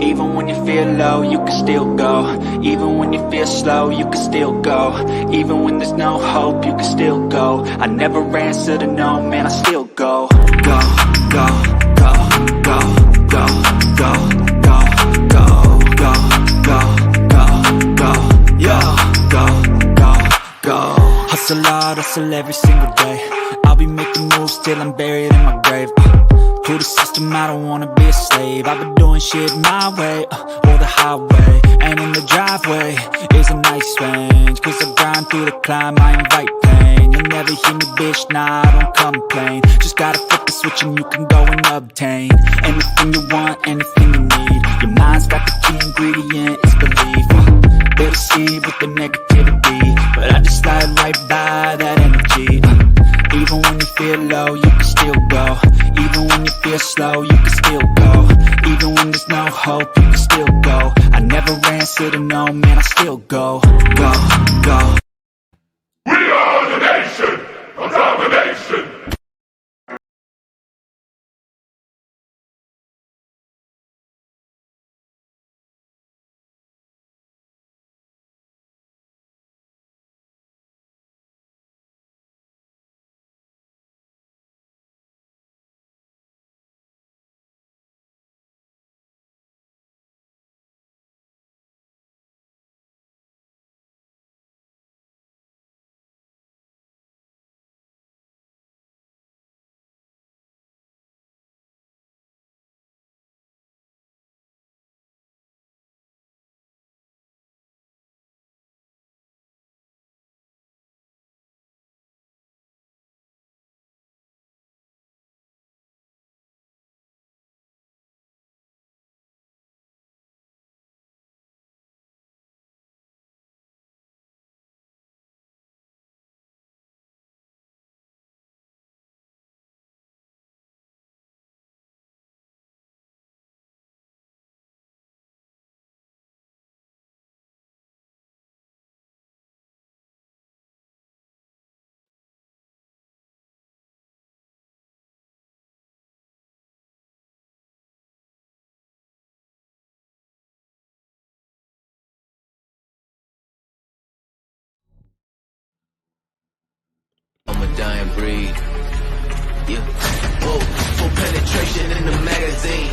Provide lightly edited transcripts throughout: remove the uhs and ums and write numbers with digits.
Even when you feel low, you can still go. Even when you feel slow, you can still go. Even when there's no hope, you can still go. I never answer to no, man, I still go. Go, go, go, go, go, go, go, go, go, go, go, go, yo, go, go, go. Hustle hard, hustle every single day. I'll be making moves till I'm buried in my grave. To the system, I don't wanna be a slave. I've been doing shit my way, or the highway. And in the driveway is a nice range. Cause I grind through the climb, I invite pain. You'll never hear me, bitch, nah, I don't complain. Just gotta flip the switch and you can go and obtain anything you want, anything you need. Your mind's got the key ingredient, it's belief. They'll deceive with the negativity, but I just slide right by that energy. Even when you feel low, you can still go. Even when you feel slow, you can still go. Even when there's no hope, you can still go. I never answer to no, man, I still go. Go, go. We are the nation of domination. I'm a dying breed. Yeah. Whoa, full penetration in the magazine.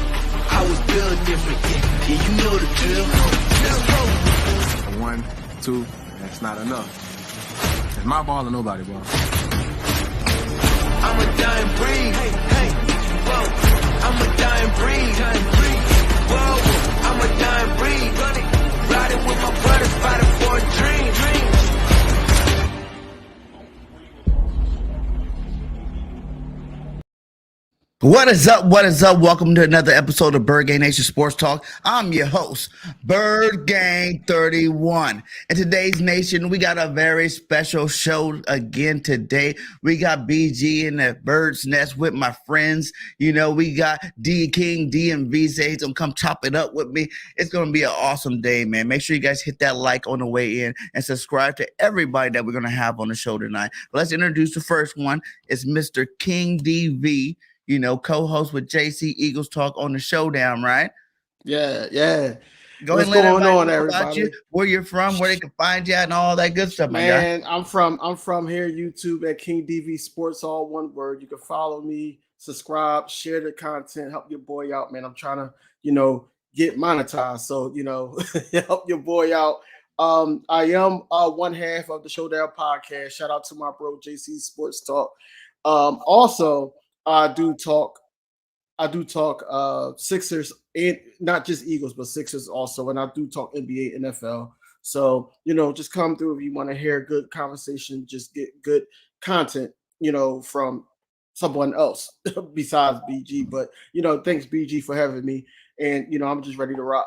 I was built different. Yeah, you know the drill. Let's go. 1, 2, that's not enough. It's my ball or nobody ball. I'm a dying breed. Hey, whoa. I'm a dying breed. Whoa, I'm a dying breed. Riding with my brothers, fighting for a dream. What is up? What is up? Welcome to another episode of Bird Gang Nation Sports Talk. I'm your host, Bird Gang 31. In today's nation, we got a very special show again today. We got BG in the bird's nest with my friends. You know, we got D King, DMV say he's gonna come chop it up with me. It's gonna be an awesome day, man. Make sure you guys hit that like on the way in and subscribe to everybody that we're gonna have on the show tonight. But let's introduce the first one. It's Mr. King DV. You know, co-host with JC Eagles Talk on the Showdown, right? Yeah. Go ahead and let everybody know about you, where you're from, where they can find you at, and all that good stuff, man. I'm from here, YouTube at King DV Sports, all one word. You can follow me, subscribe, share the content, help your boy out, man. I'm trying to, get monetized. So, help your boy out. I am one half of the Showdown podcast. Shout out to my bro JC Sports Talk. Also, I do talk Sixers, and not just Eagles, but Sixers also. And I do talk NBA, NFL. So, just come through if you want to hear good conversation, just get good content, from someone else besides BG. But, thanks BG for having me. And, I'm just ready to rock.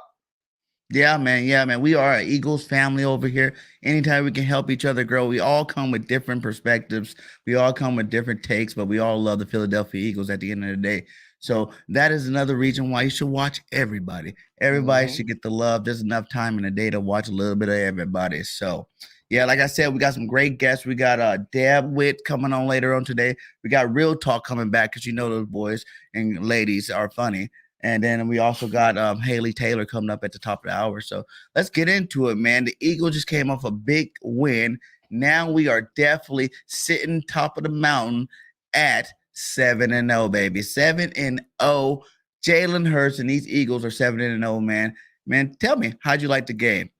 Yeah, man. We are an Eagles family over here. Anytime we can help each other grow, we all come with different perspectives. We all come with different takes, but we all love the Philadelphia Eagles at the end of the day. So that is another reason why you should watch everybody. Everybody should get the love. There's enough time in the day to watch a little bit of everybody. So, yeah, like I said, we got some great guests. We got Dab Wit coming on later on today. We got Real Talk coming back because those boys and ladies are funny. And then we also got Haley Taylor coming up at the top of the hour. So let's get into it, man. The Eagles just came off a big win. Now we are definitely sitting top of the mountain at 7-0, baby. 7-0. Jalen Hurts and these Eagles are 7-0, man. Man, tell me, how'd you like the game?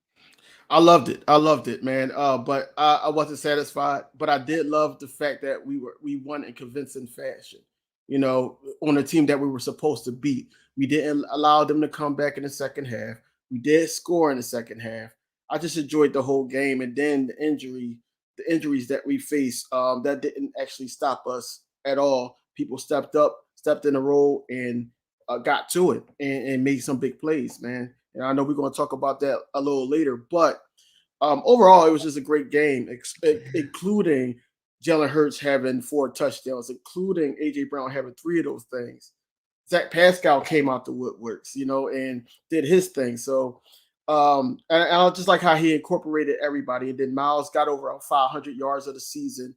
I loved it, man. But I wasn't satisfied. But I did love the fact that we won in convincing fashion. You know, on a team that we were supposed to beat. We didn't allow them to come back in the second half. We did score in the second half. I just enjoyed the whole game, and then the injuries that we faced, that didn't actually stop us at all. People stepped up, stepped in the role, and got to it and made some big plays, man. And I know we're going to talk about that a little later, but overall, it was just a great game, including Jalen Hurts having 4 touchdowns, including A.J. Brown having 3 of those things. Zach Pascal came out the woodworks, you know, and did his thing. So and I just like how he incorporated everybody. And then Miles got over 500 yards of the season,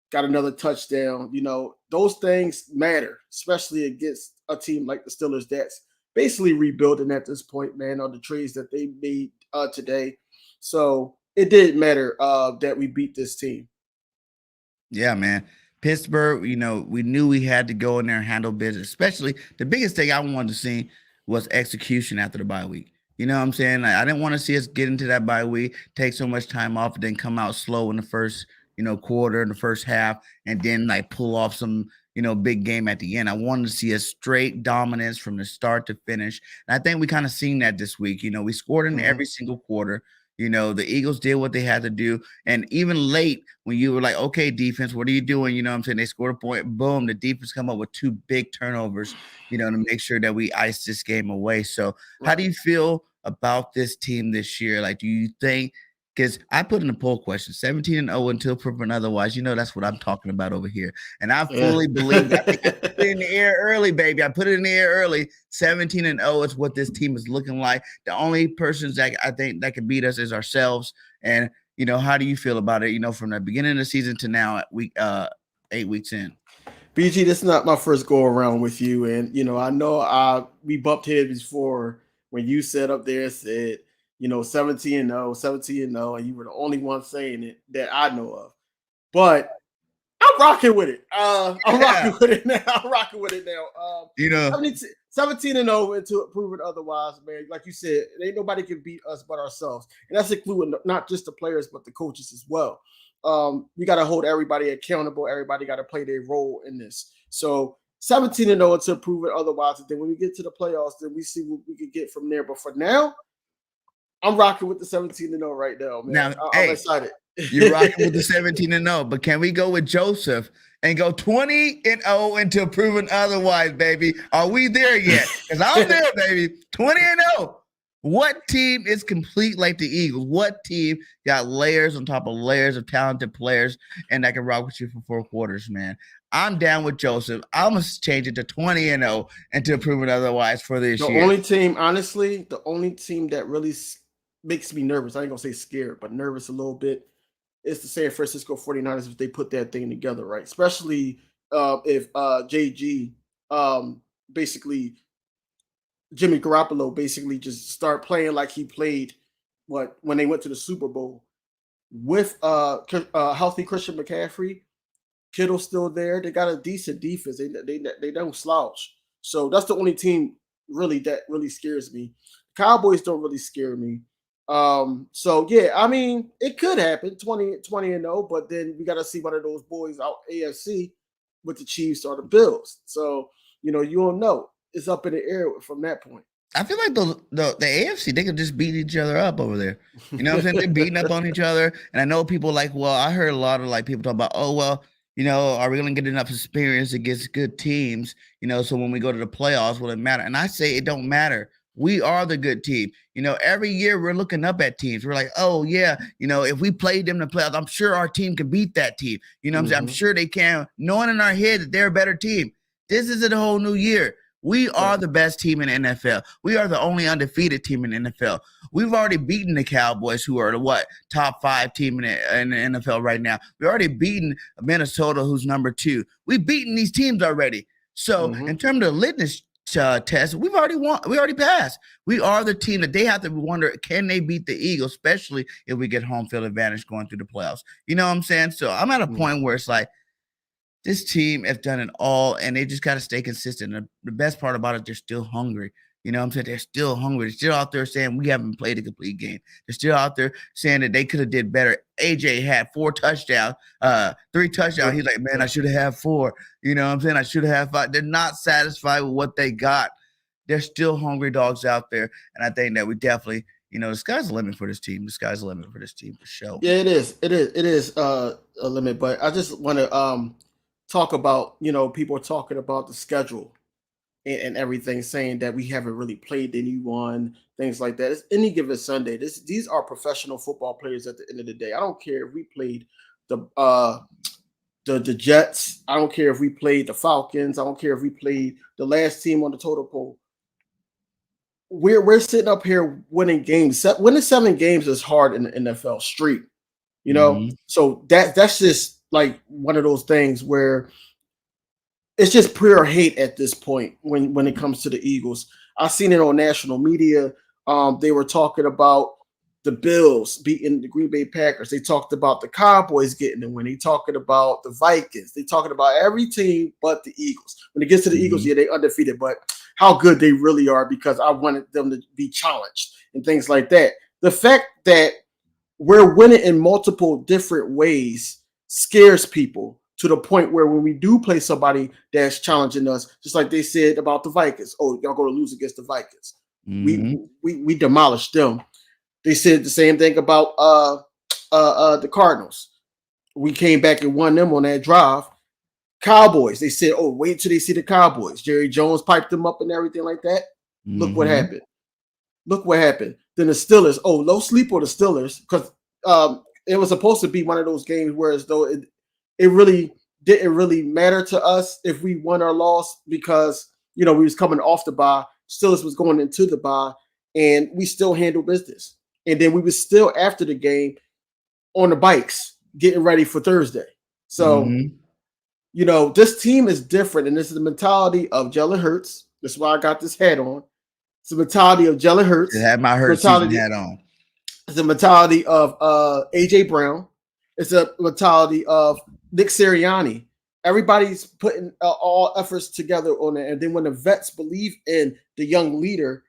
got another touchdown. You know, those things matter, especially against a team like the Steelers that's basically rebuilding at this point, man, on the trades that they made today. So it did matter that we beat this team. Yeah, man. Pittsburgh, you know, we knew we had to go in there and handle business. Especially the biggest thing I wanted to see was execution after the bye week. You know what I'm saying? I didn't want to see us get into that bye week, take so much time off, and then come out slow in the first, quarter, in the first half, and then like pull off some, big game at the end. I wanted to see a straight dominance from the start to finish. And I think we kind of seen that this week. We scored in every single quarter. The Eagles did what they had to do. And even late, when you were like, okay, defense, what are you doing? You know what I'm saying? They scored a point. Boom. The defense come up with 2 big turnovers, to make sure that we ice this game away. So how do you feel about this team this year? Like, do you think, because I put in a poll question, 17-0 until proven otherwise. That's what I'm talking about over here. And I fully believe that. I put it in the air early, baby. I put it in the air early. 17-0 is what this team is looking like. The only persons that I think that can beat us is ourselves. And, how do you feel about it, from the beginning of the season to now at week 8 weeks in? BG, this is not my first go around with you. And, I know we bumped heads before when you said 17-0, 17-0, and you were the only one saying it that I know of. But I'm rocking with it. Rocking with it now. 17-0 until proven otherwise, man. Like you said, ain't nobody can beat us but ourselves. And that's including not just the players, but the coaches as well. We got to hold everybody accountable. Everybody got to play their role in this. So 17-0 until proven otherwise. And then when we get to the playoffs, then we see what we can get from there. But for now, I'm rocking with the 17-0 right now, man. I'm excited. You're rocking with the 17-0, but can we go with Joseph and go 20-0 until proven otherwise, baby? Are we there yet? Because I'm there, baby. 20-0. What team is complete like the Eagles? What team got layers on top of layers of talented players and that can rock with you for 4 quarters, man? I'm down with Joseph. I'm going to change it to 20-0 until proven otherwise for this year. The only team that really makes me nervous, I ain't going to say scared, but nervous a little bit, is the San Francisco 49ers if they put that thing together, right? Especially if JG basically – Jimmy Garoppolo basically just start playing like he played when they went to the Super Bowl with healthy Christian McCaffrey. Kittle's still there. They got a decent defense. They don't slouch. So that's the only team really that really scares me. Cowboys don't really scare me. So yeah, I mean, it could happen 20-0, but then we got to see one of those boys out AFC with the Chiefs or the Bills. So, you don't know. It's up in the air from that point. I feel like the AFC, they could just beat each other up over there. You know what I'm saying? They're beating up on each other. And I know people I heard a lot of people talk about, are we going to get enough experience against good teams? So when we go to the playoffs, will it matter? And I say it don't matter. We are the good team. Every year we're looking up at teams. We're like, oh yeah, if we played them in the playoffs, I'm sure our team can beat that team. You know what I'm saying? I'm sure they can, knowing in our head that they're a better team. This isn't a whole new year. We are the best team in the NFL. We are the only undefeated team in the NFL. We've already beaten the Cowboys, who are the top 5 team in the NFL right now. We've already beaten Minnesota, who's number 2. We've beaten these teams already. So in terms of litmus test. We've already won. We already passed. We are the team that they have to wonder, can they beat the Eagles, especially if we get home field advantage going through the playoffs. You know what I'm saying? So I'm at a point where it's like, this team has done it all, and they just got to stay consistent. And the best part about it, they're still hungry. You know what I'm saying? They're still hungry. They're still out there saying we haven't played a complete game. They're still out there saying that they could have did better. AJ had 4 touchdowns, 3 touchdowns. He's like, man, I should have had 4. You know what I'm saying? I should have had 5. They're not satisfied with what they got. They're still hungry dogs out there. And I think that we definitely, the sky's the limit for this team. The sky's the limit for this team for sure. Yeah, it is. It is a limit. But I just want to talk about, people are talking about the schedule and everything, saying that we haven't really played anyone, things like that. It's any given Sunday. These are professional football players at the end of the day. I don't care if we played the Jets. I don't care if we played the Falcons. I don't care if we played the last team on the total poll. We're sitting up here winning games. Winning 7 games is hard in the NFL street, So that's just like one of those things where it's just pure hate at this point when it comes to the Eagles. I've seen it on national media. They were talking about the Bills beating the Green Bay Packers. They talked about the Cowboys getting the win. They talking about the Vikings. They talking about every team but the Eagles. When it gets to the Eagles, yeah, they undefeated, but how good they really are, because I wanted them to be challenged and things like that. The fact that we're winning in multiple different ways scares people, to the point where when we do play somebody that's challenging us, just like they said about the Vikings, oh, y'all going to lose against the Vikings. We demolished them. They said the same thing about the Cardinals. We came back and won them on that drive. Cowboys, they said, oh, wait till they see the Cowboys. Jerry Jones piped them up and everything like that. Look what happened. Then the Steelers, oh, no sleep on the Steelers, because it was supposed to be one of those games where as though it really didn't really matter to us if we won or lost, because, we was coming off the bye. Steelers was going into the bye, and we still handled business. And then we was still, after the game, on the bikes getting ready for Thursday. So, this team is different, and this is the mentality of Jalen Hurts. That's why I got this hat on. It's the mentality of Jalen Hurts. I had my Hurts hat on. It's the mentality of AJ Brown. It's a mentality of Nick Sirianni. Everybody's putting all efforts together on it. And then when the vets believe in the young leader,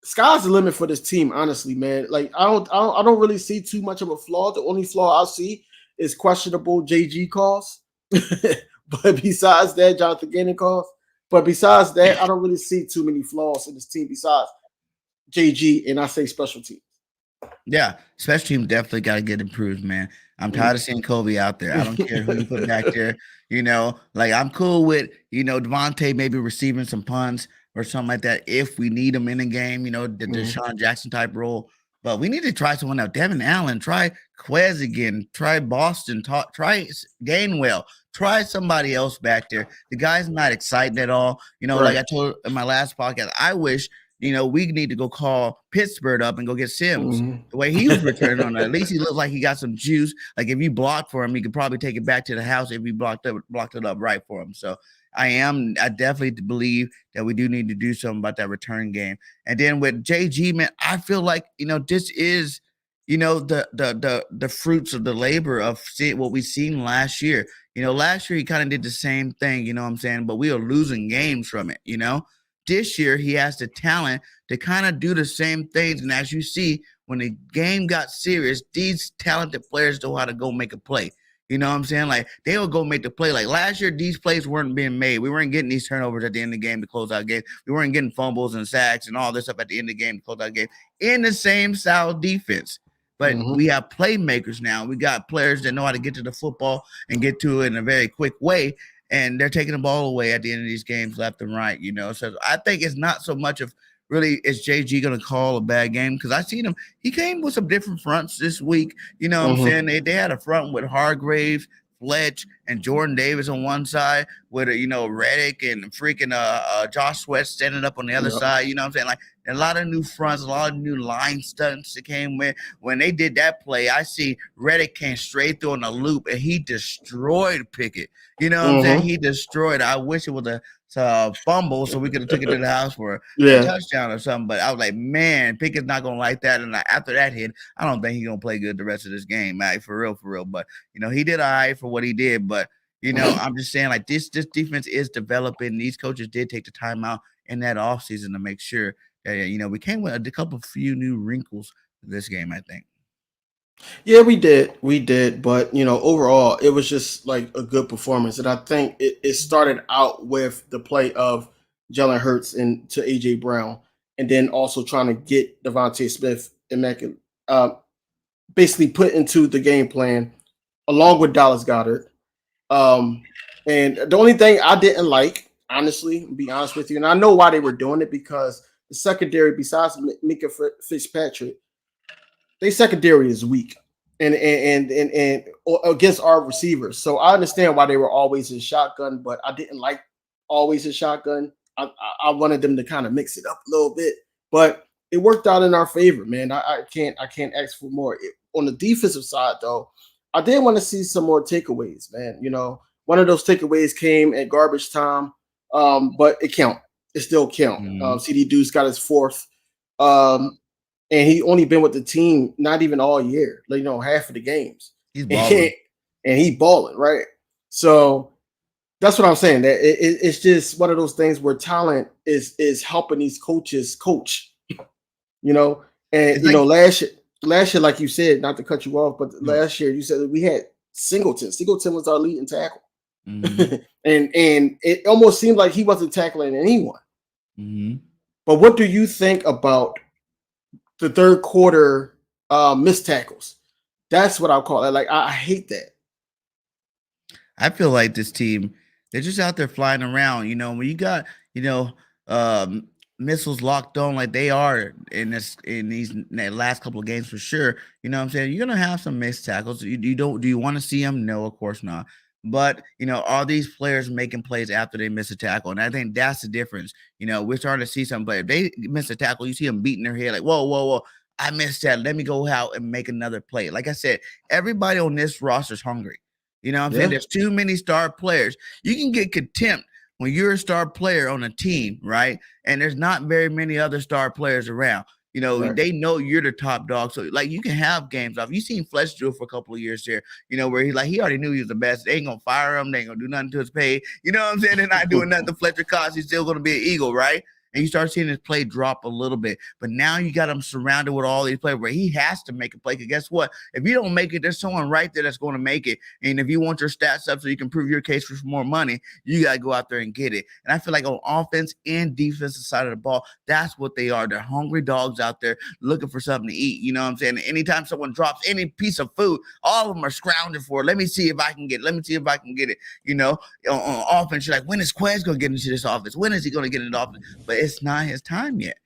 sky's the limit for this team, honestly, man. Like, I don't really see too much of a flaw. The only flaw I see is questionable JG calls. But besides that, Jonathan Gannon calls. But besides that, I don't really see too many flaws in this team besides JG, and I say special teams. Yeah, special team definitely got to get improved, man. I'm tired of seeing Kobe out there. I don't care who you put back there. Like, I'm cool with, Devontae maybe receiving some punts or something like that if we need him in a game, the Deshaun Jackson type role. But we need to try someone else. Devin Allen, try Quez again, try Boston, try Gainwell, try somebody else back there. The guy's not exciting at all. Like I told in my last podcast, I wish we need to go call Pittsburgh up and go get Sims. The way he was returning on it, at least he looked like he got some juice. Like, if you blocked for him, he could probably take it back to the house if you blocked it up right for him. So I definitely believe that we do need to do something about that return game. And then with JG, man, I feel like, this is, the fruits of the labor of what we seen last year. Last year he kind of did the same thing, you know what I'm saying? But we are losing games from it, This year, he has the talent to kind of do the same things. And as you see, when the game got serious, these talented players know how to go make a play. You know what I'm saying? Like, they will go make the play. Like, last year, these plays weren't being made. We weren't getting these turnovers at the end of the game to close out games. We weren't getting fumbles and sacks and all this stuff at the end of the game to close out games in the same style defense. But we have playmakers now. We got players that know how to get to the football and get to it in a very quick way. And they're taking the ball away at the end of these games left and right, So I think it's not so much of really is JG going to call a bad game, because I seen him. He came with some different fronts this week. You know what I'm saying? They had a front with Hargrave, Fletch, and Jordan Davis on one side with, Reddick and freaking Josh Sweat standing up on the other side. You know what I'm saying? Like, a lot of new fronts, a lot of new line stunts that came with. When they did that play, I see Reddick came straight through on a loop, and he destroyed Pickett. You know what I'm saying? He destroyed. I wish it was a fumble, so we could have took it to the house for a Yeah. touchdown or something. But I was like, man, Pickett's not gonna like that. And after that hit, I don't think he's gonna play good the rest of this game, man, for real. But he did all right for what he did. But I'm just saying, like, this defense is developing. These coaches did take the time out in that offseason to make sure that we came with a few new wrinkles this game, I think. Yeah, we did, but overall, it was just like a good performance, and I think it started out with the play of Jalen Hurts and to AJ Brown, and then also trying to get Devontae Smith and Metcalf basically put into the game plan along with Dallas Goedert. And the only thing I didn't like, honestly, to be honest with you, and I know why they were doing it, because the secondary, besides Mika Fitzpatrick, their secondary is weak and against our receivers. So I understand why they were always in shotgun, but I didn't like always in shotgun. I wanted them to kind of mix it up a little bit, but it worked out in our favor, man. I can't ask for more. On the defensive side, though, I did want to see some more takeaways, man. One of those takeaways came at garbage time, but it count. It still count. Mm-hmm. CD Deuce got his fourth. And he only been with the team not even all year, half of the games. He's balling. And he balling, right? So that's what I'm saying. That it's just one of those things where talent is helping these coaches coach. And last year, like you said, not to cut you off, but last year you said that we had Singleton. Singleton was our leading tackle, mm-hmm. and it almost seemed like he wasn't tackling anyone. Mm-hmm. But what do you think about the third quarter missed tackles? That's what I'll call it. Like, I hate that. I feel like this team, they're just out there flying around. When you got, missiles locked on like they are in these last couple of games for sure. You know what I'm saying? You're gonna have some missed tackles. Do you want to see them? No, of course not. But are these players making plays after they miss a tackle? And I think that's the difference. We're starting to see some players. If they miss a tackle, you see them beating their head like, whoa, I missed that. Let me go out and make another play. Like I said, everybody on this roster is hungry. You know what I'm saying? There's too many star players. You can get contempt when you're a star player on a team, right? And there's not very many other star players around. Right. They know you're the top dog. So, like, you can have games off. You seen Fletch do it for a couple of years there, where he already knew he was the best. They ain't going to fire him. They ain't going to do nothing to his pay. You know what I'm saying? They're not doing nothing to Fletcher cause he's still going to be an Eagle, right? And you start seeing his play drop a little bit. But now you got him surrounded with all these players where he has to make a play. Because guess what? If you don't make it, there's someone right there that's going to make it. And if you want your stats up so you can prove your case for more money, you got to go out there and get it. And I feel like on offense and defensive side of the ball, that's what they are. They're hungry dogs out there looking for something to eat. You know what I'm saying? And anytime someone drops any piece of food, all of them are scrounging for it. Let me see if I can get it. Let me see if I can get it. On offense, you're like, when is Quez going to get into this offense? When is he going to get into offense? But it's not his time yet.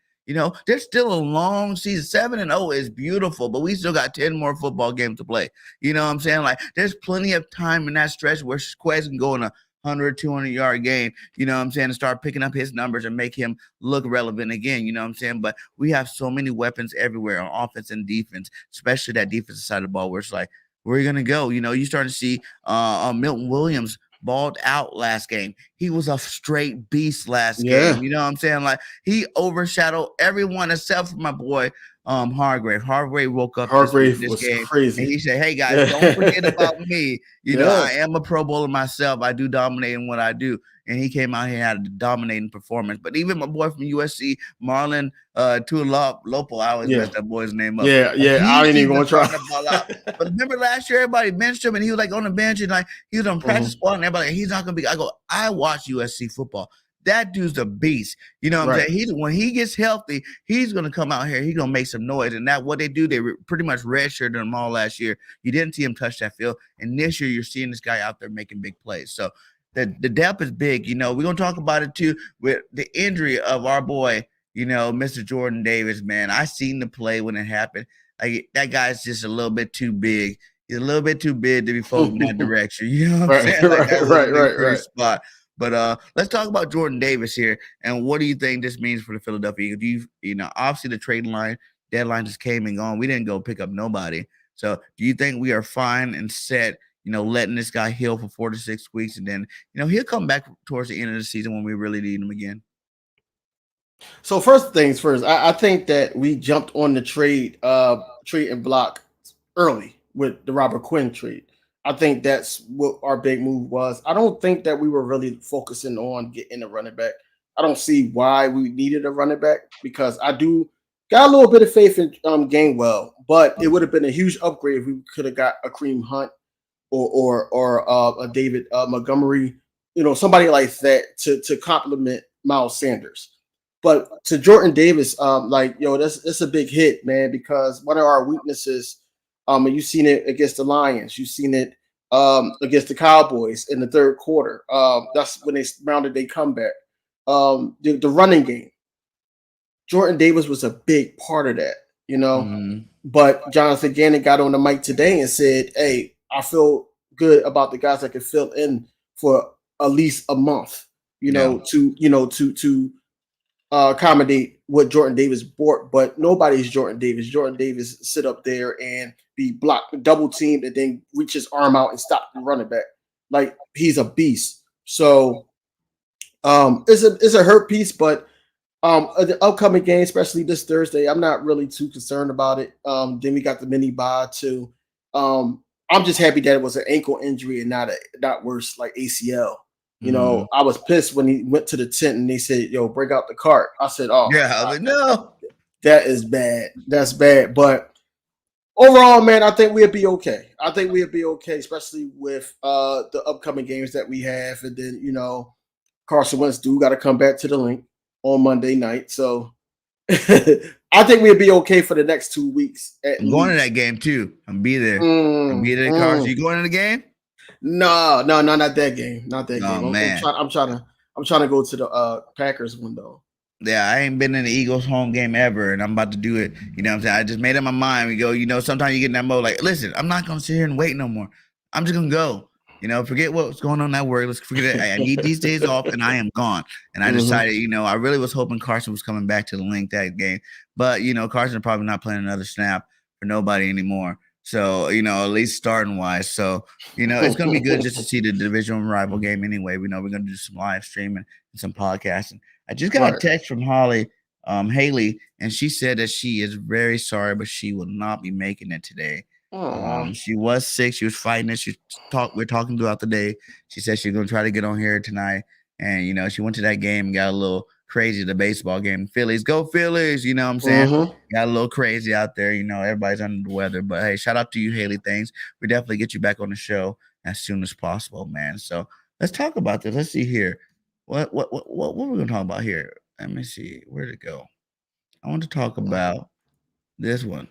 There's still a long season. 7-0 is beautiful, but we still got 10 more football games to play. You know what I'm saying? Like, there's plenty of time in that stretch where Quez can go in a 100, 200-yard game, you know what I'm saying, and start picking up his numbers and make him look relevant again, you know what I'm saying? But we have so many weapons everywhere on offense and defense, especially that defensive side of the ball where it's like, where are you going to go? You starting to see Milton Williams balled out last game. He was a straight beast last game. You know what I'm saying? Like, he overshadowed everyone except for my boy Hargrave. Hargrave woke up Hargrave this was game crazy. and he said, hey guys, don't forget about me. I am a Pro Bowler myself. I do dominate in what I do. And he came out here and had a dominating performance. But even my boy from USC, Marlon Tuilalopo, I always mess that boy's name up. Yeah. I ain't even going to try. But remember last year, everybody benched him and he was like on the bench and like he was on practice squad and everybody, he's not going to be. I watch USC football. That dude's a beast. You know what I'm saying? When he gets healthy, he's going to come out here. He's going to make some noise. And that what they do, they pretty much redshirted him all last year. You didn't see him touch that field. And this year, you're seeing this guy out there making big plays. So the depth is big. We're going to talk about it too with the injury of our boy, Mr. Jordan Davis, man. I seen the play when it happened. Like, that guy's just a little bit too big. He's a little bit too big to be folding that direction. You know what I'm saying? Like, right. Spot. But let's talk about Jordan Davis here. And what do you think this means for the Philadelphia Eagles? Obviously the trade deadline just came and gone. We didn't go pick up nobody. So do you think we are fine and set, letting this guy heal for 4 to 6 weeks, and then he'll come back towards the end of the season when we really need him again. So first things first, I think that we jumped on the trade and block early with the Robert Quinn trade. I think that's what our big move was. I don't think that we were really focusing on getting a running back. I don't see why we needed a running back, because I do got a little bit of faith in Gainwell, but it would have been a huge upgrade if we could have got a Kareem Hunt or a David Montgomery, somebody like that to complement Miles Sanders. But to Jordan Davis, that's a big hit, man, because one of our weaknesses, and you've seen it against the Lions, you've seen it against the Cowboys in the third quarter. That's when they rounded their comeback. The running game. Jordan Davis was a big part of that, But Jonathan Gannon got on the mic today and said, "Hey, I feel good about the guys that can fill in for at least a month, to accommodate what Jordan Davis brought, but nobody's Jordan Davis. Jordan Davis sit up there and be blocked, double teamed, and then reach his arm out and stop the running back. Like, he's a beast. So it's a hurt piece, but the upcoming game, especially this Thursday, I'm not really too concerned about it. Then we got the mini bye too. I'm just happy that it was an ankle injury and not worse like ACL. I was pissed when he went to the tent and they said, "Yo, break out the cart." I said, "Oh, yeah." I was like, "No, that is bad. That's bad." But overall, man, I think we'll be okay. Especially with the upcoming games that we have, and then Carson Wentz got to come back to the link on Monday night. So I think we'll be okay for the next 2 weeks. I'm going to that game too. I'm be there. Carson. You going to the game? No, not that game. Not that game. Man. I'm trying to go to the Packers one though. Yeah, I ain't been in the Eagles home game ever, and I'm about to do it. You know what I'm saying? I just made up my mind. We go, sometimes you get in that mode like, listen, I'm not going to sit here and wait no more. I'm just going to go. Forget what's going on at work. Let's forget it. I need these days off, and I am gone. And I decided, I really was hoping Carson was coming back to the link that game. But, Carson's probably not playing another snap for nobody anymore. So, at least starting wise. So, it's going to be good just to see the divisional rival game anyway. We know we're going to do some live streaming and some podcasting. I just got a text from Haley, and she said that she is very sorry, but she will not be making it today. She was sick. She was fighting it. We're talking throughout the day. She said she's going to try to get on here tonight. And, she went to that game and got a little crazy, the baseball game. Phillies, go Phillies. You know what I'm saying? Got a little crazy out there. Everybody's under the weather. But, hey, shout out to you, Haley. Thanks. We definitely get you back on the show as soon as possible, man. So let's talk about this. Let's see here. What we're going to talk about here? Let me see. Where'd it go? I want to talk about this one.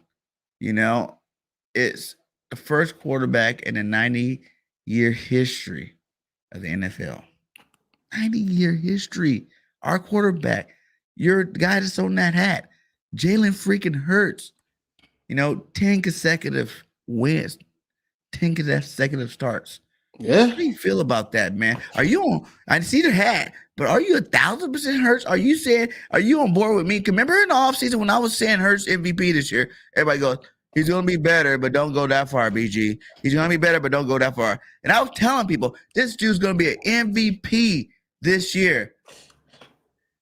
It's the first quarterback in a 90-year history of the NFL. 90-year history. Our quarterback, your guy that's on that hat, Jalen freaking Hurts. 10 consecutive wins, 10 consecutive starts. Yeah. How do you feel about that, man? Are you on? I see the hat, but are you 1,000% Hurts? Are you on board with me? Remember in the offseason when I was saying Hurts MVP this year, everybody goes, he's going to be better, but don't go that far, BG. He's going to be better, but don't go that far. And I was telling people, this dude's going to be an MVP this year.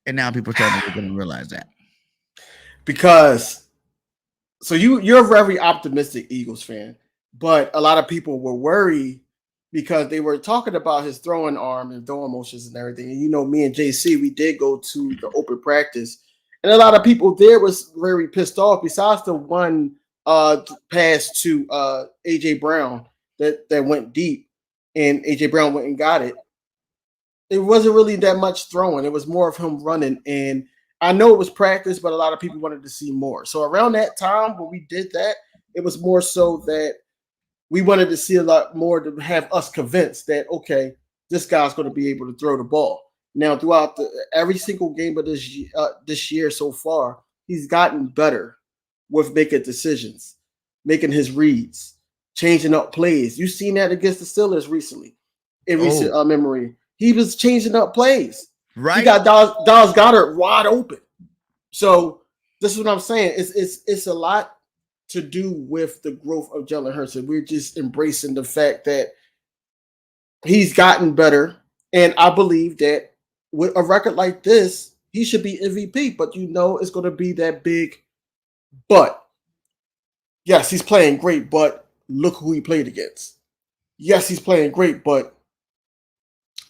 And now people are starting to realize that. Because, so you're a very optimistic Eagles fan, but a lot of people were worried because they were talking about his throwing arm and throwing motions and everything. And me and JC, we did go to the open practice. And a lot of people there was very pissed off, besides the one pass to AJ Brown that went deep, and AJ Brown went and got it. It wasn't really that much throwing. It was more of him running. And I know it was practice, but a lot of people wanted to see more. So around that time when we did that, it was more so that we wanted to see a lot more to have us convinced that, okay, this guy's going to be able to throw the ball. Now, throughout every single game of this year so far, he's gotten better with making decisions, making his reads, changing up plays. You've seen that against the Steelers recently. In recent memory, he was changing up plays. Right. He got Dallas Goedert wide open. So this is what I'm saying. It's a lot to do with the growth of Jalen Hurts. And we're just embracing the fact that he's gotten better, and I believe that with a record like this, he should be MVP. But it's going to be that big but. Yes, he's playing great, but look who he played against. Yes, he's playing great, but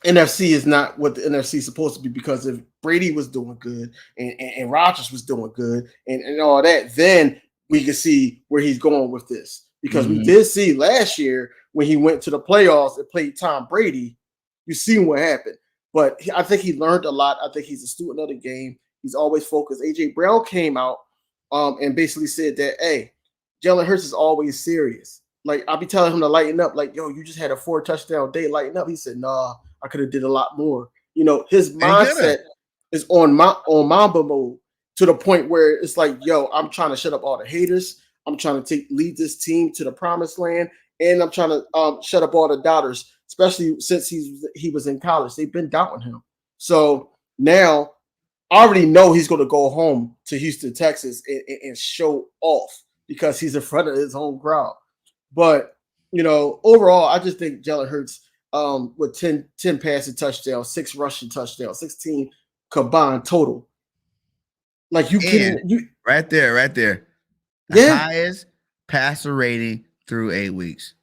NFC is not what the NFC is supposed to be, because if Brady was doing good and Rodgers was doing good and all that, then we can see where he's going with this. Because we did see last year when he went to the playoffs and played Tom Brady, you seen what happened. But I think he learned a lot. I think he's a student of the game. He's always focused. AJ Brown came out and basically said that, hey, Jalen Hurts is always serious. Like, I'll be telling him to lighten up. Like, yo, you just had a 4-touchdown day. Lighten up. He said, nah, I could have did a lot more. His mindset is on Mamba mode, to the point where it's like, yo, I'm trying to shut up all the haters. I'm trying to lead this team to the promised land, and I'm trying to shut up all the doubters, especially since he was in college. They've been doubting him. So now I already know he's going to go home to Houston, Texas, and show off, because he's in front of his home crowd. But, overall, I just think Jalen Hurts with 10 passing touchdowns, 6 rushing touchdowns, 16 combined total. Like, right there. The highest passer rating through 8 weeks.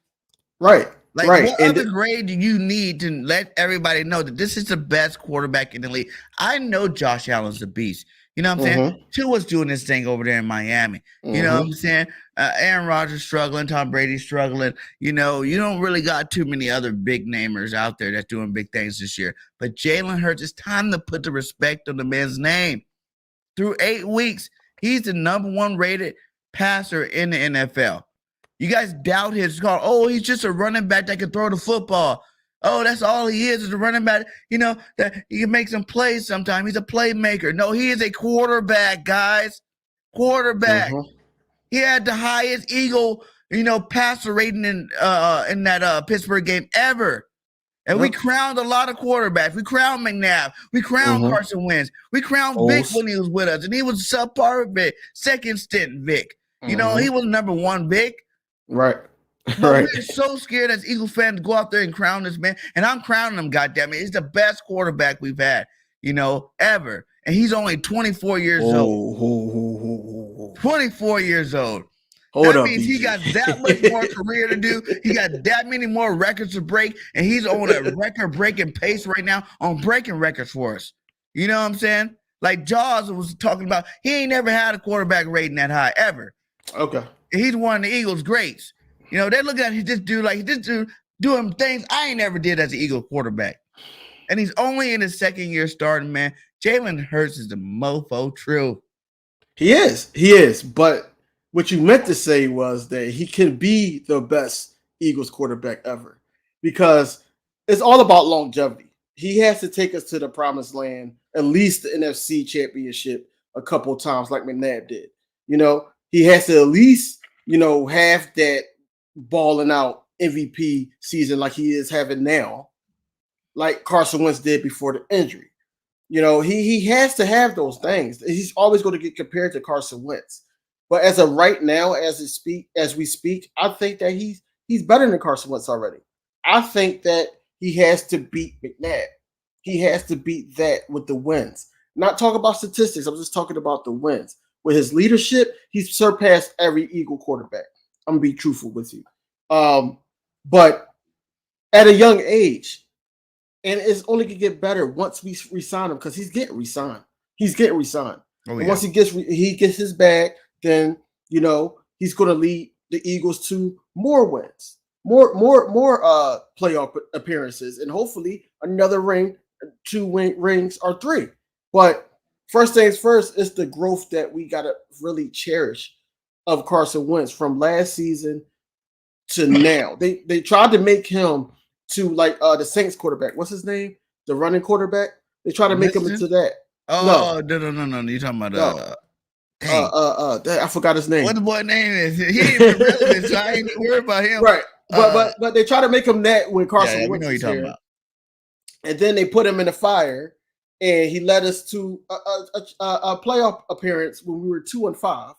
Right. Like, right. what other grade do you need to let everybody know that this is the best quarterback in the league? I know Josh Allen's a beast. You know what I'm saying? Tua's doing this thing over there in Miami. You know what I'm saying? Aaron Rodgers struggling, Tom Brady struggling. You don't really got too many other big namers out there that's doing big things this year. But Jalen Hurts, it's time to put the respect on the man's name. Through 8 weeks, he's the number 1 rated passer in the NFL. You guys doubt his call. Oh, he's just a running back that can throw the football. Oh, that's all he is a running back. That he can make some plays sometimes. He's a playmaker. No, he is a quarterback, guys. Quarterback. He had the highest Eagle, passer rating in that Pittsburgh game ever. And we crowned a lot of quarterbacks. We crowned McNabb. We crowned Carson Wentz. We crowned Vic when he was with us. And he was subpar Vic. Second stint Vic. He was number 1 Vic. Right. But we're so scared as Eagle fans to go out there and crown this man. And I'm crowning him, goddammit. He's the best quarterback we've had, ever. And he's only 24 years old. 24 years old. That means he got that much more career to do. He got that many more records to break. And he's on a record-breaking pace right now on breaking records for us. You know what I'm saying? Like Jaws was talking about, he ain't never had a quarterback rating that high, ever. Okay. He's one of the Eagles' greats. They look at this dude doing things I ain't never did as an Eagle quarterback. And he's only in his second year starting, man. Jalen Hurts is the mofo true. He is. But what you meant to say was that he can be the best Eagles quarterback ever, because it's all about longevity. He has to take us to the promised land, at least the NFC Championship a couple of times, like McNabb did. He has to at least, have that balling out MVP season like he is having now, like Carson Wentz did before the injury. He has to have those things. He's always going to get compared to Carson Wentz. But as of right now, as we speak, I think that he's better than Carson Wentz already. I think that he has to beat McNabb. He has to beat that with the wins. Not talk about statistics. I'm just talking about the wins. With his leadership, he's surpassed every Eagle quarterback. I'm going to be truthful with you. But at a young age, and it's only going to get better once we re-sign him, because he's getting re-signed. Oh, yeah. Once he gets his bag, then, he's going to lead the Eagles to more wins, more playoff appearances, and hopefully another ring, 2 rings, or 3. But first things first, it's the growth that we got to really cherish of Carson Wentz from last season to now. They tried to make him to like the Saints quarterback. What's his name? The running quarterback. They tried to make him into that. Oh, no. You're talking about I forgot his name. What the boy name is? He ain't even relevant, so I ain't worried about him. Right. But they try to make him that when Carson Wentz was here. About. And then they put him in the fire, and he led us to a playoff appearance when we were 2-5.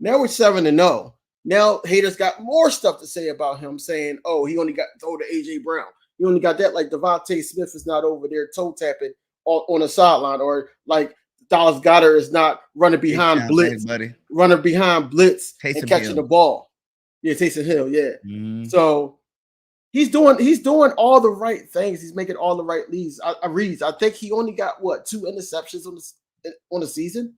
Now we're 7-0. Now haters got more stuff to say about him, saying, "Oh, he only got to throw to AJ Brown. You only got that. Like Devontae Smith is not over there toe tapping on the sideline, or like Dallas Goedert is not running behind blitz, and Taysom catching Hill. the ball. Yeah, Taysom Hill. Yeah. Mm. So he's doing all the right things. He's making all the right reads. I think he only got 2 interceptions on the season,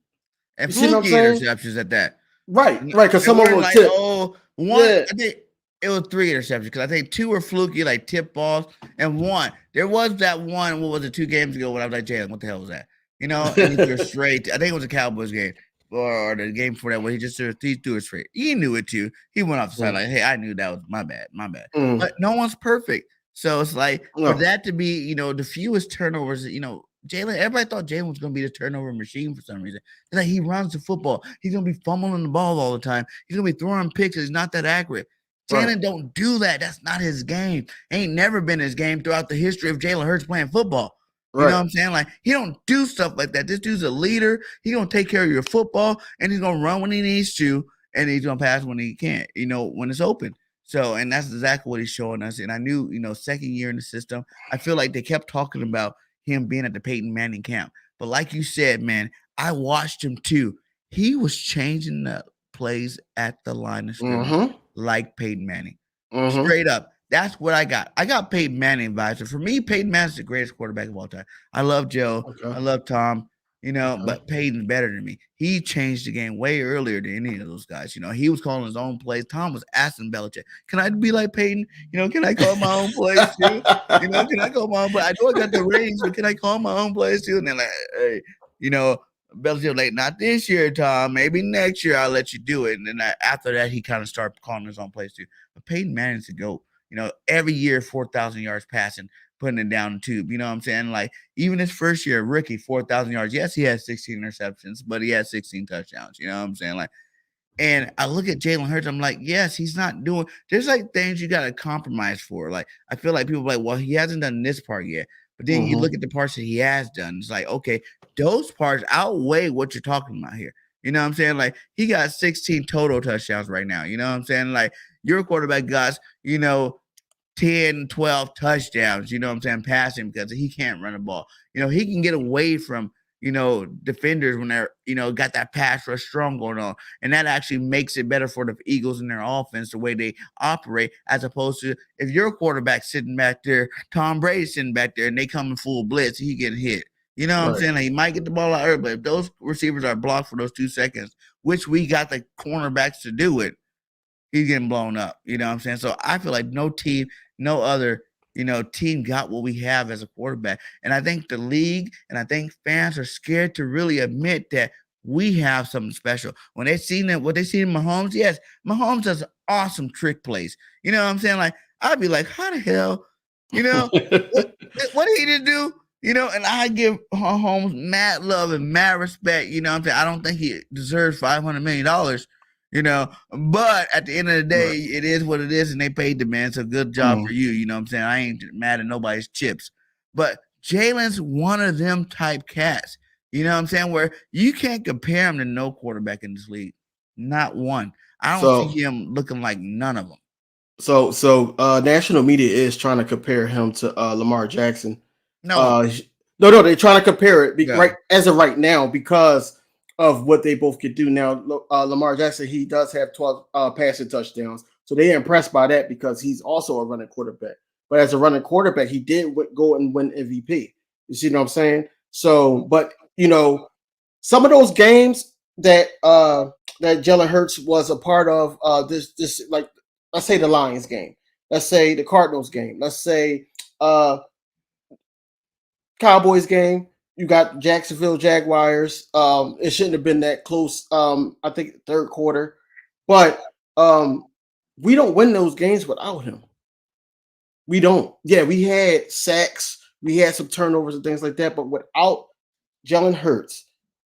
and you see what I'm fluky saying? interceptions at that. Right. Because some of them were like, tipped. One, Yeah. I think it was 3 interceptions because I think 2 were fluky, like tip balls, and 1. There was that one. What was it? 2 games ago when I was like, Jalen, what the hell was that? You know, and he threw straight. I think it was a Cowboys game or the game before that where he threw it straight. He knew it too. He went off the side like, hey, I knew that was my bad. But no one's perfect. So it's like for that to be, you know, the fewest turnovers, you know, Jalen, everybody thought Jalen was going to be the turnover machine for some reason. It's like he runs the football. He's going to be fumbling the ball all the time. He's going to be throwing picks. He's not that accurate. Jalen don't do that. That's not his game. Ain't never been his game throughout the history of Jalen Hurts playing football. You know what I'm saying? Like, he don't do stuff like that. This dude's a leader. He's going to take care of your football, and he's going to run when he needs to, and he's going to pass when he can't, you know, when it's open. So, and that's exactly what he's showing us. And I knew, you know, second year in the system, I feel like they kept talking about him being at the Peyton Manning camp. But like you said, man, I watched him too. He was changing the plays at the line of scrimmage like Peyton Manning. Straight up. That's what I got. I got Peyton Manning advisor. For me, Peyton Manning's the greatest quarterback of all time. I love Joe. I love Tom. You know, but Peyton's better than me. He changed the game way earlier than any of those guys. You know, he was calling his own plays. Tom was asking Belichick, can I be like Peyton? You know, can I call my own plays too? You know, can I call my own plays? I know I got the rings, but can I call my own plays too? And they're like, hey, you know, Belichick like, not this year, Tom. Maybe next year I'll let you do it. And then after that, he kind of started calling his own plays too. But Peyton Manning's the GOAT. You know, every year, 4,000 yards passing, putting it down the tube. You know what I'm saying? Like, even his first year, rookie, 4,000 yards. Yes, he had 16 interceptions, but he had 16 touchdowns. You know what I'm saying? Like, and I look at Jalen Hurts, I'm like, yes, he's not doing, there's like things you got to compromise for. Like, I feel like people are like, well, he hasn't done this part yet. But then you look at the parts that he has done. It's like, okay, those parts outweigh what you're talking about here. You know what I'm saying? Like, he got 16 total touchdowns right now. You know what I'm saying? Like, your quarterback got, you know, 10, 12 touchdowns, you know what I'm saying, passing because he can't run the ball. You know, he can get away from, you know, defenders when they're, you know, got that pass rush strong going on. And that actually makes it better for the Eagles and their offense, the way they operate, as opposed to if your quarterback sitting back there, Tom Brady sitting back there, and they come in full blitz, he getting hit. You know what I'm saying? Like, he might get the ball out early, but if those receivers are blocked for those 2 seconds, which we got the cornerbacks to do it, he's getting blown up. You know what I'm saying? So I feel like no team, no other, you know, team got what we have as a quarterback. And I think the league and I think fans are scared to really admit that we have something special. When they seen that, what they seen in Mahomes, yes, Mahomes does awesome trick plays. You know what I'm saying? Like, I'd be like, how the hell, you know, what did he just do? You know, and I give Mahomes mad love and mad respect. You know what I'm saying? I don't think he deserves $500 million. You know, but at the end of the day, it is what it is, and they paid the man. So good job for you. You know what I'm saying? I ain't mad at nobody's chips. But Jalen's one of them type cats. You know what I'm saying? Where you can't compare him to no quarterback in this league. Not one. I don't see him looking like none of them. So national media is trying to compare him to Lamar Jackson. No, they're trying to compare it right as of right now because of what they both could do now. Lamar Jackson, he does have 12 passing touchdowns. So they're impressed by that because he's also a running quarterback. But as a running quarterback, he did go and win MVP. You see what I'm saying? So, but, you know, some of those games that that Jalen Hurts was a part of, this like, let's say the Lions game. Let's say the Cardinals game. Let's say Cowboys game. You got Jacksonville Jaguars. It shouldn't have been that close. I think third quarter, but we don't win those games without him. We don't. Yeah, we had sacks, we had some turnovers and things like that, but without Jalen Hurts,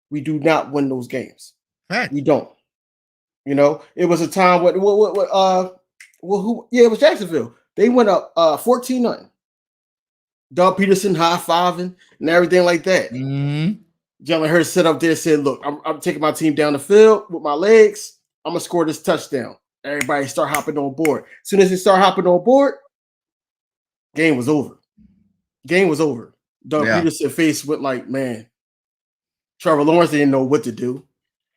we do not win those games. Right. We don't. You know, it was a time it was Jacksonville. They went up 14-0. Doug Peterson high-fiving and everything like that. Jalen Hurts sit up there and said, look, I'm taking my team down the field with my legs. I'm going to score this touchdown. Everybody start hopping on board. As soon as they start hopping on board, game was over. Game was over. Doug Yeah. Peterson face went like, man, Trevor Lawrence didn't know what to do.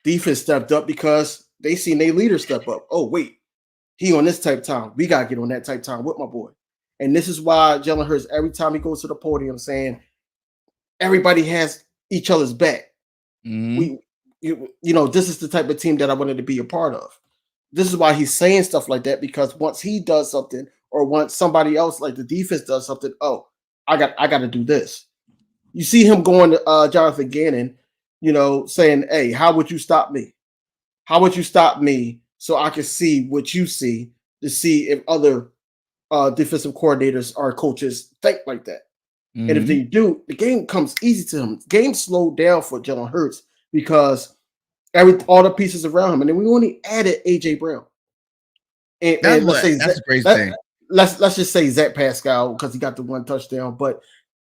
Defense stepped up because they seen their leader step up. Oh, wait, he on this type time. We got to get on that type time with my boy. And this is why Jalen Hurts, every time he goes to the podium saying, everybody has each other's back. Mhm. This is the type of team that I wanted to be a part of. This is why he's saying stuff like that, because once he does something or once somebody else like the defense does something, oh, I got to do this. You see him going to Jonathan Gannon, saying, hey, how would you stop me? How would you stop me so I can see what you see to see if other defensive coordinators or coaches think like that? Mhm. And if they do, the game comes easy to him. The game slowed down for Jalen Hurts because all the pieces around him, and then we only added AJ Brown. And That's the crazy thing. Let's just say Zach Pascal because he got the one touchdown, but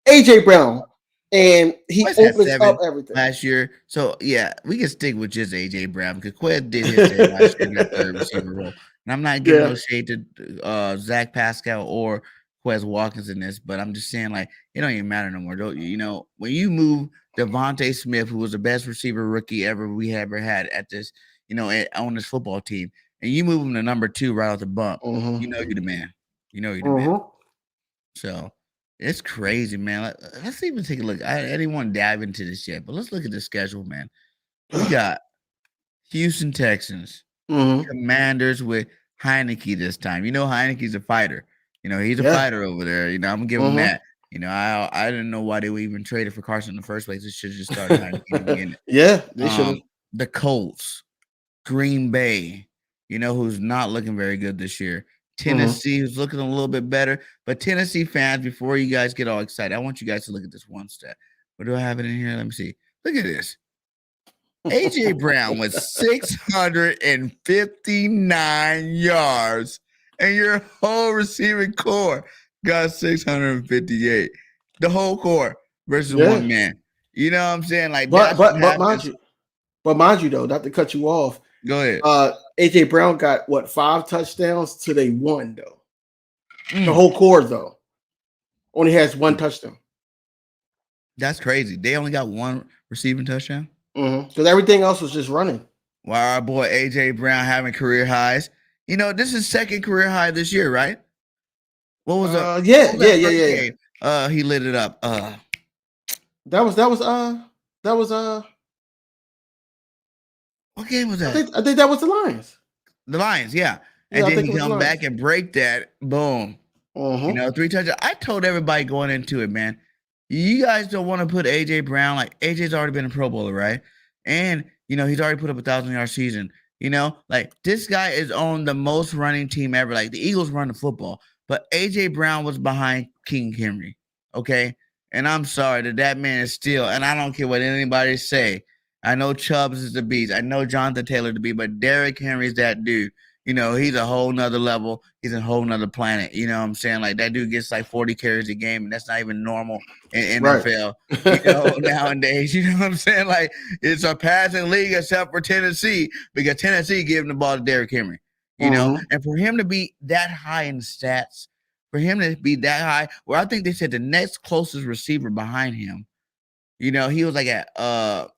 AJ Brown, and he Quest had opens 7 up everything. last year. So yeah, we can stick with just AJ Brown because Quest did his thing last year in that third receiver role. And I'm not giving no shade to Zach Pascal or Quez Watkins in this, but I'm just saying, like, it don't even matter no more. When you move Devontae Smith, who was the best receiver rookie we ever had at this, on this football team, and you move him to number 2 right off the bump, you know you're the man. You know you're the man. So it's crazy, man. Let's even take a look. I didn't want to dive into this yet, but let's look at the schedule, man. We got Houston Texans, Commanders with Heineke this time. Heineke's a fighter. He's a fighter over there. I'm gonna give him that. I didn't know why they were even traded for Carson in the first place. It should have just started Heineke in the beginning. Yeah, they should have. The Colts, Green Bay, who's not looking very good this year. Tennessee, who's looking a little bit better. But Tennessee fans, before you guys get all excited, I want you guys to look at this one stat. What do I have it in here? Let me see. Look at this. AJ Brown with 659 yards, and your whole receiving core got 658. The whole core versus one man. You know what I'm saying? Like, but mind you, though, not to cut you off. Go ahead. AJ Brown got 5 touchdowns to they 1 though. The whole core though only has 1 touchdown. That's crazy. They only got 1 receiving touchdown. Because everything else was just running. Wow, our boy AJ Brown having career highs. This is second career high this year, right? What was that? Yeah. He lit it up. That was what game was that? I think that was the Lions. The Lions, yeah. And then he come back and break that. Boom. 3 touchdowns. I told everybody going into it, man, you guys don't want to put AJ Brown. Like, AJ's already been a Pro Bowler, right? And, he's already put up 1,000-yard season. Like, this guy is on the most running team ever. Like, the Eagles run the football. But AJ Brown was behind King Henry, okay? And I'm sorry that man is still, and I don't care what anybody say. I know Chubbs is the beast. I know Jonathan Taylor the beast, but Derrick Henry's that dude. He's a whole nother level. He's a whole nother planet. You know what I'm saying? Like, that dude gets like 40 carries a game, and that's not even normal in NFL nowadays. You know what I'm saying? Like, it's a passing league except for Tennessee, because Tennessee giving the ball to Derrick Henry. And for him to be that high in stats, for him to be that high, where I think they said the next closest receiver behind him, he was like at not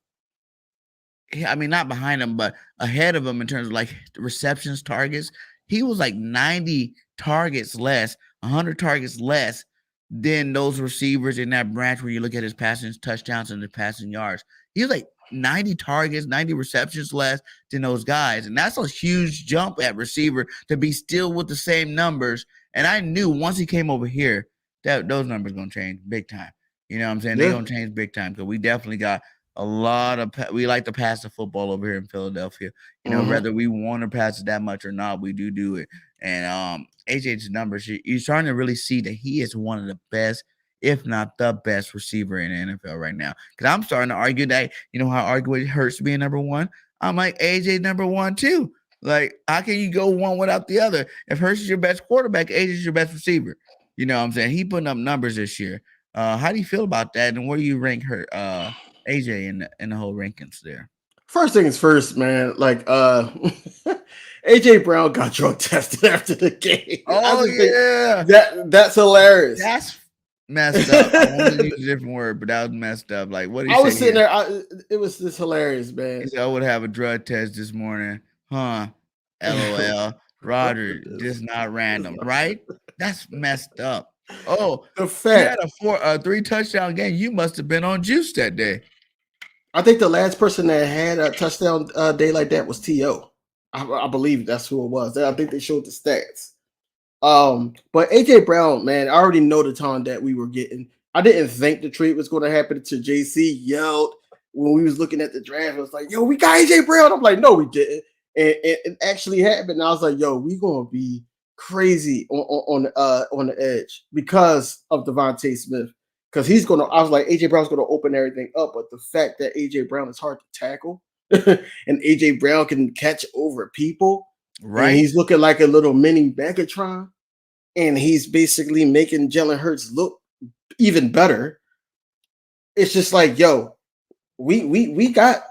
behind him, but ahead of him in terms of like receptions, targets. He was like 90 targets less, 100 targets less than those receivers in that branch where you look at his passing touchdowns and the passing yards. He was like 90 targets, 90 receptions less than those guys. And that's a huge jump at receiver to be still with the same numbers. And I knew once he came over here that those numbers going to change big time. You know what I'm saying? They're going to change big time because we definitely got a lot of we like to pass the football over here in Philadelphia. Whether we want to pass it that much or not, we do it. And AJ's numbers, you're starting to really see that he is one of the best, if not the best receiver in the NFL right now. Because I'm starting to argue that, how I argue with Hurts being number 1. I'm like, AJ number 1 too. Like, how can you go one without the other? If Hurts is your best quarterback, AJ's your best receiver. You know what I'm saying? He putting up numbers this year. How do you feel about that? And where do you rank her AJ in the whole rankings there? First things first, man. Like, AJ Brown got drug tested after the game. Oh yeah, that's hilarious. That's messed up. I wanted to use a different word, but that was messed up. Like, what do you I say? was sitting there. It was just hilarious, man. He said, I would have a drug test this morning, huh? LOL. Roger, just not random, right? That's messed up. Oh, the you fact had a 3 touchdown game. You must have been on juice that day. I think the last person that had a touchdown day like that was T.O. I believe that's who it was. I think they showed the stats. But AJ Brown, man, I already know the tone that we were getting. I didn't think the trade was going to happen to JC. Yelled when we was looking at the draft. I was like, yo, we got AJ Brown. I'm like, no, we didn't. And it actually happened. And I was like, yo, we gonna be crazy on the edge because of Devontae Smith. Because I was like, AJ Brown's gonna open everything up. But the fact that AJ Brown is hard to tackle and AJ Brown can catch over people, right? And he's looking like a little mini Megatron, and he's basically making Jalen Hurts look even better. It's just like, yo, we got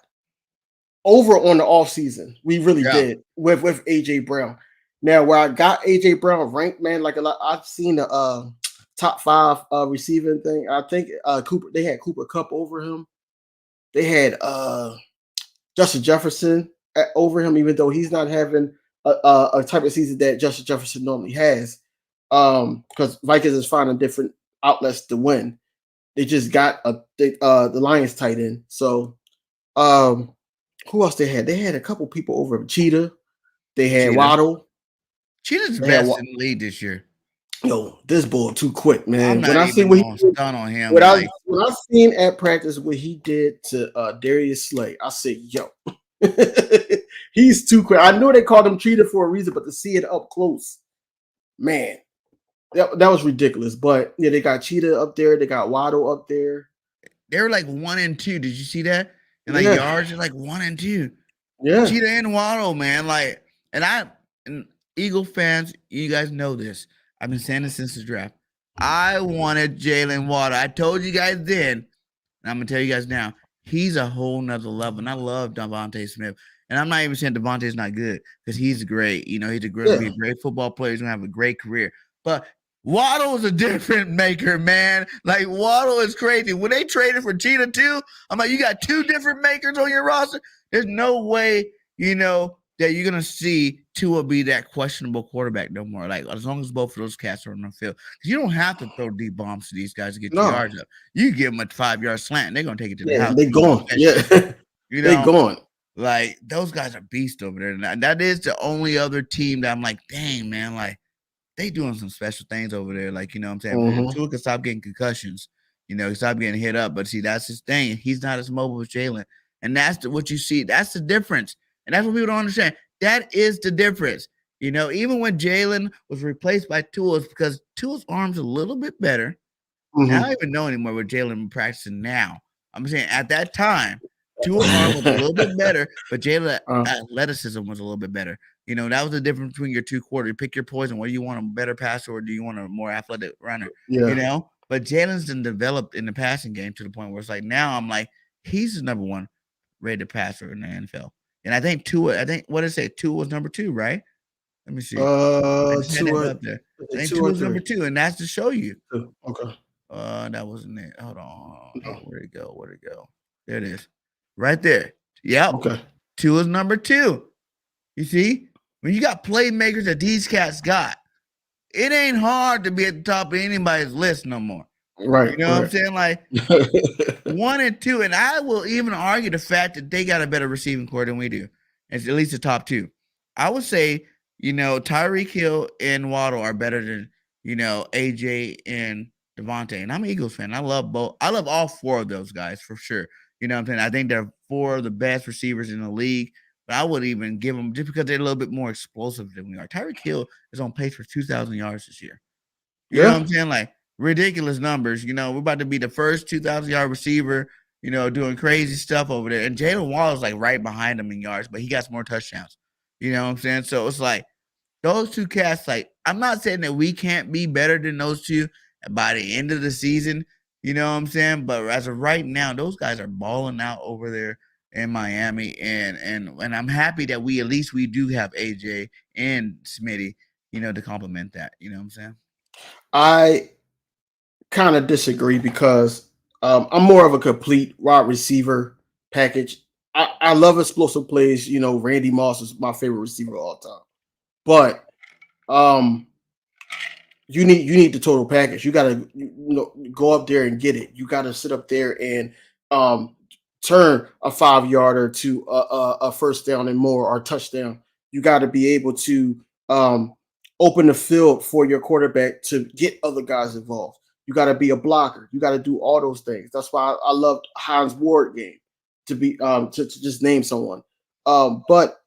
over on the offseason. We really did with AJ Brown. Now, where I got AJ Brown ranked, man, like a lot, I've seen the top 5 receiving thing. I think Cooper, they had Cooper Kupp over him. They had Justin Jefferson over him, even though he's not having a type of season that Justin Jefferson normally has. Because Vikings is finding different outlets to win. They just got the Lions tight end. So who else they had? They had a couple people over him. Cheetah. They had Waddle. Cheetah's the best in the league this year. Yo, this bull too quick, man. When I see what he did on him, when I seen at practice what he did to Darius Slay, I said, yo, he's too quick. I know they called him Cheetah for a reason, but to see it up close, man, that was ridiculous. But yeah, they got Cheetah up there. They got Waddle up there. They were like 1 and 2. Did you see that? And like yards are like 1 and 2. Yeah, Cheetah and Waddle, man. Like, and Eagle fans, you guys know this. I've been saying this since the draft. I wanted Jalen Waddle. I told you guys then, and I'm gonna tell you guys now. He's a whole nother level. And I love Devontae Smith. And I'm not even saying Devontae's not good because he's great. You know, he's a great football player. He's gonna have a great career. But Waddle is a different maker, man. Like, Waddle is crazy. When they traded for Cheetah too, I'm like, you got 2 different makers on your roster. There's no way, you know, that you're going to see Tua be that questionable quarterback no more. Like, as long as both of those cats are on the field. Because you don't have to throw deep bombs to these guys to get your yards up. You give them a 5-yard slant, and they're going to take it to the house. They're going. Yeah. You know, they're going. Like, those guys are beasts over there. And that is the only other team that I'm like, dang, man, like, they doing some special things over there. Like, you know what I'm saying? Mm-hmm. Tua can stop getting concussions. You know, he stop getting hit up. But see, that's his thing. He's not as mobile as Jalen. And that's what you see. That's the difference. And that's what people don't understand. That is the difference. You know, even when Jalen was replaced by Tua, it's because Tua's arm's a little bit better. Mm-hmm. I don't even know anymore what Jalen practicing now. I'm saying at that time, Tua's arm was a little bit better, but Jalen's athleticism was a little bit better. You know, that was the difference between your 2 quarters. You pick your poison. What do you want, a better passer or do you want a more athletic runner? Yeah. You know, but Jalen's been developed in the passing game to the point where it's like now I'm like, he's the number 1 rated passer in the NFL. And I think Tua, what did it say? Tua was number 2, right? Let me see. Tua up there. I think Tua was number 2, and that's to show you. Okay. That wasn't it. Hold on. No. Where'd it go? There it is. Right there. Yep. Okay. Tua is number 2. You see? When you got playmakers that these cats got, it ain't hard to be at the top of anybody's list no more. Right. You know what I'm saying? Like 1 and 2. And I will even argue the fact that they got a better receiving core than we do. It's at least the top 2. I would say, you know, Tyreek Hill and Waddle are better than, you know, AJ and Devontae. And I'm an Eagles fan. I love both. I love all 4 of those guys for sure. You know what I'm saying? I think they're 4 of the best receivers in the league. But I would even give them, just because they're a little bit more explosive than we are. Tyreek Hill is on pace for 2,000 yards this year. You know what I'm saying? Like, ridiculous numbers. You know, we're about to be the first 2,000-yard receiver, you know, doing crazy stuff over there. And Jalen Waddle is like right behind him in yards, but he got some more touchdowns. You know what I'm saying? So it's like those 2 cats, like, I'm not saying that we can't be better than those 2 by the end of the season. You know what I'm saying? But as of right now, those guys are balling out over there in Miami, and I'm happy that we do have AJ and Smitty, to complement that. You know what I'm saying? I kind of disagree because I'm more of a complete wide receiver package. I love explosive plays. Randy Moss is my favorite receiver of all time, but you need the total package. You got to go up there and get it. You got to sit up there and turn a 5-yarder to a first down and more, or touchdown. You got to be able to open the field for your quarterback to get other guys involved. You got to be a blocker. You got to do all those things. That's why I loved Hines Ward game to be to just name someone. But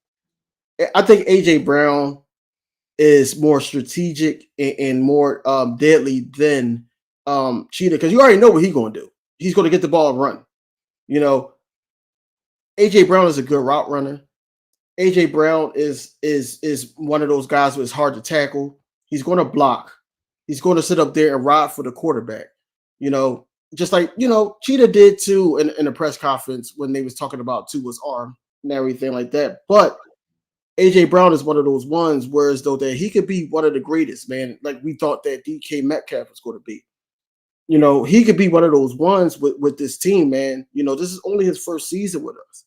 I think AJ Brown is more strategic and more deadly than Cheetah, because you already know what he's going to do. He's going to get the ball and run. AJ Brown is a good route runner. AJ Brown is one of those guys who is hard to tackle. He's going to block. He's going to sit up there and ride for the quarterback. Just like Cheetah did too in the press conference when they was talking about Tua's arm and everything like that. But AJ Brown is one of those ones, whereas though that he could be one of the greatest, man. Like we thought that DK Metcalf was going to be. He could be one of those ones with this team, man. This is only his first season with us.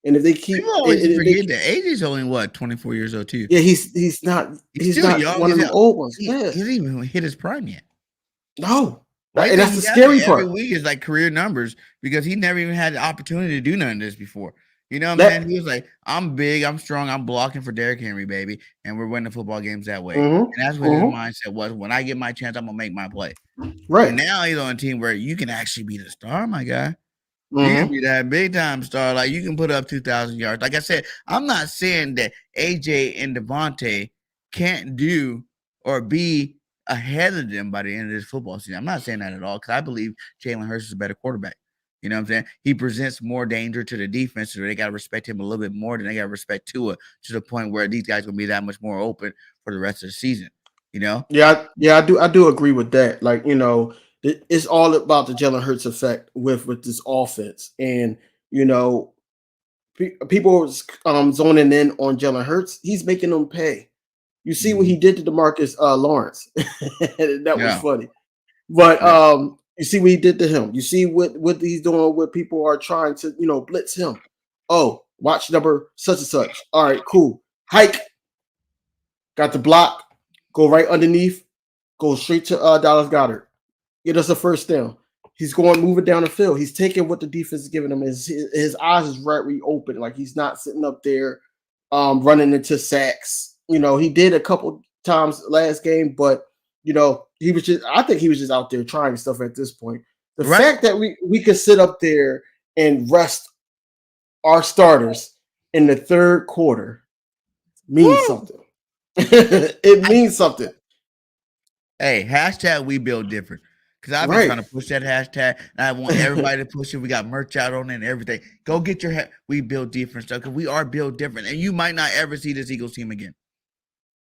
And if they keep, people always forget that AJ's only 24 years old too. Yeah, he's not still young. One of the old ones. He hasn't even hit his prime yet. No, right? And that's the scary part. Every week is like career numbers because he never even had the opportunity to do none of this before. You know what I'm saying? He was like, I'm big, I'm strong, I'm blocking for Derrick Henry, baby, and we're winning football games that way. And that's what his mindset was. When I get my chance, I'm gonna make my play. Right. And now he's on a team where you can actually be the star, my guy. You can be that big time star. Like you can put up 2,000 yards. Like I said, I'm not saying that AJ and Devontae can't do or be ahead of them by the end of this football season. I'm not saying that at all because I believe Jalen Hurts is a better quarterback. You know what I'm saying? He presents more danger to the defense, so they got to respect him a little bit more than they got to respect Tua, to the point where these guys are going to be that much more open for the rest of the season. Yeah, I do agree with that. Like, it's all about the Jalen Hurts effect with this offense. And, people zoning in on Jalen Hurts. He's making them pay. You see what he did to DeMarcus Lawrence. That was funny. But you see what he did to him. You see what he's doing with people who are trying to, blitz him. Oh, watch number such and such. All right, cool. Hike. Got the block. Go right underneath. Go straight to Dallas Goedert. Get us a first down. He's moving down the field. He's taking what the defense is giving him. His eyes is right reopened. Like he's not sitting up there running into sacks. He did a couple times last game, but I think he was just out there trying stuff at this point. The fact that we could sit up there and rest our starters in the third quarter means something. It means something. Hey, hashtag we build different. Because I've been trying to push that hashtag, and I want everybody to push it. We got merch out on it and everything. Go get your we build different stuff because we are built different. And you might not ever see this Eagles team again.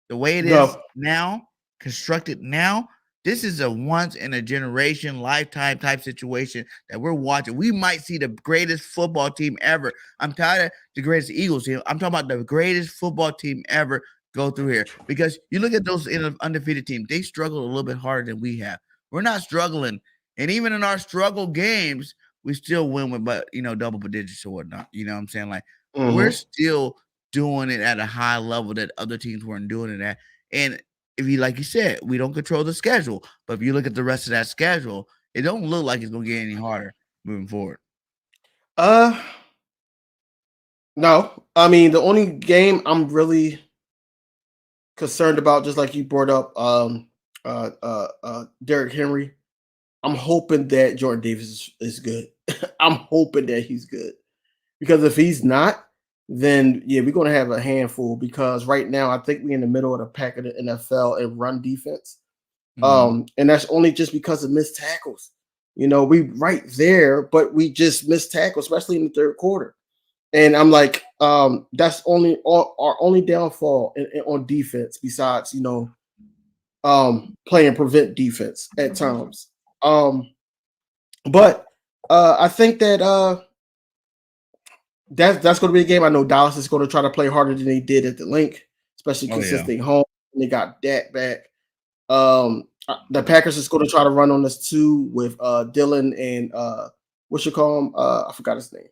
The way it is now, constructed now, this is a once in a generation, lifetime type situation that we're watching. We might see the greatest football team ever. I'm tired of the greatest Eagles team. I'm talking about the greatest football team ever go through here. Because you look at those undefeated teams, they struggle a little bit harder than we have. We're not struggling. And even in our struggle games, we still win with, double digits or whatnot. You know what I'm saying? Like, we're still doing it at a high level that other teams weren't doing it at. And if you, like you said, we don't control the schedule. But if you look at the rest of that schedule, it don't look like it's going to get any harder moving forward. No. I mean, the only game I'm really concerned about, just like you brought up, Derrick Henry. I'm hoping that Jordan Davis is good. I'm hoping that he's good. Because if he's not, then we're going to have a handful, because right now I think we're in the middle of the pack of the NFL in run defense. And that's only just because of missed tackles. We right there, but we just missed tackles, especially in the third quarter. And I'm like, that's our only downfall on defense, besides, play and prevent defense at times. But I think that That's going to be a game. I know Dallas is going to try to play harder than they did at the Link, especially consistent home. And they got Dak back. The Packers is going to try to run on us too with Dylan and what you call him? I forgot his name.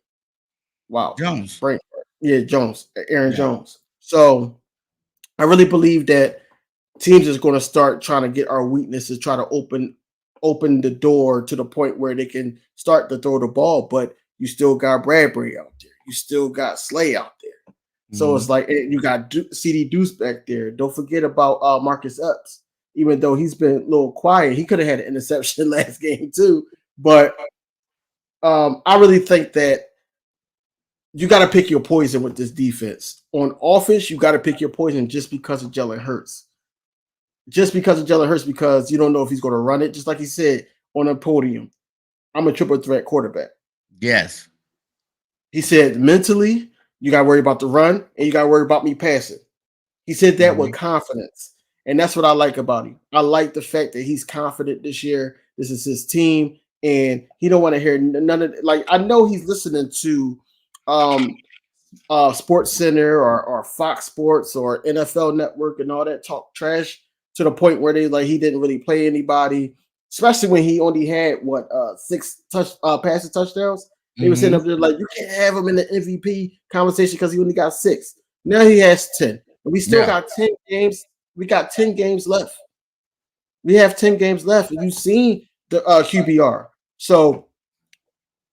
Wow, Jones. Right. Yeah, Jones, Aaron Jones. So I really believe that teams is going to start trying to get our weaknesses, try to open the door to the point where they can start to throw the ball. But you still got Bradbury out there. You still got Slay out there. So it's like you got CD Deuce back there. Don't forget about Marcus Epps. Even though he's been a little quiet, he could have had an interception last game too. But I really think that you got to pick your poison with this defense. On offense, you got to pick your poison just because of Jalen Hurts. Because you don't know if he's going to run it. Just like he said on the podium, I'm a triple threat quarterback. Yes. He said mentally, you got to worry about the run and you got to worry about me passing. He said that with confidence. And that's what I like about him. I like the fact that he's confident this year. This is his team. And he don't want to hear none of it. Like, I know he's listening to Sports Center or Fox Sports or NFL Network and all that talk trash to the point where he didn't really play anybody, especially when he only had 6 passing touchdowns. They were sitting up there like, you can't have him in the MVP conversation because he only got 6. Now he has 10. And we still got 10 games. We got 10 games left. We have 10 games left. And you've seen the QBR. So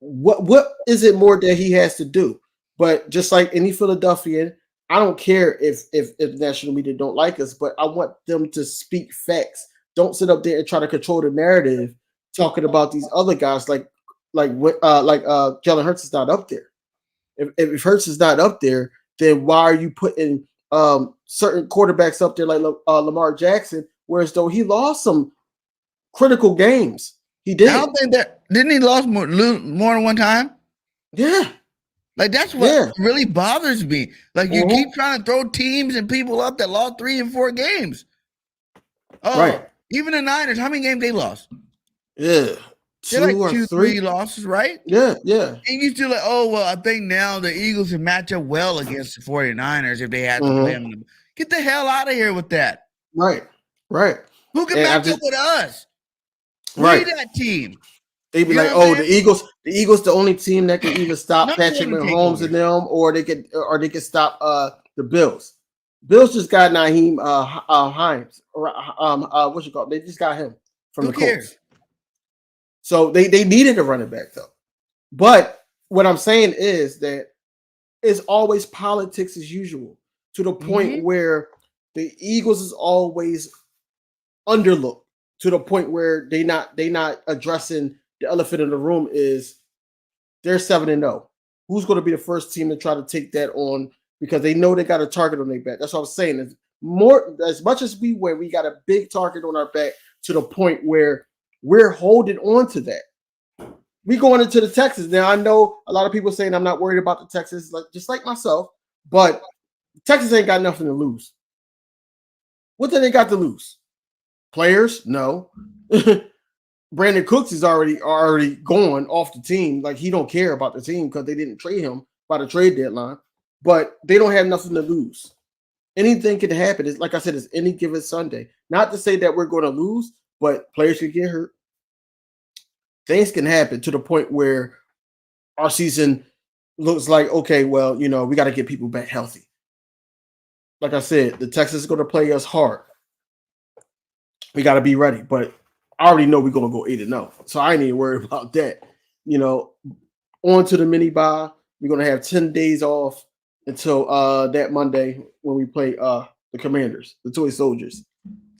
what is it more that he has to do? But just like any Philadelphian, I don't care if the national media don't like us, but I want them to speak facts. Don't sit up there and try to control the narrative, talking about these other guys like Jalen Hurts is not up there. If Hurts is not up there, then why are you putting certain quarterbacks up there like Lamar Jackson, whereas though he lost some critical games? He did. I don't think that didn't he lose more than one time? Yeah. Like that's what really bothers me. Like you keep trying to throw teams and people up that lost 3 and 4 games. Oh, right. Even the Niners, how many games they lost? Yeah. They're like 2, 3 losses, right? Yeah. And you still like, oh, well, I think now the Eagles can match up well against the 49ers if they had to play them. Get the hell out of here with that. Right. Who can match up with us? Right. We that team. They be like, oh, the Eagles, the only team that can either stop Patrick Mahomes and them, or they can stop the Bills. Bills just got Naheem Hines. What you call it? They just got him from the Colts. So they needed a running back though. But what I'm saying is that it's always politics as usual, to the point where the Eagles is always underlooked, to the point where they not addressing the elephant in the room. Is they're 7-0. Who's going to be the first team to try to take that on? Because they know they got a target on their back. That's what I'm saying. It's more, as much as we got a big target on our back, to the point where we're holding on to that. We going into the Texans. Now, I know a lot of people saying I'm not worried about the Texans, just like myself, but Texas ain't got nothing to lose. What do they got to lose? Players? No. Brandon Cooks is already going off the team. Like, he don't care about the team because they didn't trade him by the trade deadline. But they don't have nothing to lose. Anything can happen. It's like I said, it's any given Sunday. Not to say that we're going to lose, but players can get hurt. Things can happen to the point where our season looks like, okay, well, we got to get people back healthy. Like I said, the Texans are going to play us hard. We got to be ready. But I already know we're going to go 8-0. So I ain't even worried about that. On to the mini bye. We're going to have 10 days off until that Monday when we play the Commanders, the Toy Soldiers.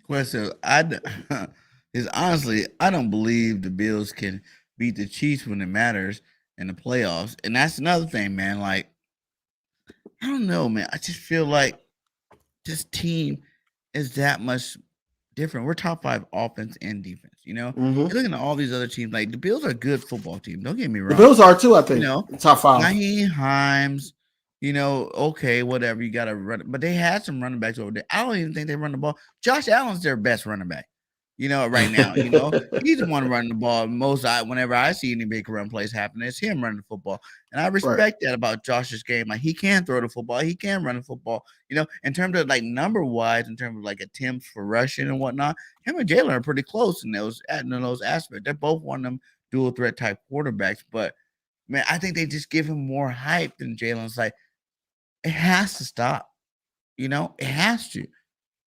Question is, honestly, I don't believe the Bills can beat the Chiefs when it matters in the playoffs. And that's another thing, man. Like, I don't know, man. I just feel like this team is that much different. We're top 5 offense and defense, You're looking at all these other teams. Like, the Bills are a good football team. Don't get me wrong. The Bills are too, I think. Top 5. Naheem Hines, okay, whatever. You got to run. But they had some running backs over there. I don't even think they run the ball. Josh Allen's their best running back. right now. He's the one running the ball. Whenever I see any big run plays happen, it's him running the football. And I respect that about Josh's game. Like, he can throw the football, he can run the football. In terms of like number wise, in terms of like attempts for rushing and whatnot, him and Jalen are pretty close in those aspects. They're both one of them dual threat type quarterbacks. But man, I think they just give him more hype than Jalen's. Like, it has to stop. It has to.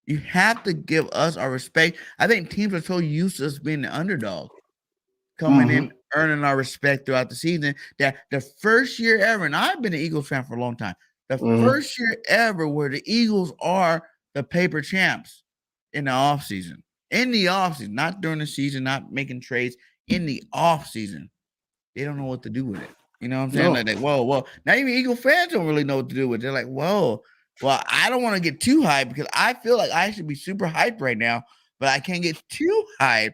You have to give us our respect. I think teams are so used to us being the underdog, coming in, earning our respect throughout the season, that the first year ever, and I've been an Eagles fan for a long time, the first year ever where the Eagles are the paper champs in the offseason. In the offseason, not during the season, not making trades, in the offseason. They don't know what to do with it. You know what I'm saying? No. Like, whoa. Now even Eagle fans don't really know what to do with it. They're like, whoa. Well, I don't want to get too hyped because I feel like I should be super hyped right now, but I can't get too hyped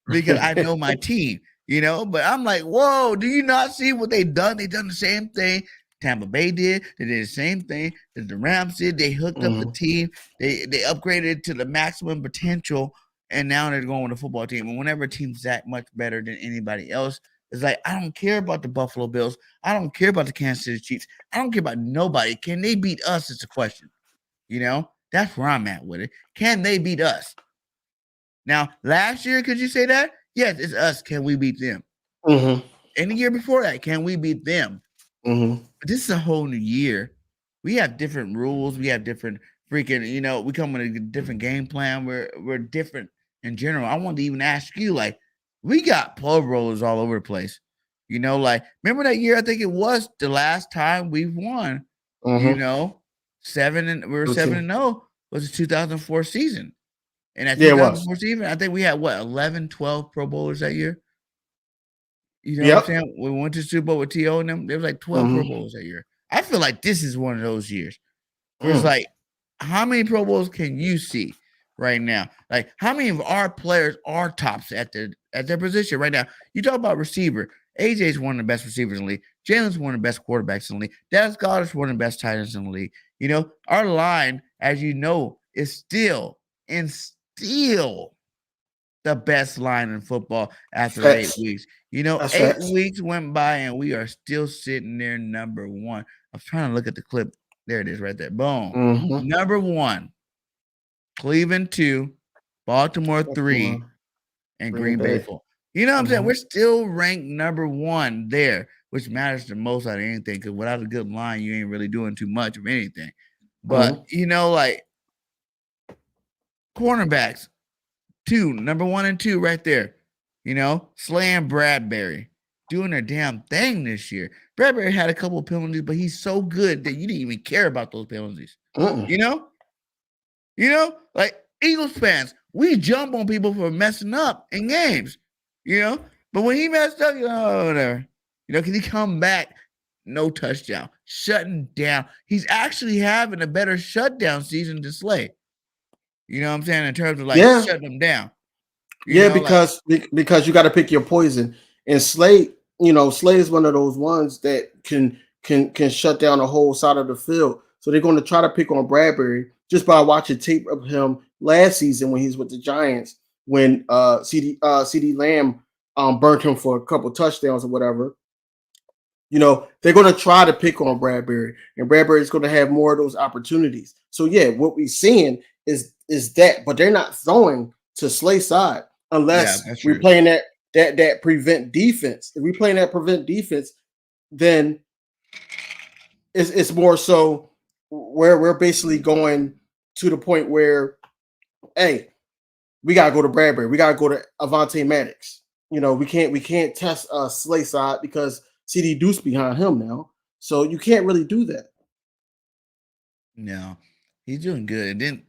because I know my team, But I'm like, whoa, do you not see what they've done? They've done the same thing Tampa Bay did. They did the same thing that the Rams did. They hooked up the team. They upgraded to the maximum potential, and now they're going with a football team. And whenever a team's that much better than anybody else, it's like, I don't care about the Buffalo Bills. I don't care about the Kansas City Chiefs. I don't care about nobody. Can they beat us? It's a question. That's where I'm at with it. Can they beat us? Now, last year, could you say that? Yes, it's us. Can we beat them? And the year before that, can we beat them? But this is a whole new year. We have different rules. We have different freaking, we come with a different game plan. We're different in general. I wanted to even ask you, like, we got PROBOWLERs all over the place. Remember that year? I think it was the last time we won. 7-0 was the 2004 season. And that 2004 season, I think we had 11, 12 PROBOWLERs that year. What I'm saying? We went to Super Bowl with T.O. and them. There was like 12 PROBOWLERs that year. I feel like this is one of those years where it's like, how many PROBOWLERs can you see right now? Like, how many of our players are tops at their position right now? You talk about receiver. AJ's one of the best receivers in the league. Jalen's one of the best quarterbacks in the league. Dallas Goedert's one of the best tight ends in the league. Our line, as you know, is still the best line in football after 8 weeks. 8 weeks went by and we are still sitting there number one. I'm trying to look at the clip. There it is right there. Boom. Number one. Cleveland 2, Baltimore 3, and Green Bay 4. You know what I'm saying? We're still ranked number one there, which matters the most out of anything, because without a good line, you ain't really doing too much of anything. But, like, cornerbacks, number 1 and 2 right there. Slay and Bradbury doing their damn thing this year. Bradbury had a couple of penalties, but he's so good that you didn't even care about those penalties. Like Eagles fans, we jump on people for messing up in games, but when he messed up, whatever. Can he come back? No touchdown, shutting down. He's actually having a better shutdown season than Slay. You know what I'm saying? In terms of shutting them down. Because you got to pick your poison. And Slay, Slay is one of those ones that can shut down the whole side of the field. So they're going to try to pick on Bradbury just by watching tape of him last season when he's with the Giants, when CD Lamb burnt him for a couple touchdowns or whatever. They're going to try to pick on Bradbury, and Bradbury is going to have more of those opportunities. So what we're seeing is that, but they're not throwing to Slay's side unless we're playing that prevent defense. If we're playing that prevent defense, then it's more so where we're basically going to the point where, hey, we gotta go to Bradbury, we gotta go to Avonte Maddox. We can't test Slay side because CD Deuce behind him now, so you can't really do that. No, he's doing good. And then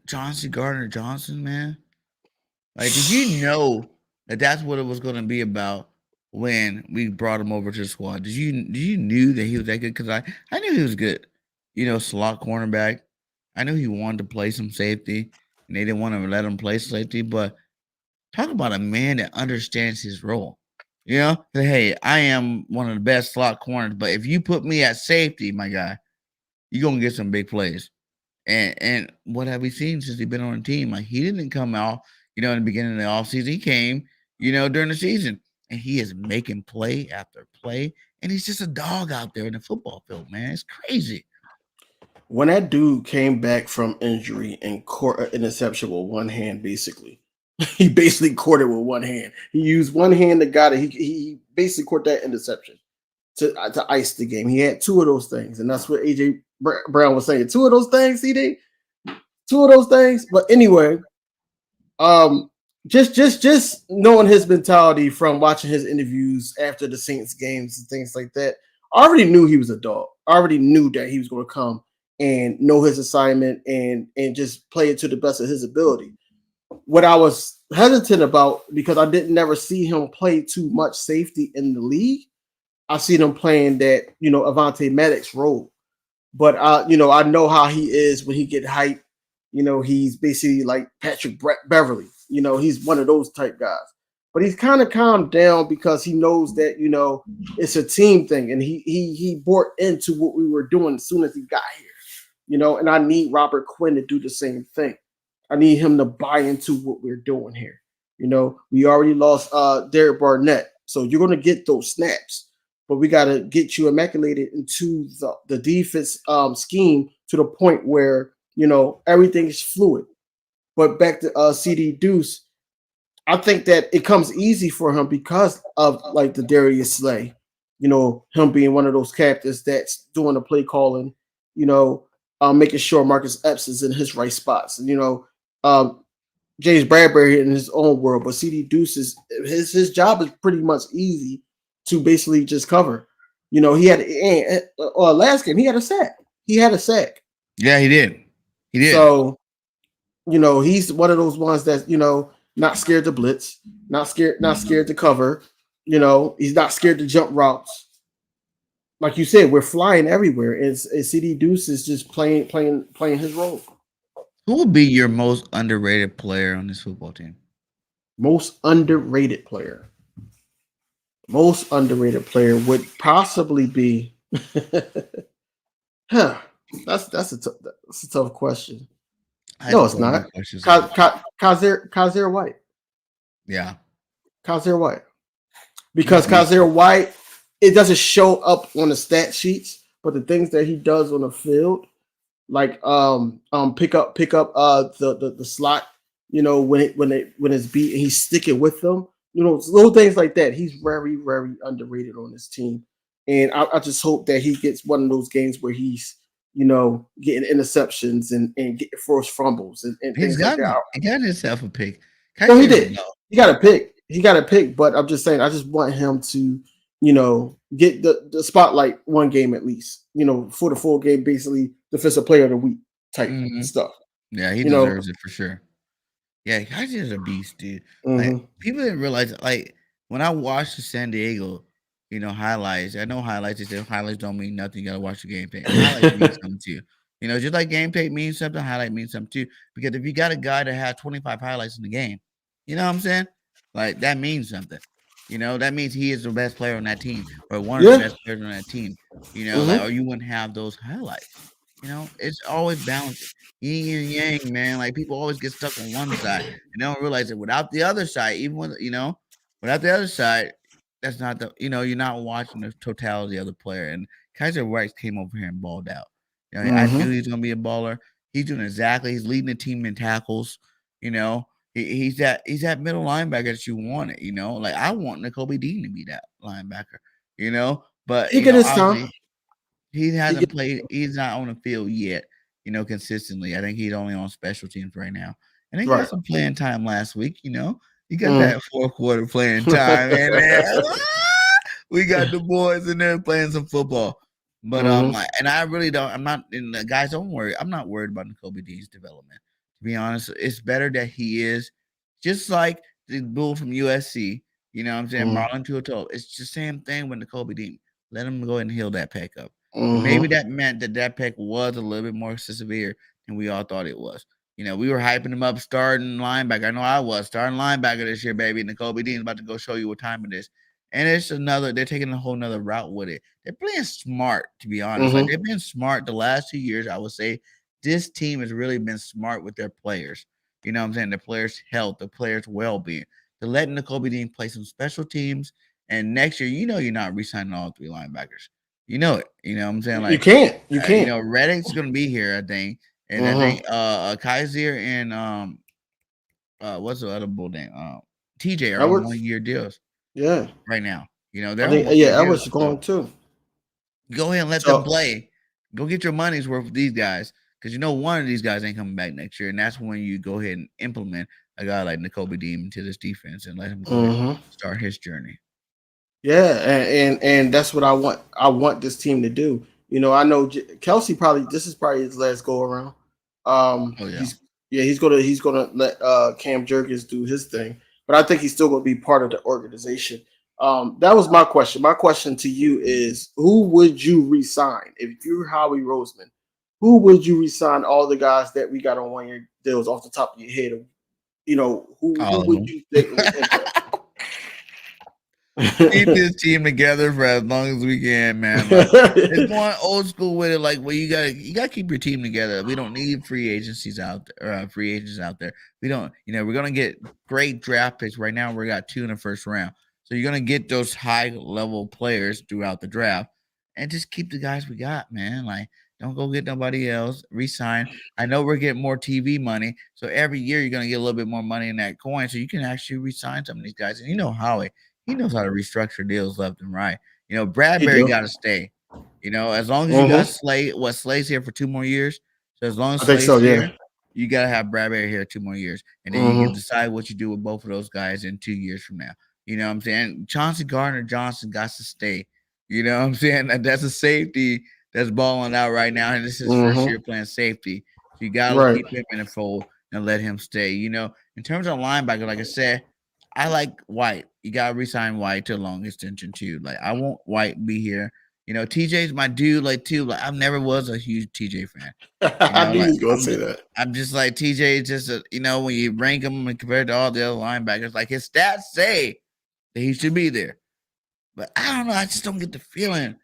Gardner-Johnson, man, like, did you know that that's what it was going to be about when we brought him over to the squad? Did you knew that he was that good? Because I knew he was good. Slot cornerback. I knew he wanted to play some safety, and they didn't want to let him play safety. But talk about a man that understands his role. Hey, I am one of the best slot corners, but if you put me at safety, my guy, you're gonna get some big plays. And what have we seen since he's been on the team? Like, he didn't come out in the beginning of the offseason. He came, during the season, and he is making play after play, and he's just a dog out there in the football field, man. It's crazy. When that dude came back from injury and caught an interception with one hand, basically, he basically caught it with one hand. He used one hand to got it. He basically caught that interception to ice the game. He had two of those things, and that's what AJ Brown was saying. Two of those things, CD. Two of those things. But anyway, just knowing his mentality from watching his interviews after the Saints games and things like that, I already knew he was a dog. I already knew that he was going to come and know his assignment and just play it to the best of his ability. What I was hesitant about, because I didn't never see him play too much safety in the league, I see him playing that, Avonte Maddox role. But I know how he is when he get hyped. He's basically like Patrick Beverly. He's one of those type guys. But he's kind of calmed down because he knows that, it's a team thing, and he bought into what we were doing as soon as he got here. And I need Robert Quinn to do the same thing. I need him to buy into what we're doing here. We already lost Derek Barnett, so you're going to get those snaps, but we got to get you immaculated into the defense scheme to the point where, everything is fluid. But back to CD Deuce, I think that it comes easy for him because of like the Darius Slay, him being one of those captains that's doing the play calling, making sure Marcus Epps is in his right spots. And, James Bradbury in his own world, but CD Deuce his job is pretty much easy to basically just cover. He had last game he had a sack. Yeah, he did. So, he's one of those ones that not scared to blitz, not scared to cover. He's not scared to jump routes. Like you said, we're flying everywhere. And CD Deuce is just playing his role. Who would be your most underrated player on this football team? Most underrated player would possibly be. That's a tough question. No, it's not. Kaiser White. Yeah, Kaiser White. Because Kaiser White, it doesn't show up on the stat sheets, but the things that he does on the field, like pick up the slot, when it's beat and he's sticking with them, little things like that. He's very, very underrated on this team, and I just hope that he gets one of those games where he's getting interceptions and getting forced fumbles and things like that. He got himself a pick. No, he did. He got a pick, but I'm just saying, I just want him to, get the spotlight one game at least, for the full game, basically defensive player of the week type stuff. Yeah, he deserves it for sure. Yeah, Kaiser's a beast, dude. Like, people didn't realize, like, when I watched the San Diego, highlights. I know highlights. They say highlights don't mean nothing. You gotta watch the game tape. Highlights mean something too. Just like game tape means something, highlight means something too. Because if you got a guy that had 25 highlights in the game, you know what I'm saying? Like, that means something. That means he is the best player on that team, or one of the best players on that team. Or you wouldn't have those highlights. It's always balancing. Yin and yang, man. Like, people always get stuck on one side and they don't realize that without the other side, even when without the other side, that's not the you're not watching the totality of the player. And Kaiser White came over here and balled out. I knew he was gonna be a baller. He's doing exactly. He's leading the team in tackles. He's that middle linebacker that you wanted. Like, I want Nakobe Dean to be that linebacker. But he get his time. He hasn't played. He's not on the field yet. Consistently. I think he's only on special teams right now. And he got some playing time last week. He got that fourth quarter playing time, and we got the boys in there playing some football. But and I really don't. I'm not. And the guys, don't worry. I'm not worried about Nakobe Dean's development. To be honest, it's better that he is just like the bull from USC. You know what I'm saying? Marlon Tuatolo. It's the same thing with Nakobe Dean. Let him go ahead and heal that pec up. Maybe that meant that pec was a little bit more severe than we all thought it was. We were hyping him up starting linebacker. I know I was starting linebacker this year, baby. Nakobe Dean's about to go show you what time it is. And they're taking a whole nother route with it. They're playing smart, to be honest. Like, they've been smart the last 2 years. I would say this team has really been smart with their players. You know what I'm saying? The players' health, the players' well-being. To let Nakobe Dean play some special teams, and next year, you know, you're not re-signing all 3 linebackers. You know it. You know what I'm saying? You Like, can't. You you can't. know, Reddick's gonna be here, I think, and I think Kaiser and what's the other bull name? TJ are on Edwards. 1-year deals Yeah. right now. You know, I they're on think 1-year Edwards deals. is So going too. go ahead and let them So play. Go get your money's worth with these guys, because you know one of these guys ain't coming back next year, and that's when you go ahead and implement a guy like Nakobe Dean into this defense and let him go ahead and start his journey. yeah, and that's what I want. I want this team to do. You know, I know Kelsey probably this is probably his last go around. Oh yeah. He's gonna let Cam Jurgens do his thing, but I think he's still gonna be part of the organization. That was my question. My question to you is, who would you resign if you're Howie Roseman? Who would you resign all the guys that we got on 1-year deals off the top of your head? You know, who All of would them. you think would impact? Keep this team together for as long as we can, man. Like, it's going old school with it. Like, well, you gotta keep your team together. We don't need free agencies out there, free agents out there. We don't, you know, we're gonna get great draft picks. Right now, we got 2 in the first round, so you're gonna get those high level players throughout the draft, and just keep the guys we got, man. Like, don't go get nobody else. Resign. I know we're getting more TV money, so every year you're gonna get a little bit more money in that coin, so you can actually resign some of these guys. And you know Howie. He knows how to restructure deals left and right. You know, He Bradbury do. got to stay. You know, as long as you got Slay, Slay's here for 2 more years. So as long as I think so. Slay's Yeah. here, you got to have Bradbury here 2 more years. And then you can decide what you do with both of those guys in 2 years from now. You know what I'm saying? Chauncey Gardner-Johnson got to stay. You know what I'm saying? That's a safety that's balling out right now. And this is his first year playing safety. So you got to Right. keep him in the fold and let him stay. You know, in terms of linebacker, like I said, I like White. You gotta resign White to a long extension too. Like, I want White be here. You know, TJ's my dude. Like, too. Like, I never was a huge TJ fan. You I know, knew he like was gonna say that. I'm just like TJ. Is just a, you know, when you rank him and compared to all the other linebackers, like his stats say that he should be there. But I don't know. I just don't get the feeling.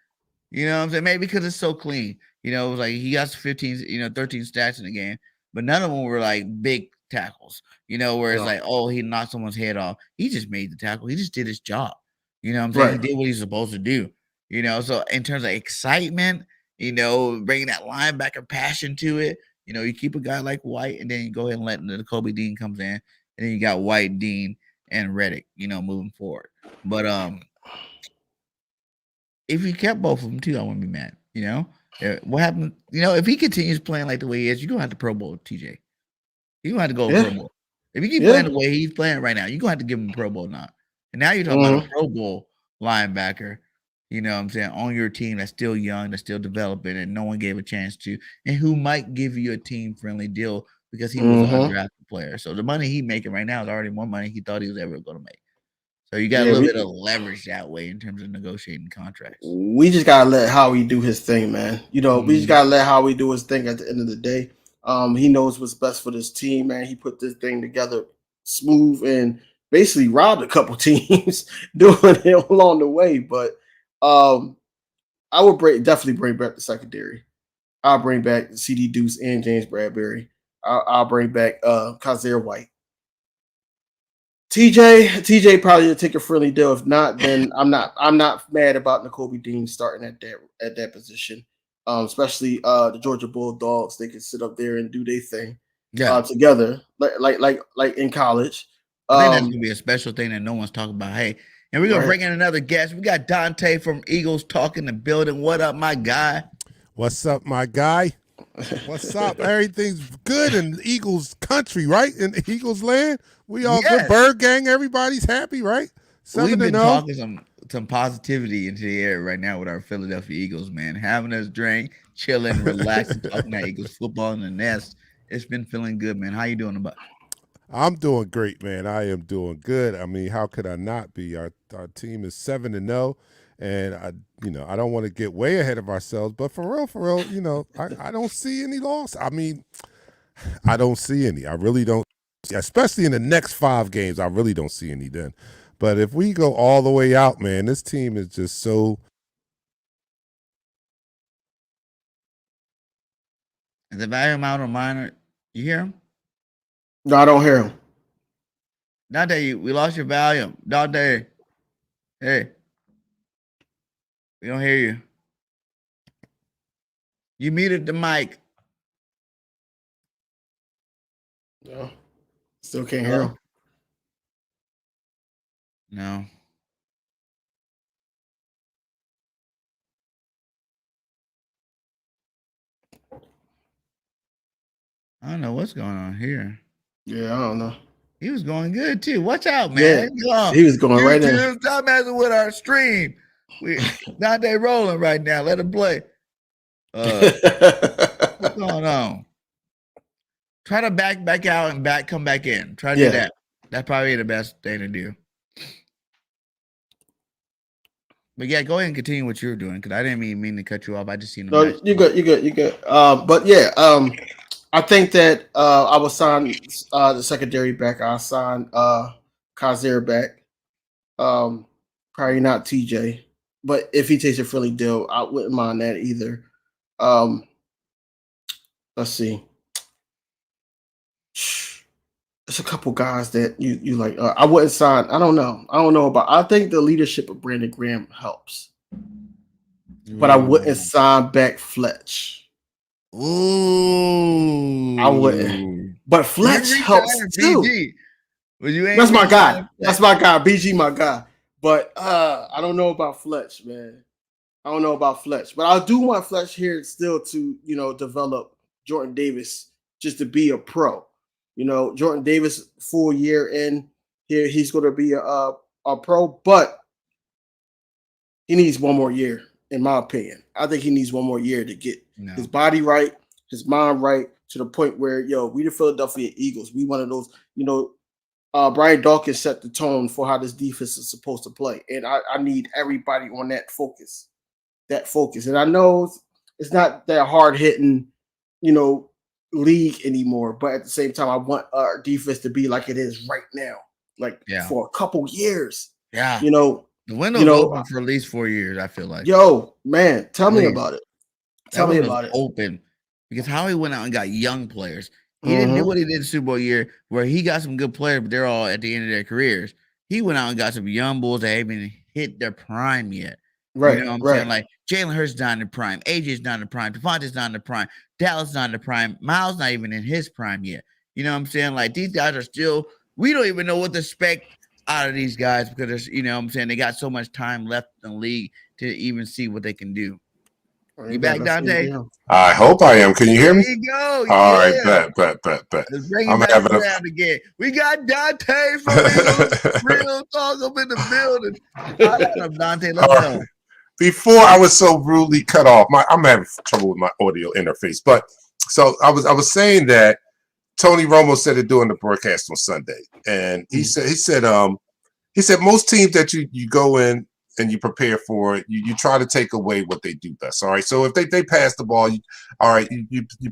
You know what I'm saying? Maybe because it's so clean. You know, it was like he got 15, 13 stats in the game, but none of them were like big tackles, you know, where it's like, oh, he knocked someone's head off. He just made the tackle. He just did his job. You know what I'm saying? Right. He did what he's supposed to do. You know, so in terms of excitement, you know, bringing that linebacker passion to it, you know, you keep a guy like White, and then you go ahead and let the Kobe Dean comes in, and then you got White, Dean, and Reddick, you know, moving forward. But if he kept both of them too, I wouldn't be mad. You know, what happened? You know, if he continues playing like the way he is, you're gonna have to Pro Bowl TJ. You're gonna have to go Pro Bowl. If you keep playing the way he's playing right now, you're gonna have to give him a Pro Bowl now. And now you're talking about a Pro Bowl linebacker, you know what I'm saying, on your team that's still young, that's still developing, and no one gave a chance to, and who might give you a team friendly deal because he was an undrafted player. So the money he's making right now is already more money he thought he was ever gonna make. So you got a little bit of leverage that way in terms of negotiating contracts. We just gotta let Howie do his thing, man. You know, we just gotta let Howie do his thing at the end of the day. He knows what's best for this team, man. He put this thing together smooth and basically robbed a couple teams doing it along the way. But I would definitely bring back the secondary. I'll bring back CD Deuce and James Bradbury. I'll bring back Kaiser White. TJ probably will take a friendly deal. If not, then I'm not mad about Nakobe Dean starting at that position. Especially the Georgia Bulldogs, they can sit up there and do their thing together, like in college. I think that's gonna be a special thing that no one's talking about. Hey, and we're gonna bring in another guest. We got Dante from Eagles talking the building. What up, my guy? What's up, my guy? What's up? Everything's good in Eagles country, right? In Eagles land, we all good. Bird gang, everybody's happy, right? We've been talking some positivity into the air right now with our Philadelphia Eagles, man. Having us drink, chilling, relaxing, talking that Eagles football in the nest. It's been feeling good, man. How you doing about? I'm doing great, man. I am doing good. I mean, how could I not be? Our team is 7-0. And I don't want to get way ahead of ourselves, but for real, you know, I don't see any loss. I mean, I don't see any. I really don't, especially in the next 5 games. I really don't see any then. But if we go all the way out, man, this team is just so. The value amount of minor, you hear him? No, I don't hear him. Dante, we lost your volume. Dante, hey, we don't hear you. You muted the mic. No, still can't hear him. No. I don't know what's going on here. Yeah, I don't know. He was going good too. Watch out, man. Yeah, he was going right in. Stop messing with our stream. Dante rolling right now. Let him play. What's going on? Try to back out and come back in. Try to do that. That's probably the best thing to do. But yeah, go ahead and continue what you were doing because I didn't mean to cut you off. I just seen them. No, you're good. But yeah, I think that I will sign the secondary back. I'll sign Kazir back. Probably not TJ, but if he takes a friendly deal, I wouldn't mind that either. Let's see. There's a couple guys that you like. I wouldn't sign. I don't know about. I think the leadership of Brandon Graham helps, but I wouldn't sign back Fletch. Ooh, I wouldn't. But Fletch helps too. That's my guy. That's my guy. BG, my guy. But I don't know about Fletch, man. I don't know about Fletch, but I do want Fletch here still to develop Jordan Davis just to be a pro. Jordan Davis full year in here, he's going to be a pro, but he needs one more year, in my opinion. I think he needs one more year to get his body right, his mind right, to the point where, we the Philadelphia Eagles. We one of those, Brian Dawkins set the tone for how this defense is supposed to play. And I need everybody on that focus. And I know it's not that hard-hitting, league anymore, but at the same time, I want our defense to be like it is right now, for a couple years. Yeah, the window's open for at least 4 years. I feel like. Yo, man, tell me about it. Tell me about it. Open because Howie went out and got young players. He didn't do what he did the Super Bowl year, where he got some good players, but they're all at the end of their careers. He went out and got some young bulls that haven't even hit their prime yet. Right. You know what I'm saying? Like Jalen Hurts not in the prime, AJ's not in the prime, Devontae's not in the prime, Dallas not in the prime, Miles not even in his prime yet. You know what I'm saying? Like these guys are still, we don't even know what to expect out of these guys because there's, what I'm saying, they got so much time left in the league to even see what they can do. You back, Dante? I hope I am. Can you hear me? There you go. All right, bet. Let's bring it back around again. We got Dante from Real Talk up in the building. Dante, let's go. Before I was so rudely cut off, I'm having trouble with my audio interface. But so I was saying that Tony Romo said it during the broadcast on Sunday, and he said most teams that you go in and you prepare for it, you try to take away what they do best. All right, so if they pass the ball, you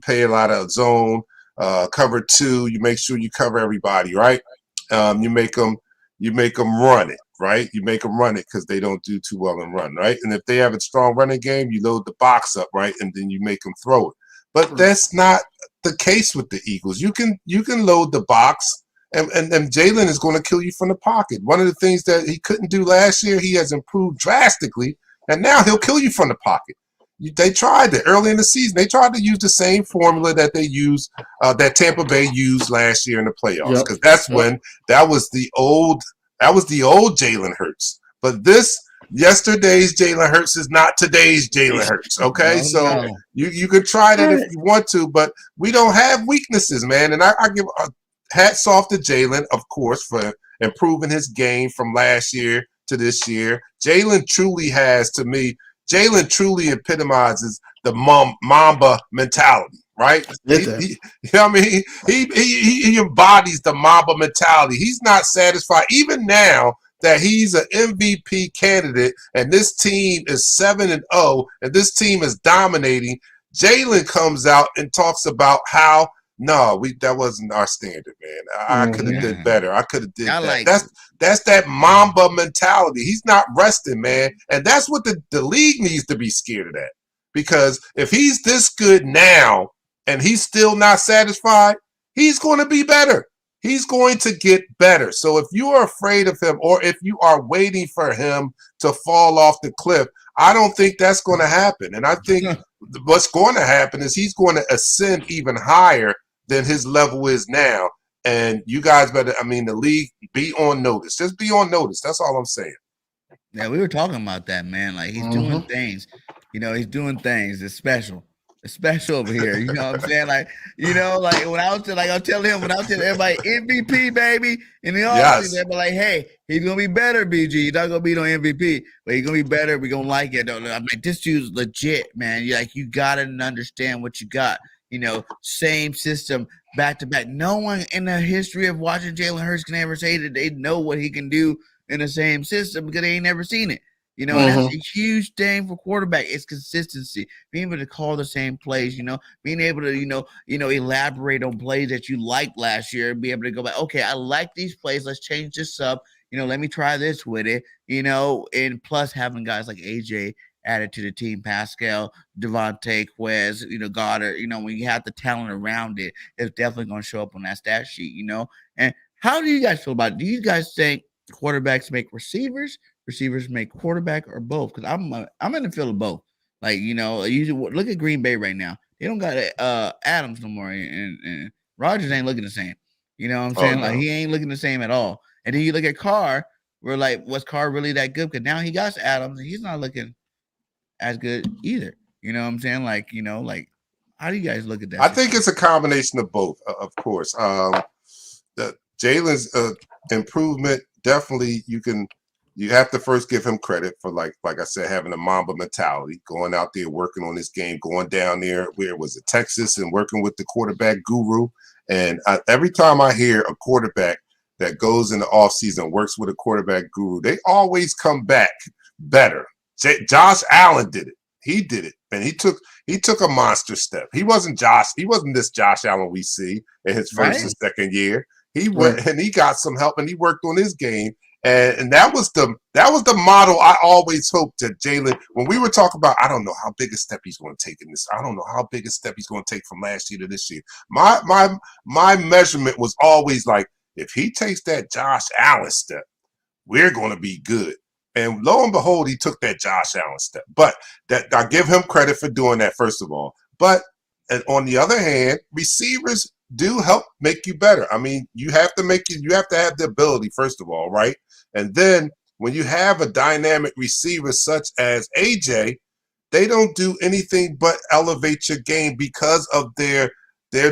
pay a lot of zone, cover two, you make sure you cover everybody, right? You make them run it. Right, you make them run it because they don't do too well in run, right? And if they have a strong running game, you load the box up, right, and then you make them throw it. But that's not the case with the Eagles. You can load the box, and Jalen is going to kill you from the pocket. One of the things that he couldn't do last year, he has improved drastically, and now he'll kill you from the pocket. They tried it early in the season. They tried to use the same formula that they used, that Tampa Bay used last year in the playoffs, because that's when that was the old Jalen Hurts. But yesterday's Jalen Hurts is not today's Jalen Hurts. Okay, you can try that if you want to, but we don't have weaknesses, man. And I give hats off to Jalen, of course, for improving his game from last year to this year. Jalen truly epitomizes the Mamba mentality, right? He embodies the Mamba mentality. He's not satisfied, even now that he's an MVP candidate and this team is 7-0 and this team is dominating. Jalen comes out and talks about how that wasn't our standard, man. I could have did better. I could have did that. That's that Mamba mentality. He's not resting, man. And that's what the league needs to be scared of that. Because if he's this good now and he's still not satisfied, he's going to be better. he's going to get better. So if you are afraid of him, or if you are waiting for him to fall off the cliff, I don't think that's going to happen. And I think what's going to happen is he's going to ascend even higher than his level is now. And you guys better, I mean, the league, be on notice. Just be on notice. That's all I'm saying. Yeah, we were talking about that, man. Like, he's doing things. You know, he's doing things. It's special. It's special over here. You know what I'm saying? Like, you know, like when I was like, I'll tell everybody MVP, baby. In the offseason, they'll be like, hey, he's gonna be better, BG. He's not gonna be no MVP, but he's gonna be better. We're gonna like it. I'm like, this dude's legit, man. You gotta understand what you got. You know, same system back to back. No one in the history of watching Jalen Hurts can ever say that they know what he can do in the same system because they ain't never seen it. You know, and that's a huge thing for quarterback. It's consistency, being able to call the same plays, you know, being able to, you know, elaborate on plays that you liked last year and be able to go back, okay, I like these plays. Let's change this up. You know, let me try this with it, you know, and plus having guys like AJ added to the team, Pascal, Devontae, Quez, you know, Goddard, you know, when you have the talent around it, it's definitely going to show up on that stat sheet, you know. And how do you guys feel about it? Do you guys think quarterbacks make receivers make quarterback, or both? Because I'm in the field of both. Like, you know, usually look at Green Bay right now. They don't got Adams no more, and Rodgers ain't looking the same. You know what I'm saying? Like, he ain't looking the same at all. And then you look at Carr, we're like, was Carr really that good? Because now he got Adams, and he's not looking as good either. You know what I'm saying? Like, you know, like, how do you guys look at that? I think it's a combination of both, of course. The Jalen's improvement, definitely you have to first give him credit for, like I said, having a Mamba mentality, going out there, working on this game, going down there, where was it, Texas, and working with the quarterback guru. And every time I hear a quarterback that goes in the offseason, works with a quarterback guru, they always come back better. Josh Allen did it. He did it. And he took a monster step. He wasn't this Josh Allen we see in his first and second year. He went and he got some help, and he worked on his game. And that was the model I always hoped that Jalen, when we were talking about, I don't know how big a step he's going to take in this. I don't know how big a step he's going to take from last year to this year. My measurement was always like, if he takes that Josh Allen step, we're going to be good. And lo and behold, he took that Josh Allen step. But that I give him credit for doing that, first of all. But on the other hand, receivers do help make you better. I mean, you have to have the ability, first of all, right? And then when you have a dynamic receiver such as AJ, they don't do anything but elevate your game because of their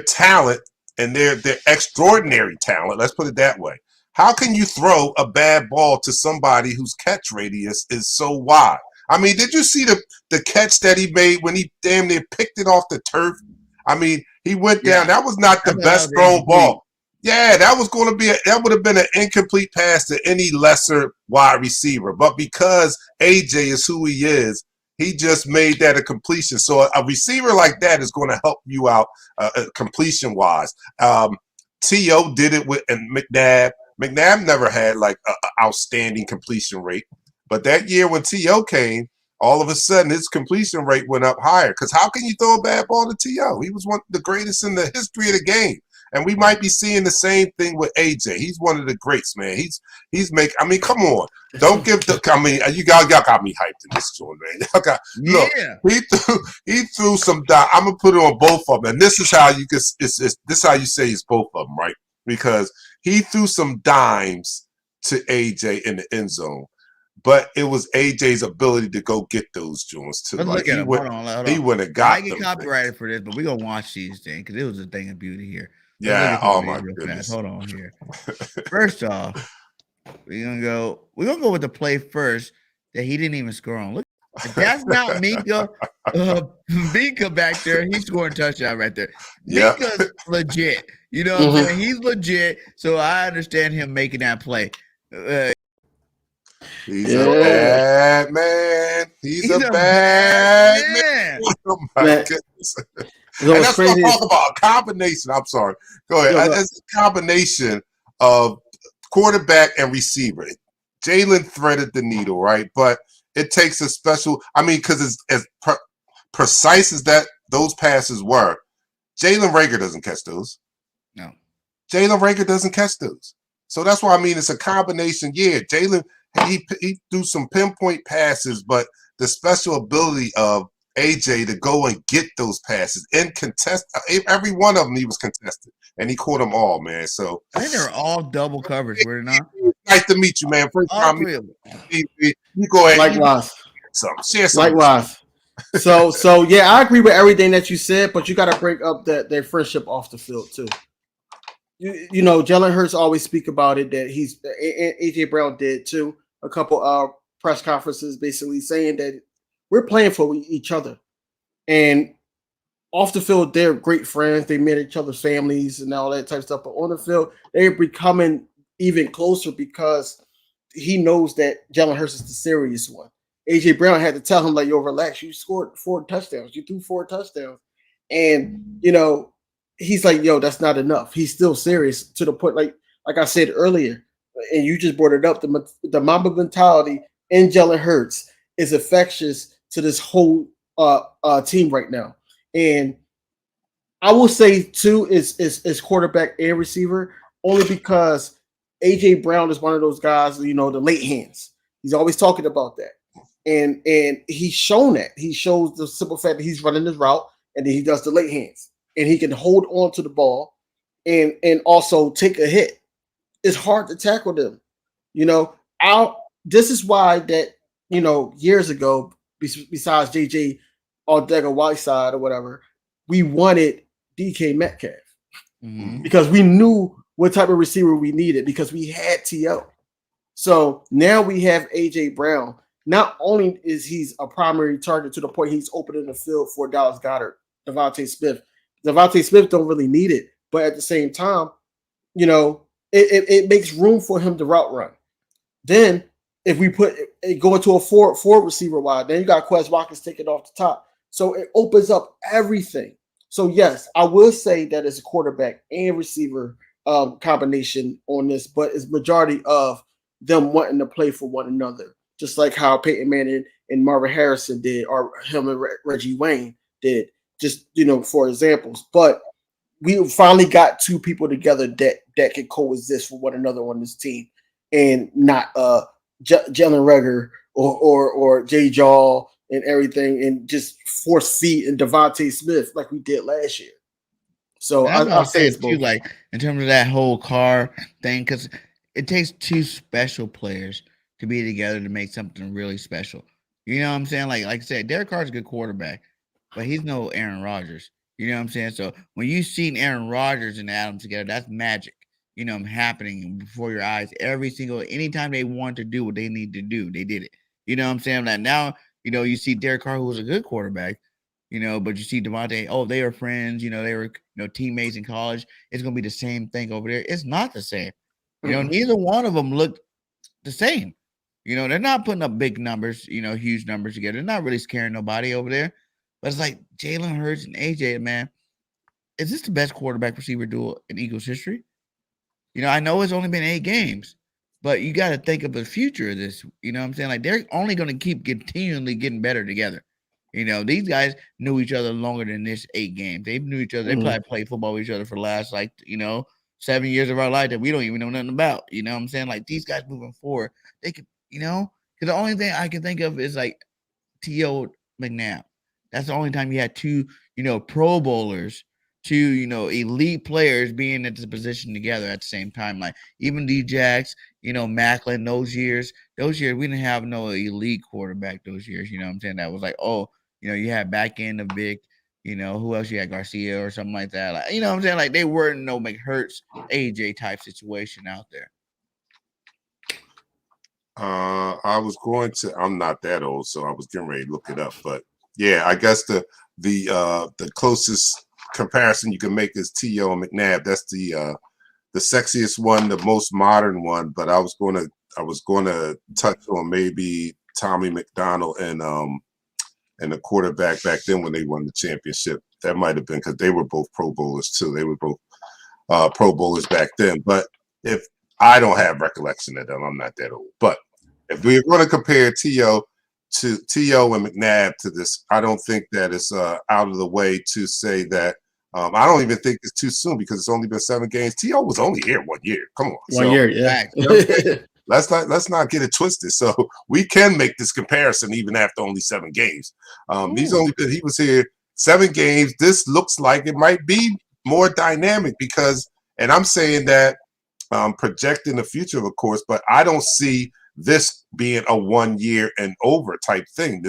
talent and their extraordinary talent. Let's put it that way. How can you throw a bad ball to somebody whose catch radius is so wide? I mean, did you see the catch that he made when he damn near picked it off the turf? I mean, he went down. That was not the best thrown ball. Yeah, that would have been an incomplete pass to any lesser wide receiver. But because AJ is who he is, he just made that a completion. So a receiver like that is going to help you out completion wise. T.O. did it with McNabb. McNabb never had like an outstanding completion rate. But that year when T.O. came, all of a sudden his completion rate went up higher. Because how can you throw a bad ball to T.O.? He was one of the greatest in the history of the game. And we might be seeing the same thing with AJ. He's one of the greats, man. He's making. I mean, come on. Don't give the. I mean, y'all got me hyped in this joint, man. Look, he threw some. I'm gonna put it on both of them, and this is how you can. This is how you say it's both of them, right? Because he threw some dimes to AJ in the end zone, but it was AJ's ability to go get those joints too. Let's look at him. Hold on. He wouldn't have got them. I get copyrighted for this, but we're gonna watch these things because it was a thing of beauty here. Yeah. Oh my goodness. Hold on here. First off, we're gonna go with the play first that he didn't even score on. Look, if that's not Minka. Minka back there, he's scoring a touchdown right there. Yeah. Minka's legit. You know what I'm saying? He's legit. So I understand him making that play. He's a bad man. He's a bad man. Oh my goodness. And that's what I'm talking about. A combination. I'm sorry. Go ahead. It's a combination of quarterback and receiver. Jalen threaded the needle, right? But it takes a special. I mean, because as precise as those passes were, Jalen Reagor doesn't catch those. No. Jalen Reagor doesn't catch those. So that's why I mean it's a combination. Yeah, Jalen, he do some pinpoint passes, but the special ability of AJ to go and get those passes and contest every one of them, he was contested and he caught them all, man. So I think they were all double coverage, were they not? nice to meet you, man. First All time three of them. you go ahead. Likewise. Share something. Likewise. So yeah, I agree with everything that you said, but you got to bring up that their friendship off the field too. You know, Jalen Hurts always speak about it that he's AJ Brown did too. A couple press conferences basically saying that we're playing for each other, and off the field they're great friends. They met each other's families and all that type of stuff. But on the field they're becoming even closer because he knows that Jalen Hurts is the serious one. AJ Brown had to tell him like, "Yo, relax. You scored 4 touchdowns. You threw 4 touchdowns," and you know. He's like, yo, that's not enough. He's still serious to the point, like I said earlier, and you just brought it up. The Mamba mentality in Jalen Hurts is infectious to this whole team right now. And I will say too is quarterback and receiver only because AJ Brown is one of those guys, you know, the late hands. He's always talking about that, and he's shown that. He shows the simple fact that he's running his route and then he does the late hands. And he can hold on to the ball and also take a hit. It's hard to tackle them. You know, this is why that, you know, years ago, besides JJ Whiteside or whatever, we wanted DK Metcalf because we knew what type of receiver we needed because we had T.O. So now we have AJ Brown. Not only is he's a primary target to the point he's opening the field for Dallas Goedert, Devontae Smith. Devontae Smith don't really need it, but at the same time, you know, it makes room for him to route run. Then if we go into a four receiver wide, then you got Quez Watkins taking off the top. So it opens up everything. So yes, I will say that it's a quarterback and receiver combination on this, but it's majority of them wanting to play for one another, just like how Peyton Manning and Marvin Harrison did, or him and Reggie Wayne did. Just, you know, for examples, but we finally got 2 people together that can coexist with one another on this team, and not Jalen Reagor or Jay Jaw and everything, and just force feed and Devontae Smith like we did last year. So I'll say it's both. Like in terms of that whole car thing, because it takes 2 special players to be together to make something really special. You know what I'm saying? Like I said, Derek Carr's a good quarterback. But he's no Aaron Rodgers. You know what I'm saying? So when you seen Aaron Rodgers and Adam together, that's magic, you know, happening before your eyes. Anytime they want to do what they need to do, they did it. You know what I'm saying? Like now, you know, you see Derek Carr, who was a good quarterback, you know, but you see Devontae, oh, they were friends, you know, they were, you know, teammates in college. It's going to be the same thing over there. It's not the same. You know, neither one of them looked the same. You know, they're not putting up big numbers, you know, huge numbers together. They're not really scaring nobody over there. But it's like Jalen Hurts and AJ, man, is this the best quarterback receiver duel in Eagles history? You know, I know it's only been 8 games, but you got to think of the future of this. You know what I'm saying? Like, they're only going to keep continually getting better together. You know, these guys knew each other longer than this 8 games. They knew each other. They probably played football with each other for the last, like, you know, 7 years of our life that we don't even know nothing about. You know what I'm saying? Like, these guys moving forward, they could, you know, because the only thing I can think of is, like, T.O. McNabb. That's the only time you had 2, you know, Pro Bowlers, 2, you know, elite players being at the position together at the same time. Like even D-Jax, you know, Macklin, those years we didn't have no elite quarterback those years. You know what I'm saying? That was like, oh, you know, you had back end of big, you know, who else you had, Garcia or something like that. Like, you know what I'm saying? Like they weren't no McHurts, AJ type situation out there. I'm not that old, so I was getting ready to look it up, but yeah, I guess the closest comparison you can make is T.O. and McNabb. That's the sexiest one, the most modern one. But I was going to touch on maybe Tommy McDonald and the quarterback back then when they won the championship. That might have been because they were both Pro Bowlers too. They were both Pro Bowlers back then. But if I don't have recollection of them, I'm not that old. But if we're going to compare T.O. and McNabb to this, I don't think that it's out of the way to say that I don't even think it's too soon because it's only been 7 games. T.O. was only here 1 year. Come on. One year, yeah. Let's not get it twisted. So we can make this comparison even after only 7 games. He was here 7 games. This looks like it might be more dynamic because, and I'm saying that projecting the future, of course, but I don't see this being a 1 year and over type thing.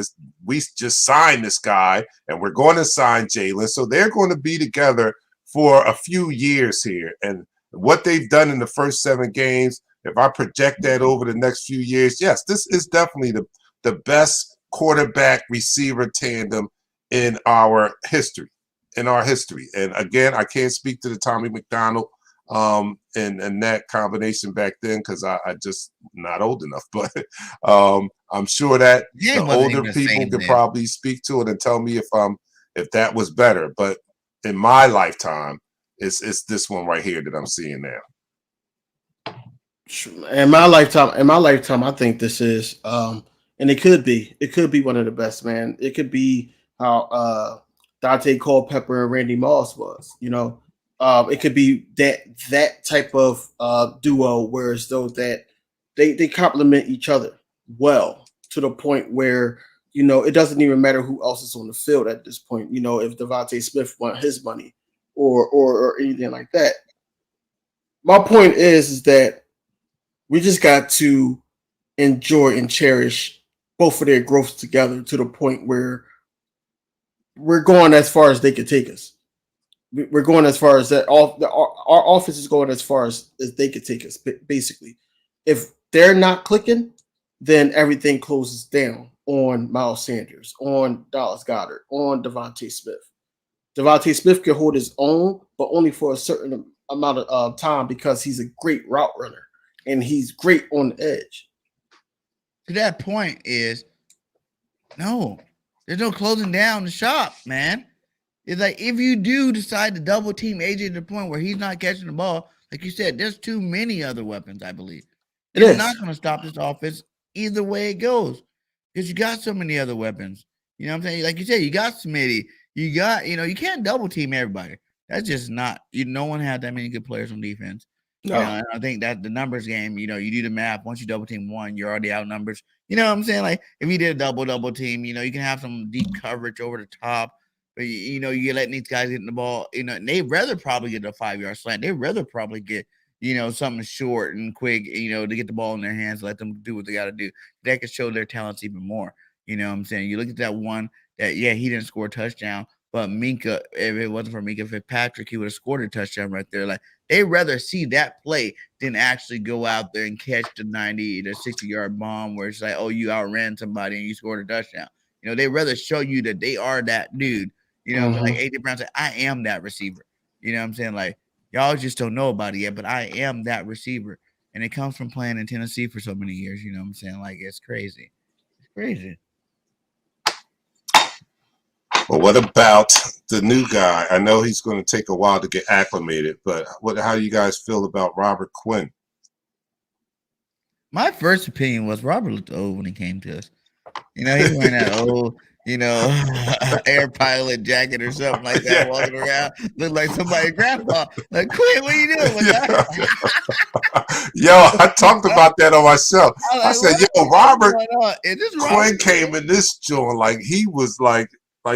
We just signed this guy and we're going to sign Jalen. So they're going to be together for a few years here. And what they've done in the first 7 games, if I project that over the next few years, yes, this is definitely the best quarterback receiver tandem in our history. And again, I can't speak to the Tommy McDonald and that combination back then because I just not old enough. But I'm sure that the older people could probably speak to it and tell me if that was better. But in my lifetime, it's this one right here that I'm seeing now. In my lifetime, I think this is and it could be one of the best, man. It could be how Dante Culpepper and Randy Moss was, it could be that type of duo where it's though that they complement each other well to the point where it doesn't even matter who else is on the field at this point. If Devontae Smith want his money or anything like that. My point is that we just got to enjoy and cherish both of their growth together to the point where we're going as far as they could take us. We're going as far as that. Our offense is going as far as they could take us. Basically, if they're not clicking, then everything closes down on Miles Sanders, on Dallas Goedert, on Devontae Smith. Devontae Smith can hold his own, but only for a certain amount of time because he's a great route runner and he's great on the edge. To that point is no, there's no closing down the shop, man. It's like if you do decide to double team AJ to the point where he's not catching the ball, like you said, there's too many other weapons, I believe. It's not going to stop this offense either way it goes because you got so many other weapons. You know what I'm saying? Like you said, you got Smitty. You got, you can't double team everybody. That's just not, no one had that many good players on defense. No. And I think that the numbers game, you do the math. Once you double team one, you're already outnumbers. You know what I'm saying? Like if you did a double team, you can have some deep coverage over the top. But you're letting these guys get in the ball. And they'd rather probably get a 5-yard slant. They'd rather probably get, something short and quick, to get the ball in their hands, let them do what they got to do. That could show their talents even more. You know what I'm saying? You look at that one that, he didn't score a touchdown. But Minka, if it wasn't for Minka Fitzpatrick, he would have scored a touchdown right there. Like they'd rather see that play than actually go out there and catch the 90 to 60-yard bomb where it's like, oh, you outran somebody and you scored a touchdown. They'd rather show you that they are that dude. Like AJ Brown said, I am that receiver. You know what I'm saying? Like y'all just don't know about it yet, but I am that receiver. And it comes from playing in Tennessee for so many years. You know what I'm saying? Like it's crazy. It's crazy. Well, what about the new guy? I know he's going to take a while to get acclimated, but how do you guys feel about Robert Quinn? My first opinion was Robert looked old when he came to us. He's wearing that old, air pilot jacket or something like that, walking around, look like somebody's grandpa. Like, Quinn, what are you doing? Yo, I talked about that on my show. I said, Robert Quinn came in this joint like he was like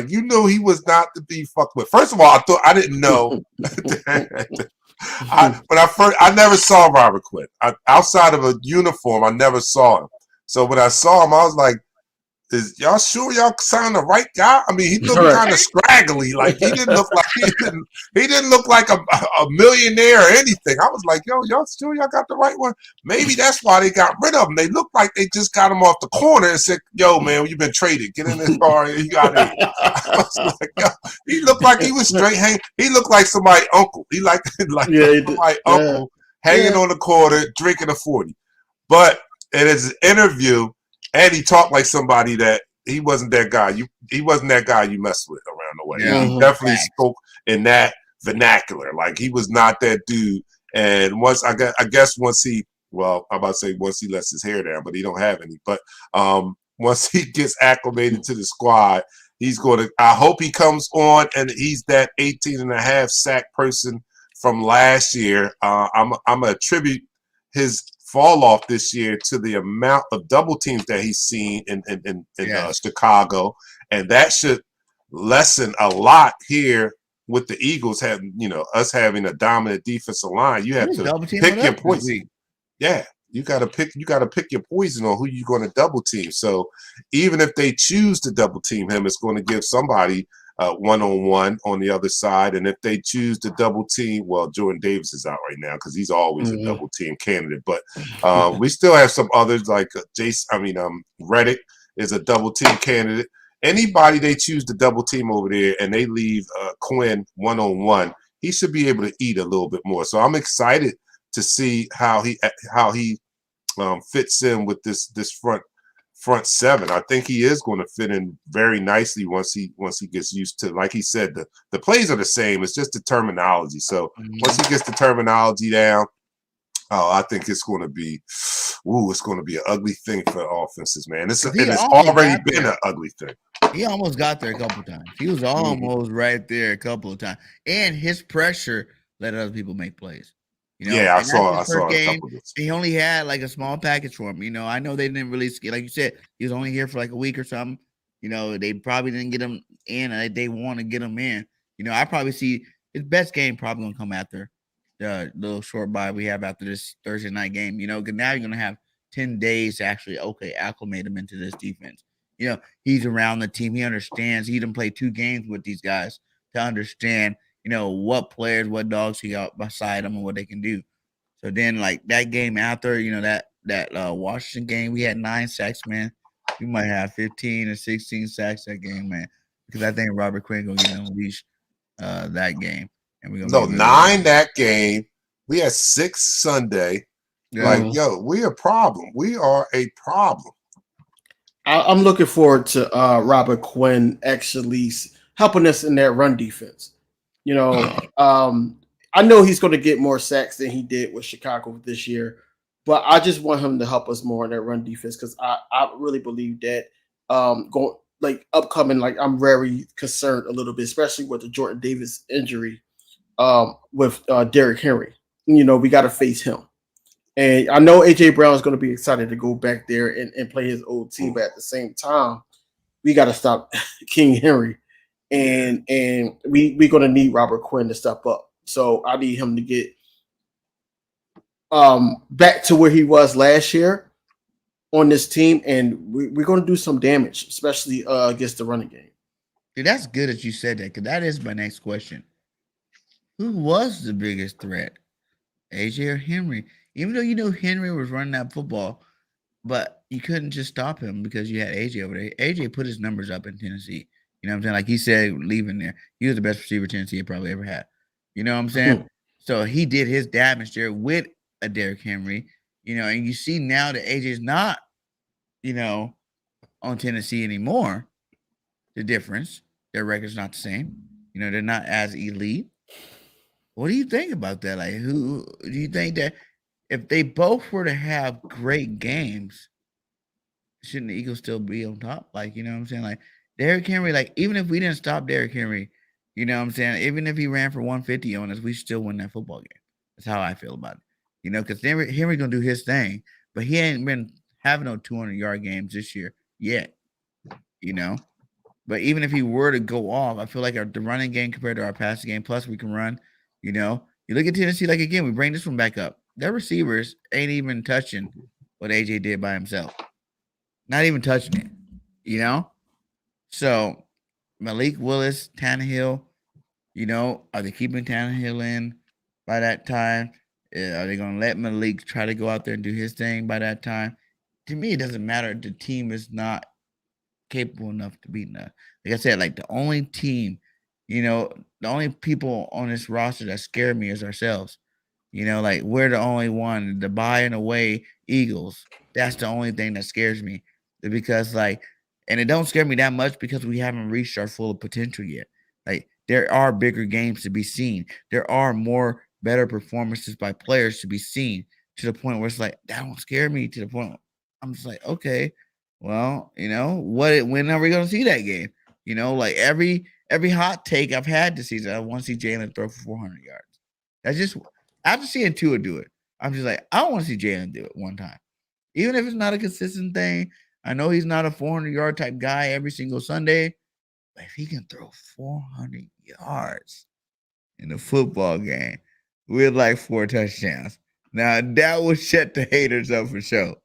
he was not to be fucked with. First of all, I didn't know. I never saw Robert Quinn. Outside of a uniform, I never saw him. So when I saw him, I was like, is y'all sure y'all signed the right guy? I mean, he looked kind of scraggly. Like he didn't look like a millionaire or anything. I was like, yo, y'all sure y'all got the right one? Maybe that's why they got rid of him. They looked like they just got him off the corner and said, yo, man, you've been traded. Get in this car and you got it. I was like, yo, he looked like he was straight hanging. He looked like somebody's uncle. He like somebody's uncle hanging on the corner, drinking a 40. But in his interview, and he talked like somebody that he wasn't that guy. He wasn't that guy you mess with around the way. Yeah. He definitely spoke in that vernacular. Like he was not that dude. And once I guess once he lets his hair down, but he don't have any. But once he gets acclimated to the squad I hope he comes on and he's that 18.5 sack person from last year. I'm going to attribute his fall off this year to the amount of double teams that he's seen in Chicago. And that should lessen a lot here with the Eagles having, us having a dominant defensive line. You have to pick your poison. Yeah. You gotta pick your poison on who you're going to double team. So even if they choose to double team him, it's going to give somebody one-on-one on the other side. And if they choose to double team, well, Jordan Davis is out right now because he's always a double team candidate. But we still have some others like Reddick is a double team candidate. Anybody they choose to double team over there and they leave Quinn one-on-one, he should be able to eat a little bit more. So I'm excited to see how he fits in with this front seven. I think he is going to fit in very nicely once he gets used to, like he said, the plays are the same. It's just the terminology. So once he gets the terminology down, I think it's going to be an ugly thing for offenses, man. It's already been an ugly thing. He almost got there a couple of times. He was almost right there a couple of times, and his pressure let other people make plays. I saw a couple of this. He only had like a small package for him. I know they didn't release, like you said, he was only here for like a week or something. They probably didn't get him in. They want to get him in. I probably see his best game probably gonna come after the little short bye we have after this Thursday night game. Because now you're gonna have 10 days to actually acclimate him into this defense. He's around the team. He understands. He didn't play 2 games with these guys to understand what players, what dogs he got beside him and what they can do. So then, like that game after, that Washington game, we had 9 sacks, man. We might have 15 or 16 sacks that game, man, because I think Robert Quinn gonna get unleashed that game. And we're gonna 9 that game. We had 6 Sunday. Yeah. We a problem. We are a problem. I'm looking forward to Robert Quinn actually helping us in that run defense. I know he's going to get more sacks than he did with Chicago this year, but I just want him to help us more in that run defense because I really believe that upcoming, I'm very concerned a little bit, especially with the Jordan Davis injury with Derrick Henry. We got to face him. And I know A.J. Brown is going to be excited to go back there and play his old team, but at the same time, we got to stop King Henry. And we're going to need Robert Quinn to step up. So I need him to get back to where he was last year on this team, and we're going to do some damage, especially against the running game. Dude, that's good that you said that, because that is my next question. Who was the biggest threat, AJ or Henry? Even though Henry was running that football, but you couldn't just stop him because you had AJ over there. AJ put his numbers up in Tennessee. You know what I'm saying? Like he said, leaving there, he was the best receiver Tennessee had probably ever had. You know what I'm saying? So he did his damage there with a Derrick Henry. And you see now that AJ's not, on Tennessee anymore. The difference, their record's not the same. They're not as elite. What do you think about that? Like, who do you think that if they both were to have great games, shouldn't the Eagles still be on top? Like, you know what I'm saying? Like, Derrick Henry, like, even if we didn't stop Derrick Henry, you know what I'm saying? Even if he ran for 150 on us, we still win that football game. That's how I feel about it. Because Henry going to do his thing, but he ain't been having no 200-yard games this year yet, But even if he were to go off, I feel like the running game compared to our passing game, plus we can run, You look at Tennessee, like, again, we bring this one back up. Their receivers ain't even touching what AJ did by himself. Not even touching it, So Malik Willis, Tannehill, are they keeping Tannehill in by that time? Are they going to let Malik try to go out there and do his thing by that time? To me, it doesn't matter. The team is not capable enough to beat them. Like I said, like the only team, the only people on this roster that scare me is ourselves. Like we're the only one, the bye and away Eagles. That's the only thing that scares me. Because and it don't scare me that much because we haven't reached our full potential yet. Like there are bigger games to be seen. There are more better performances by players to be seen to the point where it's like, that don't scare me, to the point I'm just like, okay, well, when are we going to see that game? You know, like every hot take I've had this season, I want to see Jalen throw for 400 yards. That's just after seeing Tua do it, I'm just like, I want to see Jalen do it one time. Even if it's not a consistent thing. I know he's not a 400-yard type guy every single Sunday, but if he can throw 400 yards in a football game with like 4 touchdowns, now that would shut the haters up for sure.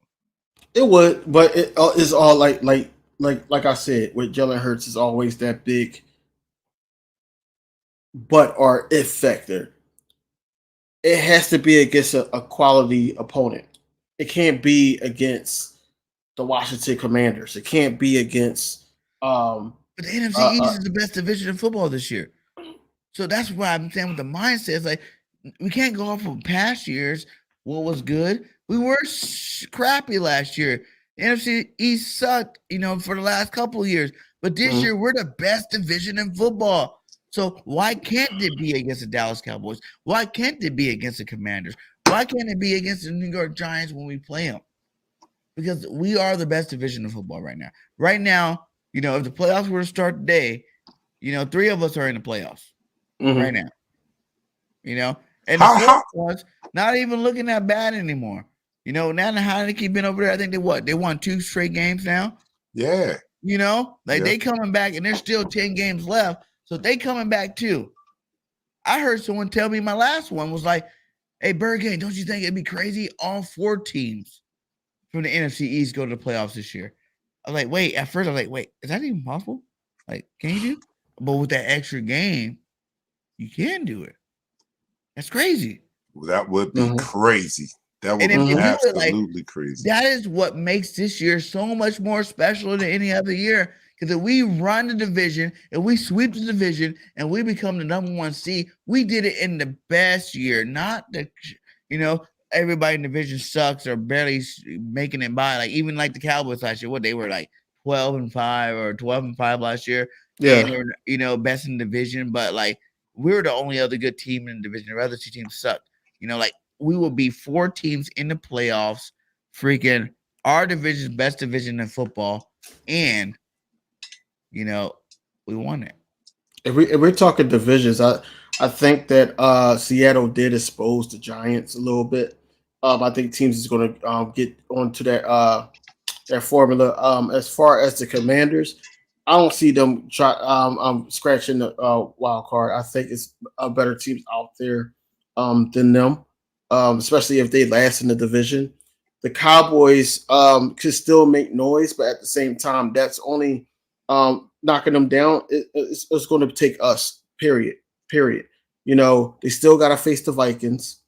It would, but it's all like I said, with Jalen Hurts is always that big but or if factor. It has to be against a quality opponent. It can't be against the Washington Commanders. It can't be against. But the NFC East is the best division in football this year. So that's why I'm saying with the mindset, it's like we can't go off of past years. What was good? We were crappy last year. The NFC East sucked, for the last couple of years. But this year, we're the best division in football. So why can't it be against the Dallas Cowboys? Why can't it be against the Commanders? Why can't it be against the New York Giants when we play them? Because we are the best division of football right now. Right now, if the playoffs were to start today, 3 of us are in the playoffs right now. And the fourth one's not even looking that bad anymore. Now the Heineke been over there. I think they won 2 straight games now. Yeah. They coming back, and there's still 10 games left, so they coming back too. I heard someone tell me my last one was like, "Hey, BIRDGANG, don't you think it'd be crazy? All 4 teams from the NFC East go to the playoffs this year." I was like, wait. At first, I was like, wait, is that even possible? Like, can you do? But with that extra game, you can do it. That's crazy. Well, that would be crazy. That would be absolutely crazy. That is what makes this year so much more special than any other year. Because if we run the division and we sweep the division and we become the number 1 seed, we did it in the best year, not the, everybody in the division sucks or barely making it by. Like even like the Cowboys last year, they were like 12-5 or 12-5 last year. Yeah, and they were, best in the division, but like we were the only other good team in the division. The other 2 teams sucked. Like we will be 4 teams in the playoffs. Freaking our division's best division in football, and we won it. If we're talking divisions, I think that Seattle did expose the Giants a little bit. I think teams is going to get onto that formula. As far as the Commanders, I don't see them scratching the wild card. I think it's better teams out there than them, especially if they last in the division. The Cowboys could still make noise, but at the same time, that's only knocking them down. It's going to take us. Period. They still got to face the Vikings.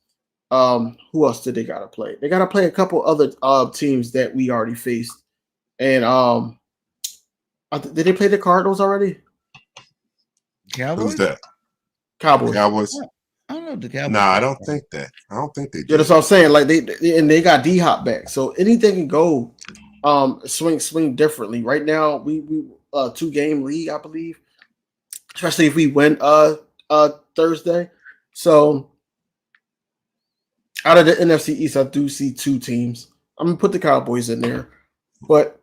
Who else did they got to play? They got to play a couple other teams that we already faced. And did they play the Cardinals already? Cowboys? Who's that? Cowboys. I don't know if the Cowboys. Nah, I don't think that. I don't think they did. Yeah, that's what I'm saying. Like they got D-Hop back, so anything can go. Swing differently. Right now, we 2-game lead, I believe. Especially if we win Thursday. So out of the NFC East, I do see 2 teams. I'm gonna put the Cowboys in there, but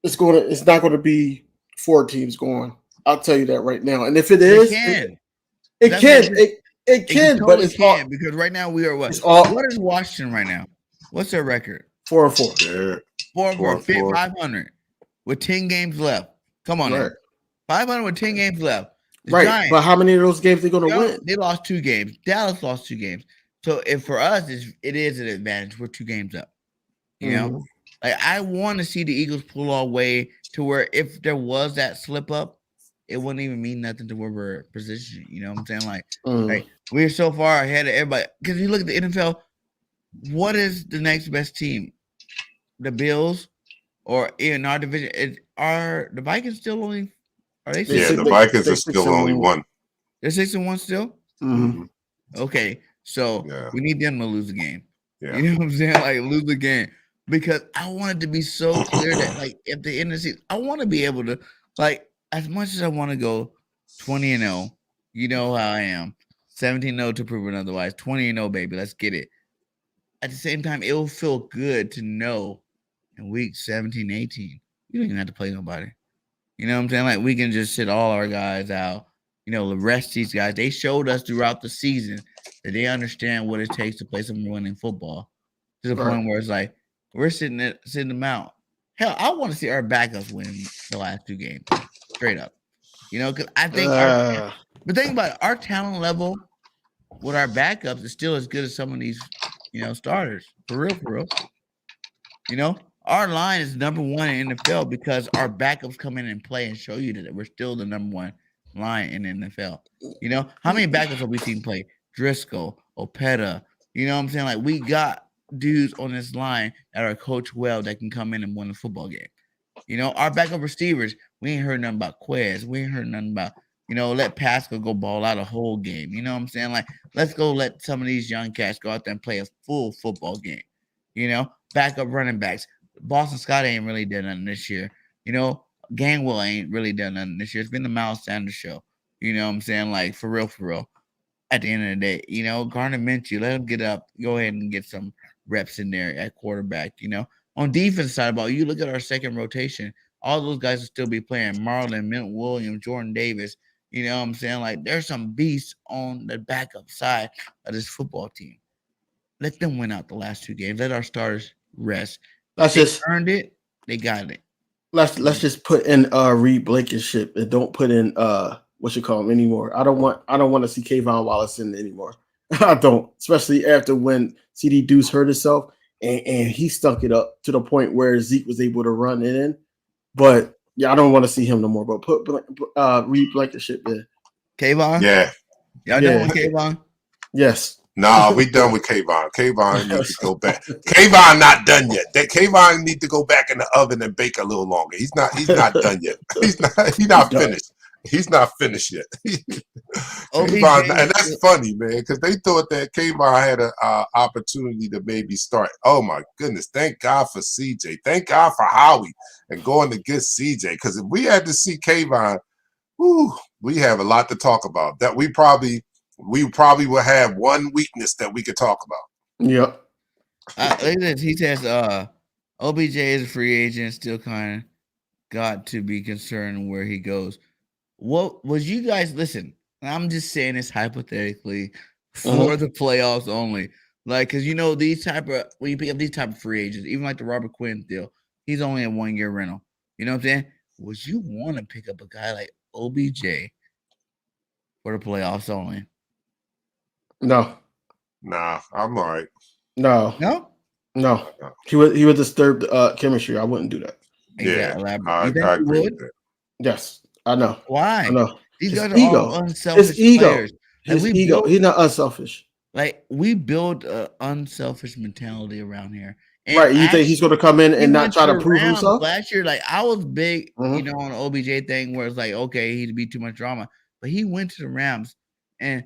it's not gonna be 4 teams going. I'll tell you that right now. And if it is, it can, totally but it's can because right now we are what? What is Washington right now? What's their record? 4-4. 4-4, 500 with 10 games left. Come on, right. 500 with 10 games left. The Right, Giants, but how many of those games they're going to win? They lost 2 games. Dallas lost 2 games. So if for us, it is an advantage. We're 2 games up. Like I want to see the Eagles pull our way to where if there was that slip up, it wouldn't even mean nothing to where we're positioned. You know what I'm saying? Like we're so far ahead of everybody. Because you look at the NFL, what is the next best team? The Bills, or in our division? Are the Vikings still only? Are they? Yeah, the Vikings are still only 1. They're 6-1 still. Mm-hmm. Okay, so we need them to lose the game. Yeah. You know what I'm saying? Like lose the game because I want it to be so clear that like if the end of the season, I want to be able to like as much as I want to go 20-0. You know how I am. 17-0 to prove it otherwise. 20-0, baby. Let's get it. At the same time, it will feel good to know in week 17, 18, you don't even have to play nobody. You know what I'm saying? Like we can just sit all our guys out. You know, the rest of these guys, they showed us throughout the season that they understand what it takes to play some winning football. To the point where it's like we're sitting them out. Hell, I want to see our backups win the last 2 games, straight up. You know, because I think but think about it, our talent level with our backups is still as good as some of these, starters. For real. You know, our line is number 1 in the NFL because our backups come in and play and show you that we're still the number 1 line in the NFL. You know, how many backups have we seen play? Driscoll, Opeta. You know what I'm saying? Like we got dudes on this line that are coached well that can come in and win a football game. You know, our backup receivers, we ain't heard nothing about Quez. We ain't heard nothing about, let Pascal go ball out a whole game. You know what I'm saying? Like, let's go let some of these young cats go out there and play a full football game. You know, backup running backs. Boston Scott ain't really done nothing this year. You know, Gangwell ain't really done nothing this year. It's been the Miles Sanders show. You know what I'm saying? Like, for real. At the end of the day, Gardner Minshew, let him get up. Go ahead and get some reps in there at quarterback, On defense side of the ball, you look at our second rotation, all those guys will still be playing. Marlon, Mint Williams, Jordan Davis. You know what I'm saying? Like, there's some beasts on the backup side of this football team. Let them win out the last 2 games. Let our starters rest. They earned it. They got it. Let's just put in Reed Blankenship and don't put in what you call him anymore. I don't want to see Kayvon Wallace in anymore. I don't, especially after when CD Deuce hurt himself and he stunk it up to the point where Zeke was able to run it in. But yeah, I don't want to see him no more. But put Reed Blankenship there. Kayvon? Yeah. Y'all done with Kayvon? Yes. No, we done with Kayvon. Kayvon needs to go back. Kayvon not done yet. Kayvon need to go back in the oven and bake a little longer. He's not done yet. He's not finished. He's not finished yet. Kayvon, and that's funny, man, because they thought that Kayvon had an opportunity to maybe start. Oh my goodness! Thank God for CJ. Thank God for Howie and going to get CJ. Because if we had to see Kayvon, we have a lot to talk about. That we probably will have one weakness that we could talk about. Yep. Look at this. He says, OBJ is a free agent. Still kind of got to be concerned where he goes. What was you guys listen? I'm just saying this hypothetically for the playoffs only. Like, because these type of when you pick up these type of free agents, even like the Robert Quinn deal, he's only a 1-year rental. You know what I'm saying? Would you want to pick up a guy like OBJ for the playoffs only? No. Nah, I'm all right. No. He would disturb chemistry. I wouldn't do that. Yeah, I agree with that. Yes, I know. Why? I know. These guys are all unselfish players. His ego. He's not unselfish. Like, we build an unselfish mentality around here. And right. You think he's going to come in and not try to prove himself? Last year, like, I was big, on the OBJ thing where it's like, okay, he'd be too much drama. But he went to the Rams. And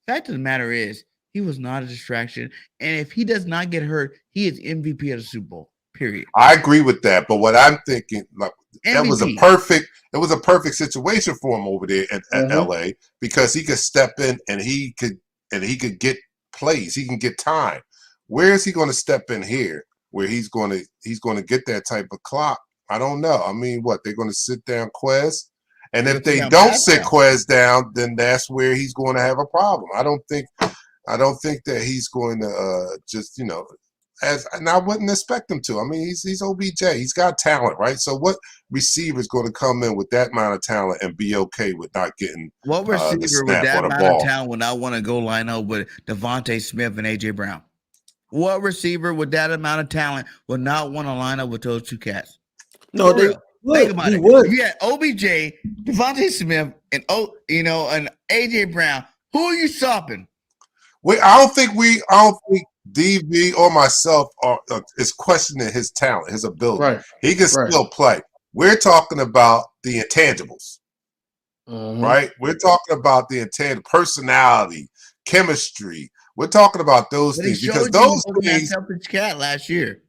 fact of the matter is, he was not a distraction. And if he does not get hurt, he is MVP of the Super Bowl, period. I agree with that. But what I'm thinking, like, MVP. It was a perfect situation for him over there at LA because he could step in and he could get plays. He can get time. Where is he going to step in here where he's going to get that type of clock? I don't know. I mean, what, they're going to sit down Quez? And if they don't sit Quez down, then that's where he's going to have a problem. I don't think that he's going to just, and I wouldn't expect him to. I mean, he's OBJ. He's got talent, right? So what receiver is going to come in with that amount of talent and be okay with not getting what receiver with that amount of talent would not want to go line up with Devontae Smith and AJ Brown? What receiver with that amount of talent would not want to line up with those 2 cats? No, they think about it. Would. Yeah, OBJ, Devontae Smith, and and AJ Brown. Who are you shopping? I don't think DV or myself is questioning his talent, his ability. Right. He can still play. We're talking about the intangibles, right? We're talking about the intangible personality, chemistry. We're talking about those things because those things. Selfish cat last year.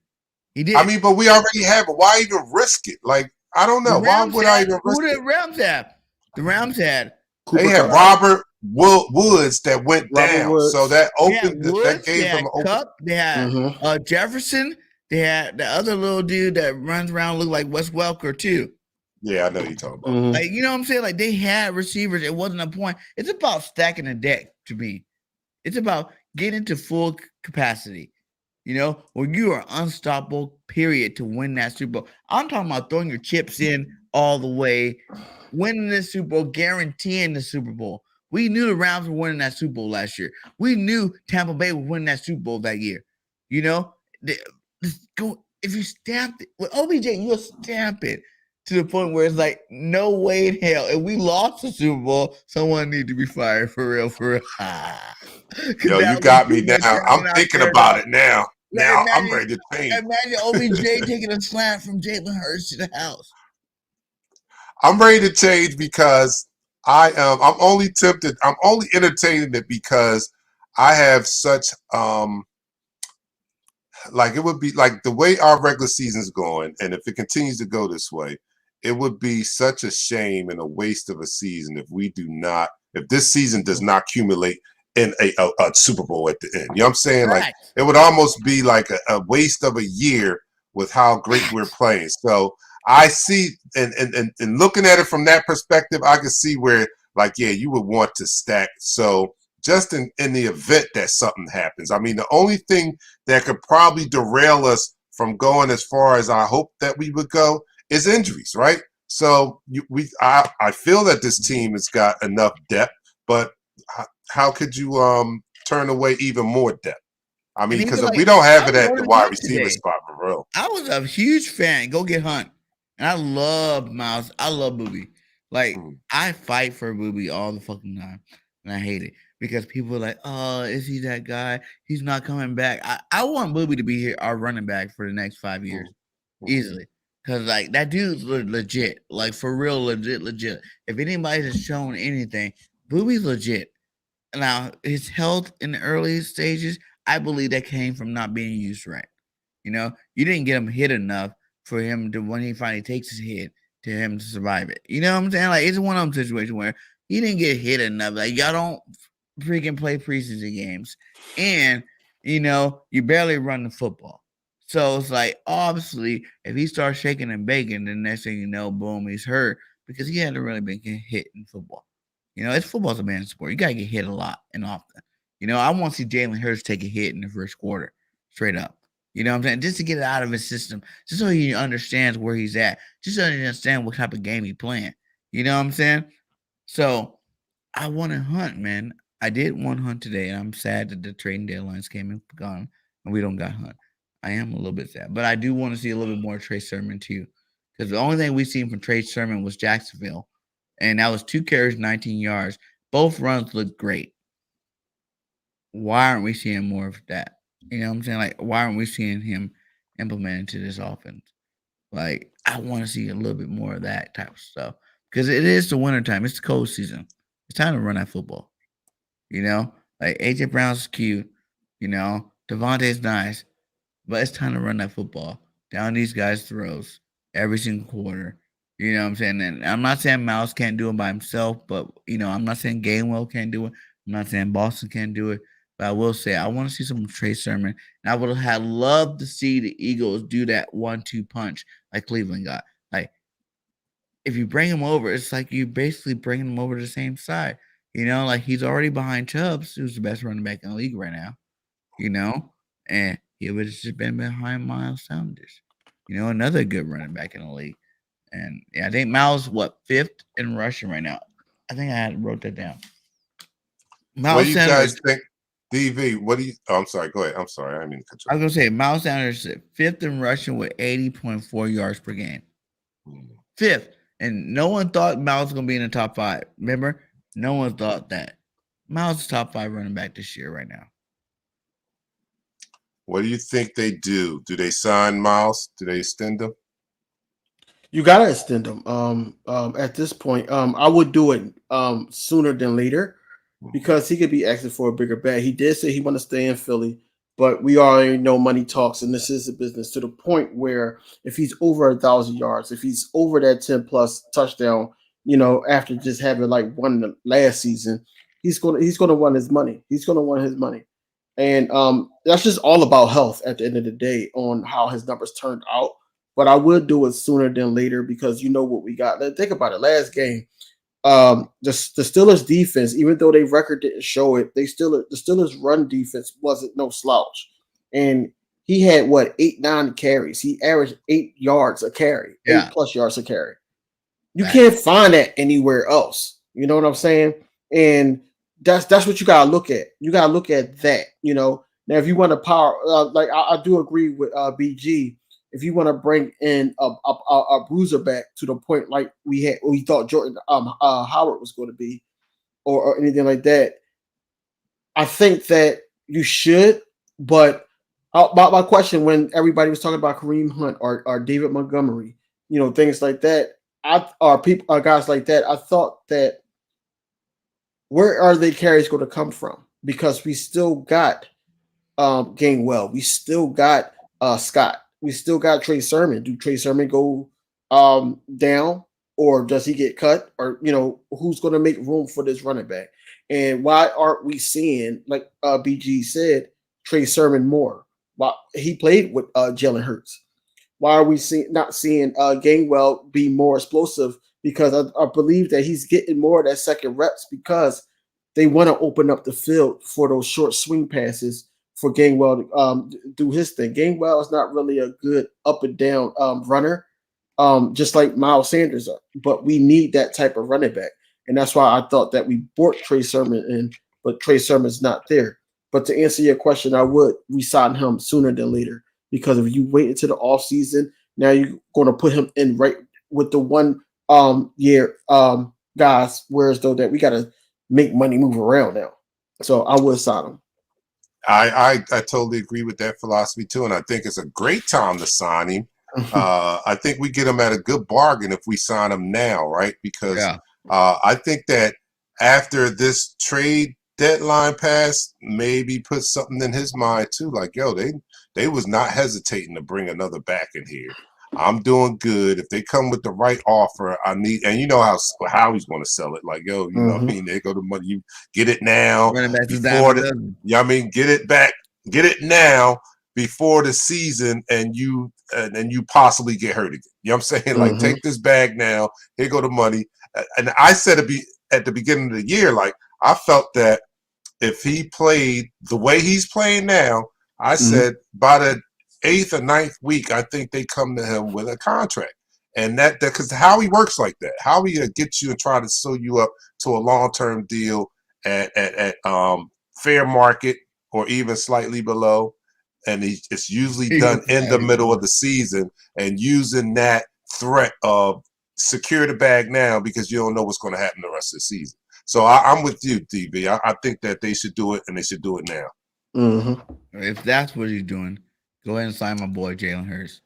He did. I mean, but we already have it. Why even risk it? Like, I don't know. Why would I even risk it? Who did Rams have? The Rams had. They had Robert Woods that went down, Woods. so that opened. Woods, that gave them open. Cup. They had Jefferson. They had the other little dude that runs around look like Wes Welker too. Yeah, I know you're talking about. Mhm. Like, you know what I'm saying? Like, they had receivers. It wasn't a point. It's about stacking the deck to me. It's about getting to full capacity. You know, when you are unstoppable, period, to win that Super Bowl. I'm talking about throwing your chips in all the way, winning the Super Bowl, guaranteeing the Super Bowl. We knew the Rams were winning that Super Bowl last year. We knew Tampa Bay was winning that Super Bowl that year. You know, if you stamp it with OBJ, you'll stamp it to the point where it's like, no way in hell. If we lost the Super Bowl, someone need to be fired for real, for real. Yo, you got me now. I'm thinking about it now. Now I'm ready to change. Imagine OBJ taking a slant from Jalen Hurts to the house. I'm ready to change because I'm only tempted. I'm only entertaining it because I have such like it would be like the way our regular season's going, and if it continues to go this way, it would be such a shame and a waste of a season if this season does not accumulate in a Super Bowl at the end. You know what I'm saying? Right. Like it would almost be like a waste of a year with how great we're playing. So I see, and looking at it from that perspective, I can see where, like, yeah, you would want to stack. So just in the event that something happens, I mean, the only thing that could probably derail us from going as far as I hope that we would go is injuries, right? So I feel that this team has got enough depth, but how could you turn away even more depth? I mean, because if we don't have it at the wide receiver spot, for real. I was a huge fan. Go get Hunt. And I love Miles. I love Booby. Like, I fight for Booby all the fucking time. And I hate it. Because people are like, oh, is he that guy? He's not coming back. I want Booby to be here, our running back for the next 5 years. Easily. Because, like, that dude's legit. Like, for real, legit. If anybody has shown anything, Booby's legit. Now, his health in the early stages, I believe that came from not being used right. You know, you didn't get him hit enough for him to, when he finally takes his hit, to him to survive it. You know what I'm saying? Like, it's one of them situations where he didn't get hit enough. Like, y'all don't freaking play preseason games. And, you know, you barely run the football. So it's like, obviously, if he starts shaking and baking, then next thing you know, boom, he's hurt because he hadn't really been getting hit in football. You know, football's a man's sport. You got to get hit a lot and often. You know, I want to see Jalen Hurts take a hit in the first quarter, straight up. You know what I'm saying? Just to get it out of his system, just so he understands where he's at, just so he understands what type of game he's playing. You know what I'm saying? So I wanted Hunt, man. I did want Hunt today, and I'm sad that the trading deadlines came and gone, and we don't got Hunt. I am a little bit sad, but I do want to see a little bit more Trey Sermon too, because the only thing we seen from Trey Sermon was Jacksonville, and that was 2 carries, 19 yards. Both runs looked great. Why aren't we seeing more of that? You know what I'm saying? Like, why aren't we seeing him implement into this offense? Like, I want to see a little bit more of that type of stuff, because it is the wintertime. It's the cold season. It's time to run that football. You know, like AJ Brown's cute. You know, Devontae's nice. But it's time to run that football down these guys' throats every single quarter. You know what I'm saying? And I'm not saying Miles can't do it by himself, but, you know, I'm not saying Gainwell can't do it. I'm not saying Boston can't do it. But I will say I want to see some Trey Sermon. And I would have loved to see the Eagles do that 1-2 punch like Cleveland got. Like, if you bring him over, it's like you basically bring him over to the same side. You know, like he's already behind Chubbs, who's the best running back in the league right now. You know? And he would have just been behind Miles Sanders. You know, another good running back in the league. And yeah, I think Miles, 5th in rushing right now. I think I wrote that down. Miles what do you Sanders, guys think? DV, what do you? Oh, I'm sorry. Go ahead. I'm sorry. I didn't mean to cut you. I was gonna say Miles Sanders 5th in rushing with 80.4 yards per game. 5th, and no one thought Miles was gonna be in the top 5. Remember, no one thought that. Miles is top 5 running back this year right now. What do you think they do? Do they sign Miles? Do they extend him? You gotta extend him. At this point, I would do it sooner than later because he could be asking for a bigger bag. He did say he want to stay in Philly, but we already know money talks, and this is a business to the point where if he's over 1,000 yards, if he's over that 10+ touchdown, you know, after just having like one last season, he's gonna want his money. He's gonna want his money. And that's just all about health at the end of the day on how his numbers turned out. but I would do it sooner than later because you know what we got. Think about it. Last game, the Steelers defense, even though their record didn't show it, the Steelers run defense wasn't no slouch, and he had what 8-9 carries. He averaged 8 yards a carry, 8+ yards a carry. You can't find that anywhere else. You know what I'm saying? And that's what you gotta look at. You gotta look at that. You know, now if you want to power, like I do agree with BG. If you want to bring in a bruiser back to the point like we thought Jordan Howard was going to be, or anything like that, I think that you should. But my question when everybody was talking about Kareem Hunt or David Montgomery, you know, things like that, guys like that, I thought that where are the carries going to come from? Because we still got Gainwell, we still got Scott. We still got Trey Sermon. Do Trey Sermon go down, or does he get cut? Or who's going to make room for this running back? And why aren't we seeing, like BG said, Trey Sermon more? Why he played with Jalen Hurts? Why are we not seeing Gainwell be more explosive? Because I believe that he's getting more of that second reps because they want to open up the field for those short swing passes for Gainwell to do his thing. Gainwell is not really a good up and down runner, just like Miles Sanders are. But we need that type of running back. And that's why I thought that we brought Trey Sermon in, but Trey Sermon's not there. But to answer your question, I would resign him sooner than later. Because if you wait until the offseason, now you're going to put him in right with the 1 year guys, whereas though that we got to make money move around now. So I would sign him. I totally agree with that philosophy too, and I think it's a great time to sign him. I think we get him at a good bargain if we sign him now, right? Because I think that after this trade deadline pass, maybe put something in his mind too, like they was not hesitating to bring another back in here. I'm doing good. If they come with the right offer, I need, and you know how he's going to sell it. Like, you know what I mean? They go to money. You get it now before get it back, get it now before the season, and you possibly get hurt again. You know what I'm saying? Like, take this bag now. Here go the money. And I said at the beginning of the year, like, I felt that if he played the way he's playing now, I said by the 8th or 9th week, I think they come to him with a contract. And that because how he works like that, how he gets you and try to sew you up to a long-term deal at fair market or even slightly below. And it's usually done in the middle of the season and using that threat of secure the bag now because you don't know what's going to happen the rest of the season. So I'm with you, DB. I think that they should do it, and they should do it now. If that's what he's doing, go ahead and sign my boy Jalen Hurts.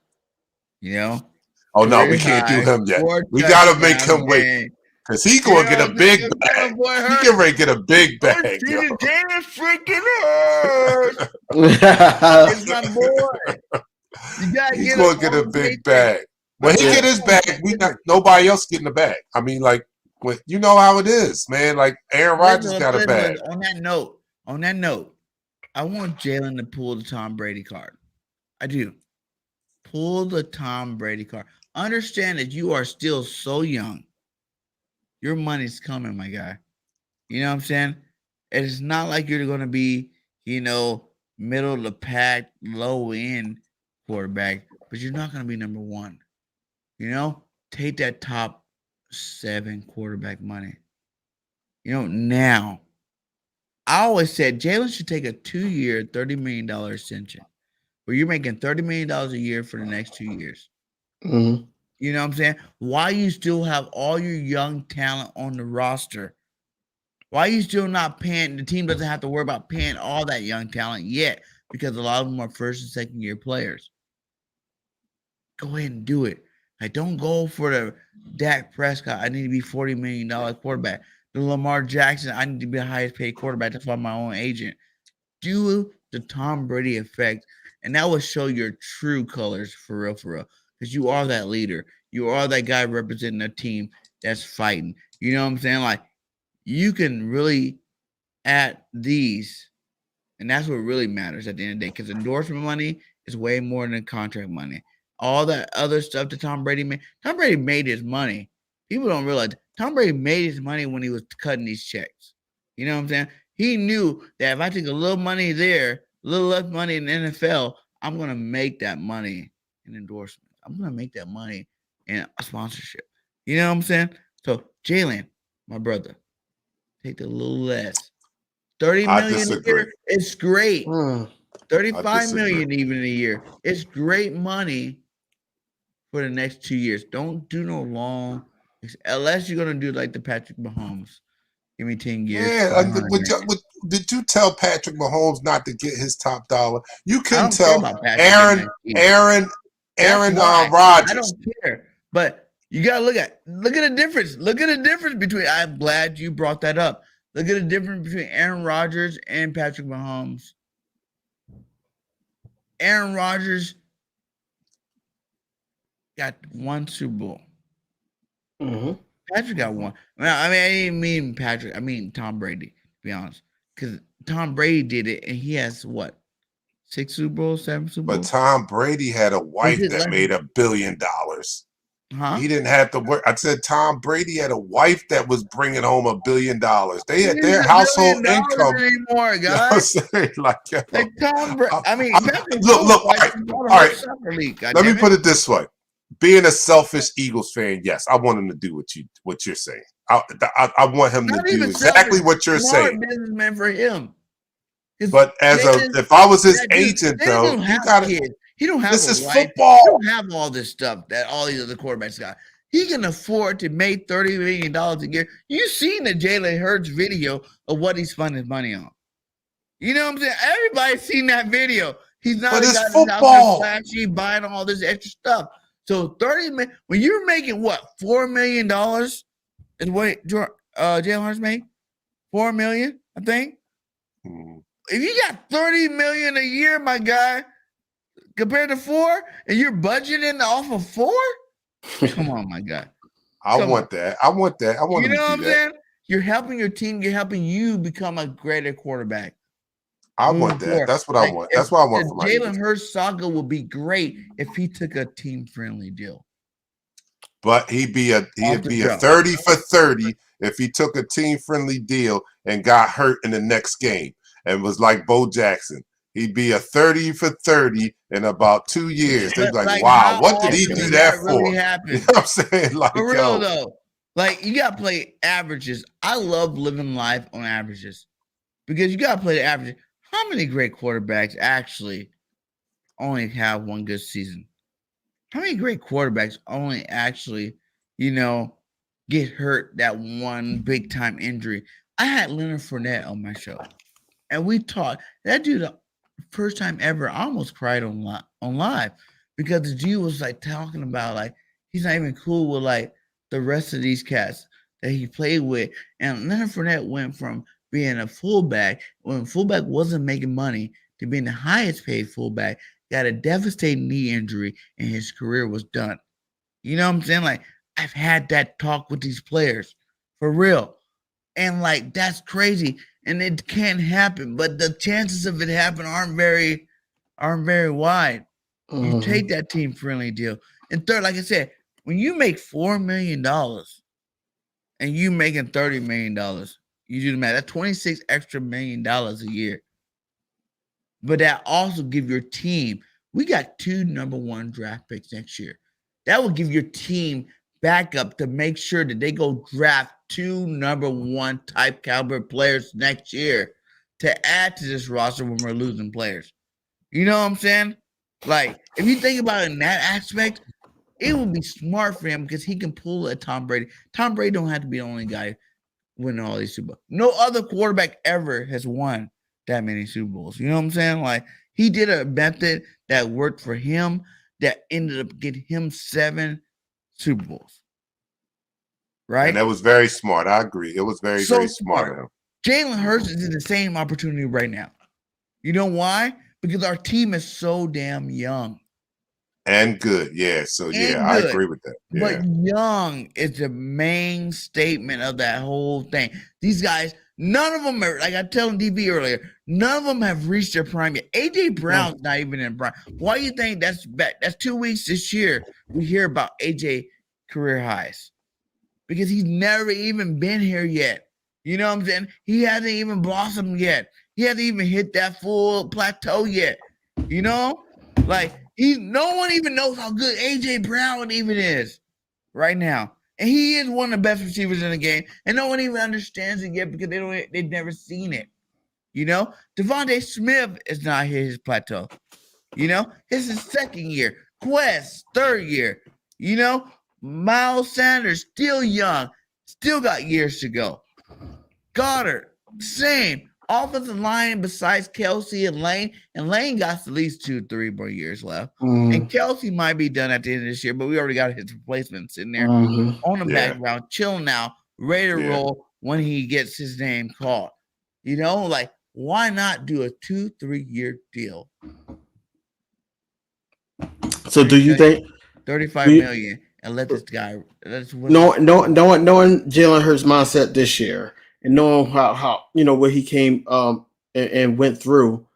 You know? Oh, no, we can't do him yet. We got to make him wait. Because he's going to get a big bag. He can ready to get a big bag. Jalen freaking Hurts. It's my boy. He's going to get a big bag. When he get his bag, nobody else getting the bag. I mean, like, you know how it is, man. Like Aaron Rodgers got a bag. On that note, I want Jalen to pull the Tom Brady card. I do. Pull the Tom Brady card. Understand that you are still so young. Your money's coming, my guy. You know what I'm saying? It's not like you're going to be, middle of the pack, low end quarterback, but you're not going to be number one. Take that top 7 quarterback money. Now, I always said Jalen should take a 2-year, $30 million extension where you're making $30 million a year for the next 2 years. You know what I'm saying? Why you still have all your young talent on the roster? Why you still not paying? The team doesn't have to worry about paying all that young talent yet because a lot of them are first and second year players. Go ahead and do it. Like, don't go for the Dak Prescott. I need to be $40 million quarterback. The Lamar Jackson. I need to be the highest paid quarterback. That's why I'm my own agent. Do the Tom Brady effect, and that will show your true colors for real. Because you are that leader. You are that guy representing a team that's fighting. You know what I'm saying? Like, you can really at these, and that's what really matters at the end of the day. Because endorsement money is way more than contract money. all that other stuff that Tom Brady made. Tom Brady made his money. People don't realize Tom Brady made his money when he was cutting these checks. You know what I'm saying? He knew that if I take a little money there, a little less money in the NFL, I'm going to make that money in endorsements. I'm going to make that money in a sponsorship. You know what I'm saying? So, Jalen, my brother, take a little less. 30 million a year, it's great. 35 million even a year. It's great money for the next 2 years. Don't do no long, unless you're going to do like the Patrick Mahomes. Give me 10 years. Yeah, did you tell Patrick Mahomes not to get his top dollar? You can tell Aaron Rodgers. I don't care. But you gotta look at the difference. Look at the difference between. I'm glad you brought that up. Look at the difference between Aaron Rodgers and Patrick Mahomes. Aaron Rodgers got 1 Super Bowl. Patrick got 1. I didn't mean Patrick. I mean Tom Brady, to be honest. Because Tom Brady did it, and he has what? 6 Super Bowls, 7 Super Bowls? But Tom Brady had a wife that made $1 billion. Huh? He didn't have to work. I said Tom Brady had a wife that was bringing home $1 billion. They had their household income. Anymore, guys. You know what I'm saying? Like Tom Brady. Look. All right. Let me put it this way. Being a selfish Eagles fan, yes, I want him to do what you're saying. I want him to do exactly what you're saying. Businessman for him. But if I was his agent, though, you got to. He don't have. This is football. He don't have all this stuff that all these other quarterbacks got. He can afford to make $30 million a year. You seen the Jalen Hurts video of what he spent his money on. You know what I'm saying? Everybody's seen that video. He's not football. Flashy, buying all this extra stuff. So 30 million. When you're making what, $4 million is what Jalen Hurts made? $4 million, I think. If you got 30 million a year, my guy, compared to 4, and you're budgeting off of 4, come on, my guy. I want that. I want you know what I'm saying? You're helping your team. You're helping you become a greater quarterback. I want that. That's what I want. That's what I want for my Jalen Hurts saga would be great if he took a team-friendly deal. But he'd be a 30 for 30 if he took a team-friendly deal and got hurt in the next game and was like Bo Jackson. He'd be a 30 for 30 in about 2 years. They'd be like, wow, what did he do that for? Really you know what I'm saying? Like, for real, though. Like, you got to play averages. I love living life on averages because you got to play the averages. How many great quarterbacks actually only have one good season? How many great quarterbacks only actually, get hurt that one big time injury? I had Leonard Fournette on my show, and we talked. That dude, the first time ever, I almost cried on live because the dude was like talking about like he's not even cool with like the rest of these cats that he played with, and Leonard Fournette went from being a fullback when fullback wasn't making money to being the highest paid fullback, got a devastating knee injury, and his career was done. You know what I'm saying? Like, I've had that talk with these players for real. And like, that's crazy. And it can happen, but the chances of it happening aren't very wide. You take that team friendly deal. And third, like I said, when you make $4 million and you making $30 million, you do the math. That's $26 extra million a year. But that also give your team, we got 2 number 1 draft picks next year. That will give your team backup to make sure that they go draft 2 number 1 type caliber players next year to add to this roster when we're losing players. You know what I'm saying? Like, if you think about it in that aspect, it would be smart for him because he can pull a Tom Brady. Tom Brady don't have to be the only guy winning all these Super Bowls. No other quarterback ever has won that many Super Bowls. You know what I'm saying? Like, he did a method that worked for him that ended up getting him 7 Super Bowls. Right? And that was very smart. I agree. It was very smart of him. Jalen Hurts is in the same opportunity right now. You know why? Because our team is so damn young. And good. Yeah. So, I agree with that. Yeah. But young is the main statement of that whole thing. These guys, None of them are, like I told DB earlier, none of them have reached their prime yet. AJ Brown's not even in prime. Why do you think that's 2 weeks this year we hear about AJ career highs? Because he's never even been here yet. You know what I'm saying? He hasn't even blossomed yet. He hasn't even hit that full plateau yet. You know? Like, no one even knows how good AJ Brown even is right now. And he is one of the best receivers in the game. And no one even understands it yet because they've never seen it. You know? Devontae Smith is not hit his plateau. You know? It's his second year. Quest, third year. You know? Miles Sanders, still young, still got years to go. Goddard, same. Offensive line besides Kelsey and Lane got at least 2-3 more years left. And Kelsey might be done at the end of this year, but we already got his replacements in there on the background, chilling out, ready to roll when he gets his name called. You know, like, why not do a 2-3 year deal? So do you think 35 million and let this guy knowing Jalen Hurts' mindset this year and knowing how you know where he came and went through,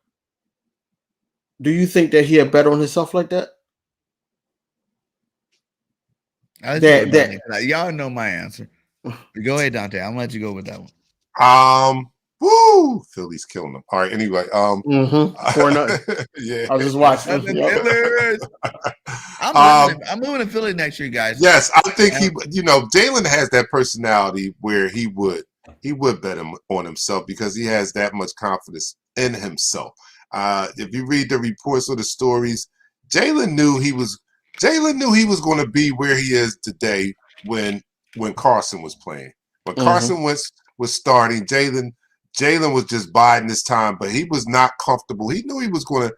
do you think that he had bet on himself like that? Y'all know my answer. Go ahead, Dante. I'm gonna let you go with that one. Woo! Philly's killing them. All right. Anyway, 4-0. Yeah. I was just watching. I'm moving to Philly next year, guys. Yes, I think Jalen has that personality where he would bet on himself because he has that much confidence in himself. If you read the reports or the stories, Jalen knew he was going to be where he is today when Carson was playing. When Carson was starting, Jalen was just biding his time, but he was not comfortable. He knew he was going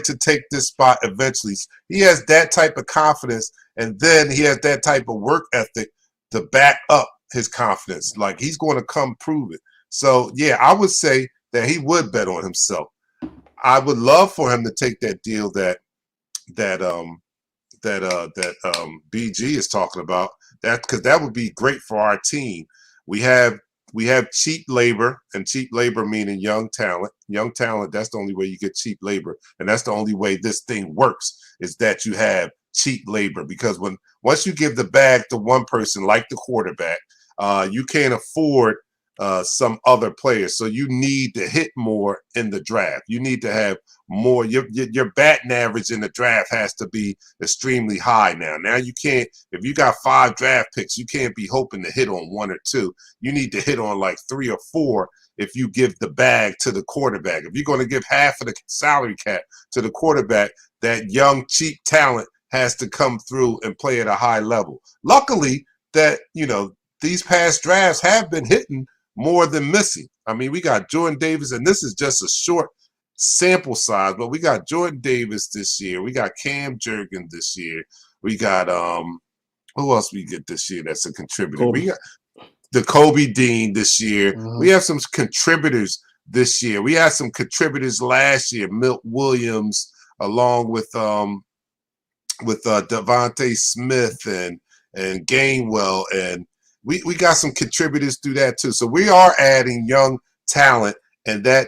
to take this spot eventually. He has that type of confidence, and then he has that type of work ethic to back up his confidence. Like, he's going to come prove it. So yeah, I would say that he would bet on himself. I would love for him to take that deal that BG is talking about. That because that would be great for our team. We have cheap labor, and cheap labor meaning young talent. Young talent, that's the only way you get cheap labor. And that's the only way this thing works, is that you have cheap labor. Because once you give the bag to one person, like the quarterback, you can't afford some other players. So you need to hit more in the draft. You need to have more. Your batting average in the draft has to be extremely high now. Now you can't, if you got 5 draft picks, you can't be hoping to hit on 1 or 2. You need to hit on like 3 or 4 if you give the bag to the quarterback. If you're going to give half of the salary cap to the quarterback, that young, cheap talent has to come through and play at a high level. Luckily, that, these past drafts have been hitting more than missing. I mean, we got Jordan Davis, and this is just a short sample size, but we got Jordan Davis this year. We got Cam Jurgen this year. We got who else we get this year that's a contributor? We got the Kobe Dean this year. We have some contributors this year. We had some contributors last year, Milt Williams, along with Devontae Smith and Gainwell, and we got some contributors through that too. So we are adding young talent, and that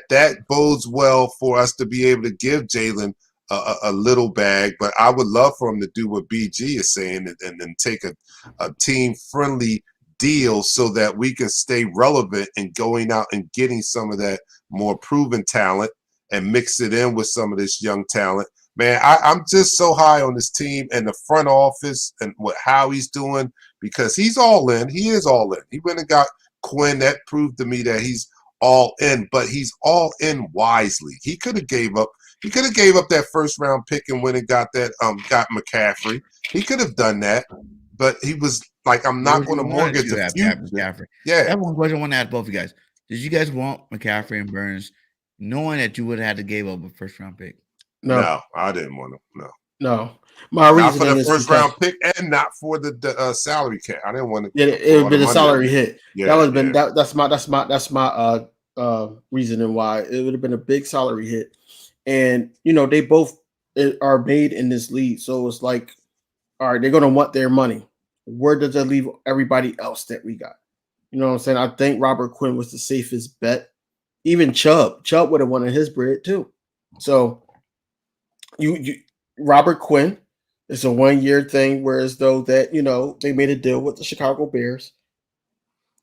bodes well for us to be able to give Jalen a little bag. But I would love for him to do what BG is saying and take a team-friendly deal so that we can stay relevant and going out and getting some of that more proven talent and mix it in with some of this young talent. Man, I'm just so high on this team and the front office and how he's doing, because he's all in. He is all in. He went and got Quinn. That proved to me that he's all in, but he's all in wisely. He could have gave up. He could have gave up that first round pick and went and got McCaffrey. He could have done that, but he was like, I'm not going to mortgage the future. McCaffrey. Yeah. That's one question I want to ask both of you guys. Did you guys want McCaffrey and Burns knowing that you would have had to give up a first round pick? No, I didn't want him. No. My reason not for the first round pick, and not for the salary cap. I didn't want to. Yeah, it would have been a salary hit. Yeah, that would have been that's my reasoning why it would have been a big salary hit. And they both are made in this league, so it's all right, they're gonna want their money. Where does that leave everybody else that we got? You know what I'm saying? I think Robert Quinn was the safest bet. Even Chubb would have wanted his bread too. So you Robert Quinn is a 1-year thing, whereas though that they made a deal with the Chicago Bears,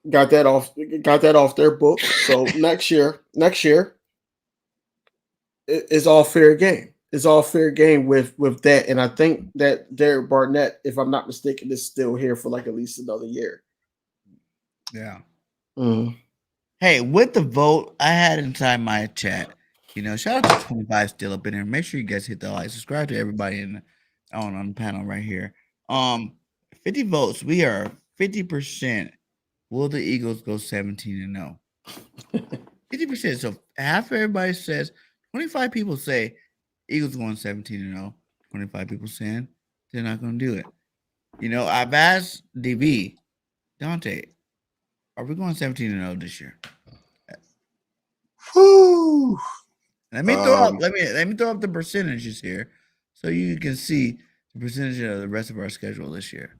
got that off their books. So next year it's all fair game. It's all fair game with that, and I think that Derek Barnett, if I'm not mistaken, is still here for like at least another year. Yeah. Mm. Hey, with the vote, I had inside my chat. Shout out to 25 still up in here. Make sure you guys hit the like, subscribe to everybody on the panel right here. 50 votes. We are 50%. Will the Eagles go 17-0? 50%. So half everybody says, 25 people say Eagles going 17-0. 25 people saying they're not going to do it. I've asked DB, Dante, are we going 17-0 this year? Whew. Let me throw up. Let me throw up the percentages here, so you can see the percentage of the rest of our schedule this year.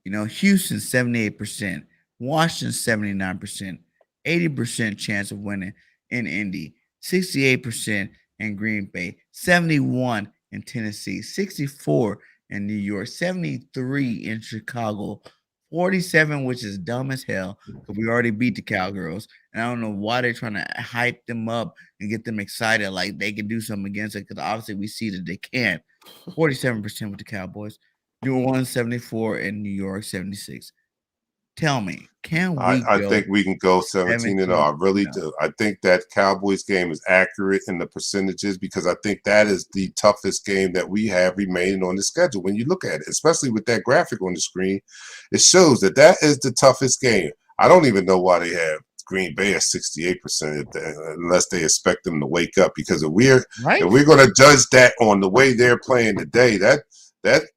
Houston 78%, Washington 79%, 80% chance of winning in Indy, 68% in Green Bay, 71 in Tennessee, 64 in New York, 73 in Chicago, 47, which is dumb as hell because we already beat the Cowgirls. And I don't know why they're trying to hype them up and get them excited like they can do something against it, because obviously we see that they can't. 47% with the Cowboys, New Orleans 74, and New York 76. Tell me, can we I think we can go 17-0. I really do. I think that Cowboys game is accurate in the percentages because I think that is the toughest game that we have remaining on the schedule. When you look at it, especially with that graphic on the screen, it shows that is the toughest game. I don't even know why they have Green Bay at 68% unless they expect them to wake up, because if we're going to judge that on the way they're playing today, that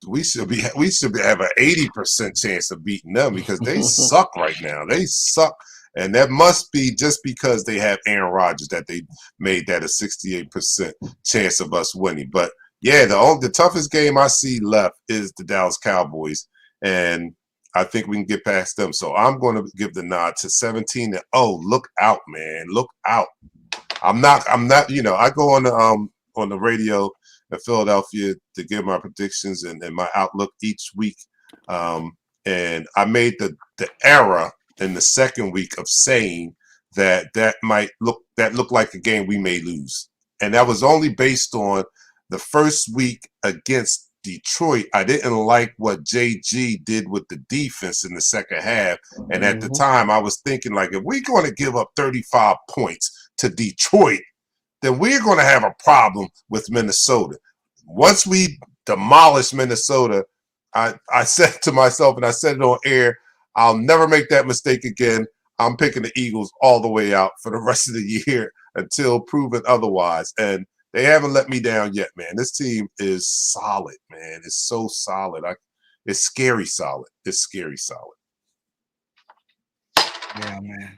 we should have an 80% chance of beating them, because they suck right now. They suck, and that must be just because they have Aaron Rodgers that they made that a 68% chance of us winning. But yeah, the toughest game I see left is the Dallas Cowboys, and I think we can get past them. So I'm going to give the nod to 17. Look out, man! Look out! I'm not. I go on the radio in Philadelphia to give my predictions and my outlook each week. And I made the error in the second week of saying that looked like a game we may lose. And that was only based on the first week against Detroit. I didn't like what JG did with the defense in the second half. And at the time I was thinking, like, if we're going to give up 35 points to Detroit, then we're going to have a problem with Minnesota. Once we demolish Minnesota, I said to myself, and I said it on air, I'll never make that mistake again. I'm picking the Eagles all the way out for the rest of the year until proven otherwise. And they haven't let me down yet, man. This team is solid, man. It's so solid. It's scary solid. It's scary solid. Yeah, man.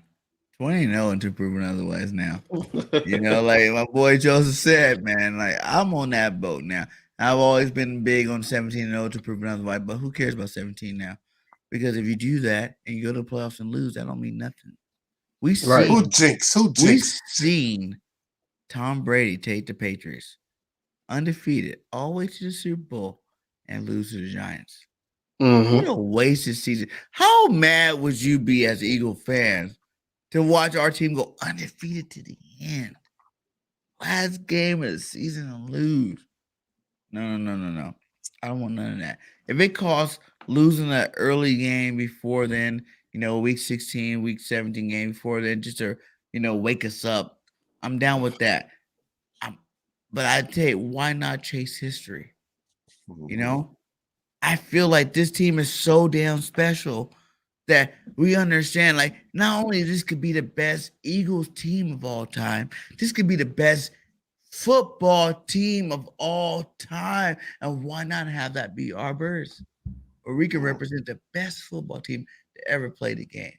20-0 until proven otherwise now. Like my boy Joseph said, man, like I'm on that boat now. I've always been big on 17-0 to proven otherwise, but who cares about 17 now? Because if you do that and you go to the playoffs and lose, that don't mean nothing. Who jinx? We've seen Tom Brady take the Patriots undefeated all the way to the Super Bowl and lose to the Giants. What a wasted season. How mad would you be as an Eagle fan to watch our team go undefeated to the end? Last game of the season and lose. No. I don't want none of that. If it costs losing an early game before then, week 16, week 17 game before then, just to, wake us up, I'm down with that. But I tell you, why not chase history? I feel like this team is so damn special that we understand, like, not only this could be the best Eagles team of all time, this could be the best football team of all time. And why not have that be our Birds? Or we can represent the best football team to ever play the game.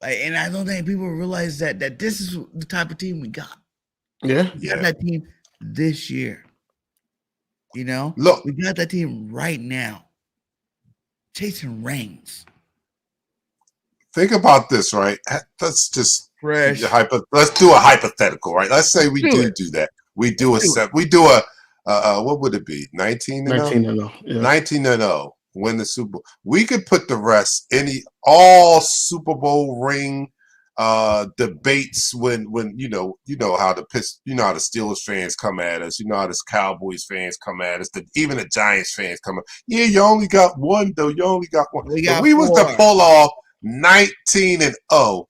Like, and I don't think people realize that this is the type of team we got. Yeah. We got that team this year. Look, we got that team right now, chasing rings. think about this, right? Let's just Fresh. let's do a hypothetical, right? Let's say we do that. We do Let's do we do a what would it be? 19 and 19 and 0. Yeah. 19 and 0. Win the Super Bowl. We could put the rest all Super Bowl ring debates when you know how the Steelers fans come at us, you know how the Cowboys fans come at us, even the Giants fans come at. Yeah, you only got one though. You only got one. If we was to pull off 19 and 0,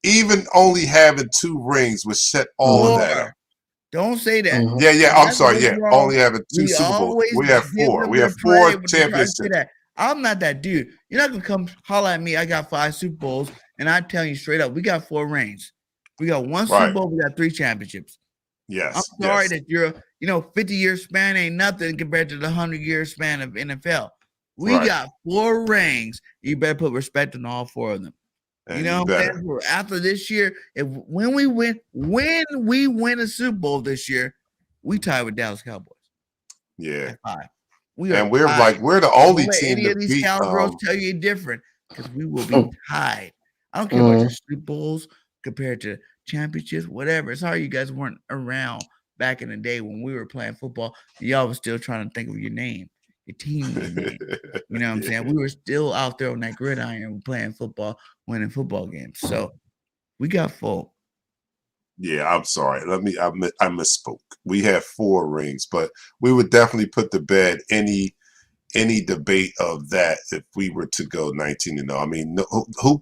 even only having 2 rings would set all of that up. Don't say that. Mhm. Yeah. I'm sorry. Yeah, only having 2 Super Bowls. We have 4. We have 4 championships. I'm not that dude. You're not gonna come holler at me. I got 5 Super Bowls, and I'm telling you straight up, we got 4 rings. We got 1 Super Bowl. We got 3 championships. Yes. I'm sorry that you're 50-year span ain't nothing compared to the 100-year span of NFL. We got 4 rings. You better put respect on all 4 of them. And you know what I'm saying? After this year, when we win a Super Bowl this year, we tie with Dallas Cowboys. Yeah. We're the only team any to of these beat. Cowboys tell you different because we will be tied. I don't care about your Super Bowls compared to championships, whatever. It's how you guys weren't around back in the day when we were playing football. Y'all was still trying to think of your name. Your team name. You know what I'm saying? We were still out there on that gridiron playing football, winning football games. So we got 4. Yeah, I'm sorry. I misspoke. We have 4 rings, but we would definitely put to bed any debate of that if we were to go 19 and 0. I mean, who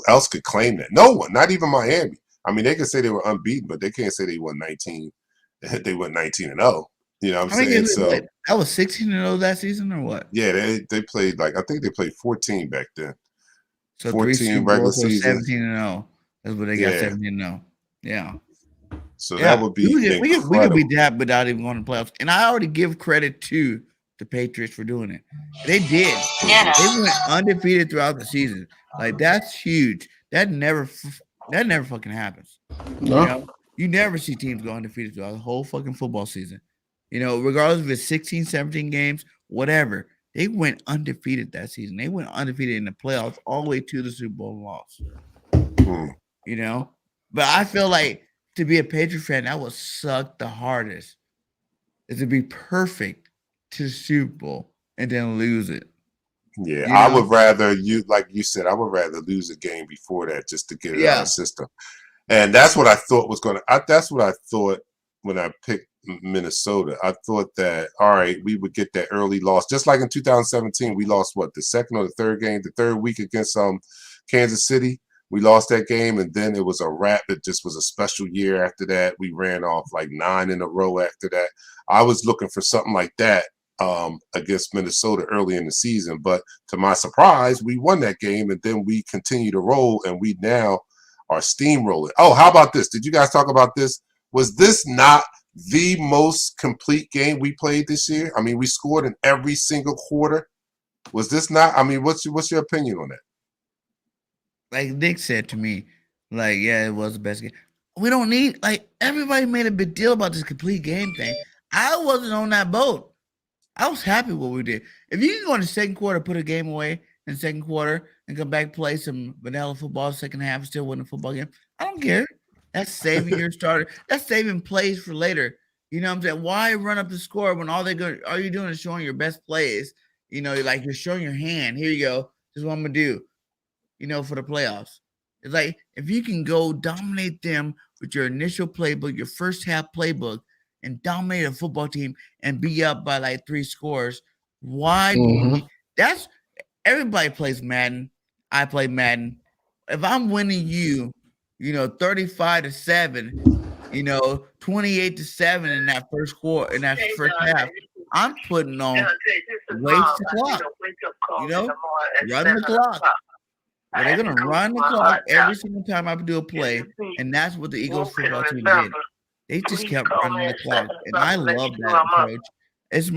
else could claim that? No one, not even Miami. I mean, they could say they were unbeaten, but they can't say they won 19. They went 19 and 0. You know what I'm saying? So that was 16 and 0 that season, or what? Yeah, they played I think they played 14 back then. So 14 regular season, 17 and 0. That's what they got. 17 and 0. Yeah. So that would be we could be that without even going to playoffs. And I already give credit to the Patriots for doing it. They did. They went undefeated throughout the season. Like, that's huge. That never fucking happens. No. You never see teams go undefeated throughout the whole fucking football season. Regardless if it's 16, 17 games, whatever. They went undefeated that season. They went undefeated in the playoffs all the way to the Super Bowl loss. But I feel like to be a Patriot fan, that would suck the hardest. Is to be perfect to the Super Bowl and then lose it. Yeah, I would rather like you said, I would rather lose a game before that just to get it out of the system. And that's what I thought was going to. That's what I thought when I picked Minnesota. I thought that, all right, we would get that early loss. Just like in 2017, we lost the second or the third game, the third week against Kansas City. We lost that game, and then it was a wrap. It just was a special year after that. We ran off like 9 in a row after that. I was looking for something like that against Minnesota early in the season. But to my surprise, we won that game, and then we continue to roll, and we now are steamrolling. Oh, how about this? Did you guys talk about this? Was this not the most complete game we played this year? I mean, we scored in every single quarter. Was this not? I mean, what's your opinion on that? Like Nick said to me, it was the best game. We don't need, everybody made a big deal about this complete game thing. I wasn't on that boat. I was happy with what we did. If you can go in the second quarter, put a game away in the second quarter, and come back, play some vanilla football second half, still win a football game, I don't care. That's saving your starter. That's saving plays for later. You know what I'm saying? Why run up the score when all you're doing is showing your best plays? You're showing your hand. Here you go. This is what I'm going to do. For the playoffs. It's like, if you can go dominate them with your initial playbook, your first half playbook, and dominate a football team and be up by 3 scores, why do you need, that's everybody plays Madden. I play Madden. If I'm winning you, 35-7, 28-7 in that first quarter, in that first half, I'm putting on waste the clock. Run the clock. But they're going to run the clock every single time I do a play, and that's what the Eagles football team did. They just kept running the clock, and I love that approach. It's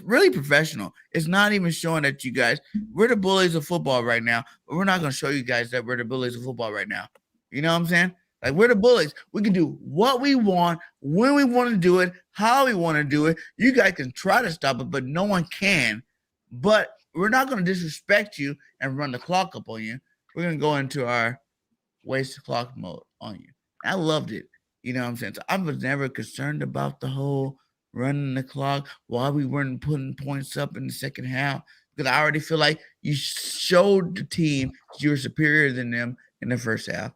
really professional. It's not even showing that you guys, we're the bullies of football right now, but we're not going to show you guys that we're the bullies of football right now. You know what I'm saying? We're the bullies. We can do what we want, when we want to do it, how we want to do it. You guys can try to stop it, but no one can. But we're not going to disrespect you and run the clock up on you. we're gonna go into our waste the clock mode on you. I loved it. You know what I'm saying? So I was never concerned about the whole running the clock while we weren't putting points up in the second half. Because I already feel like you showed the team you were superior than them in the first half.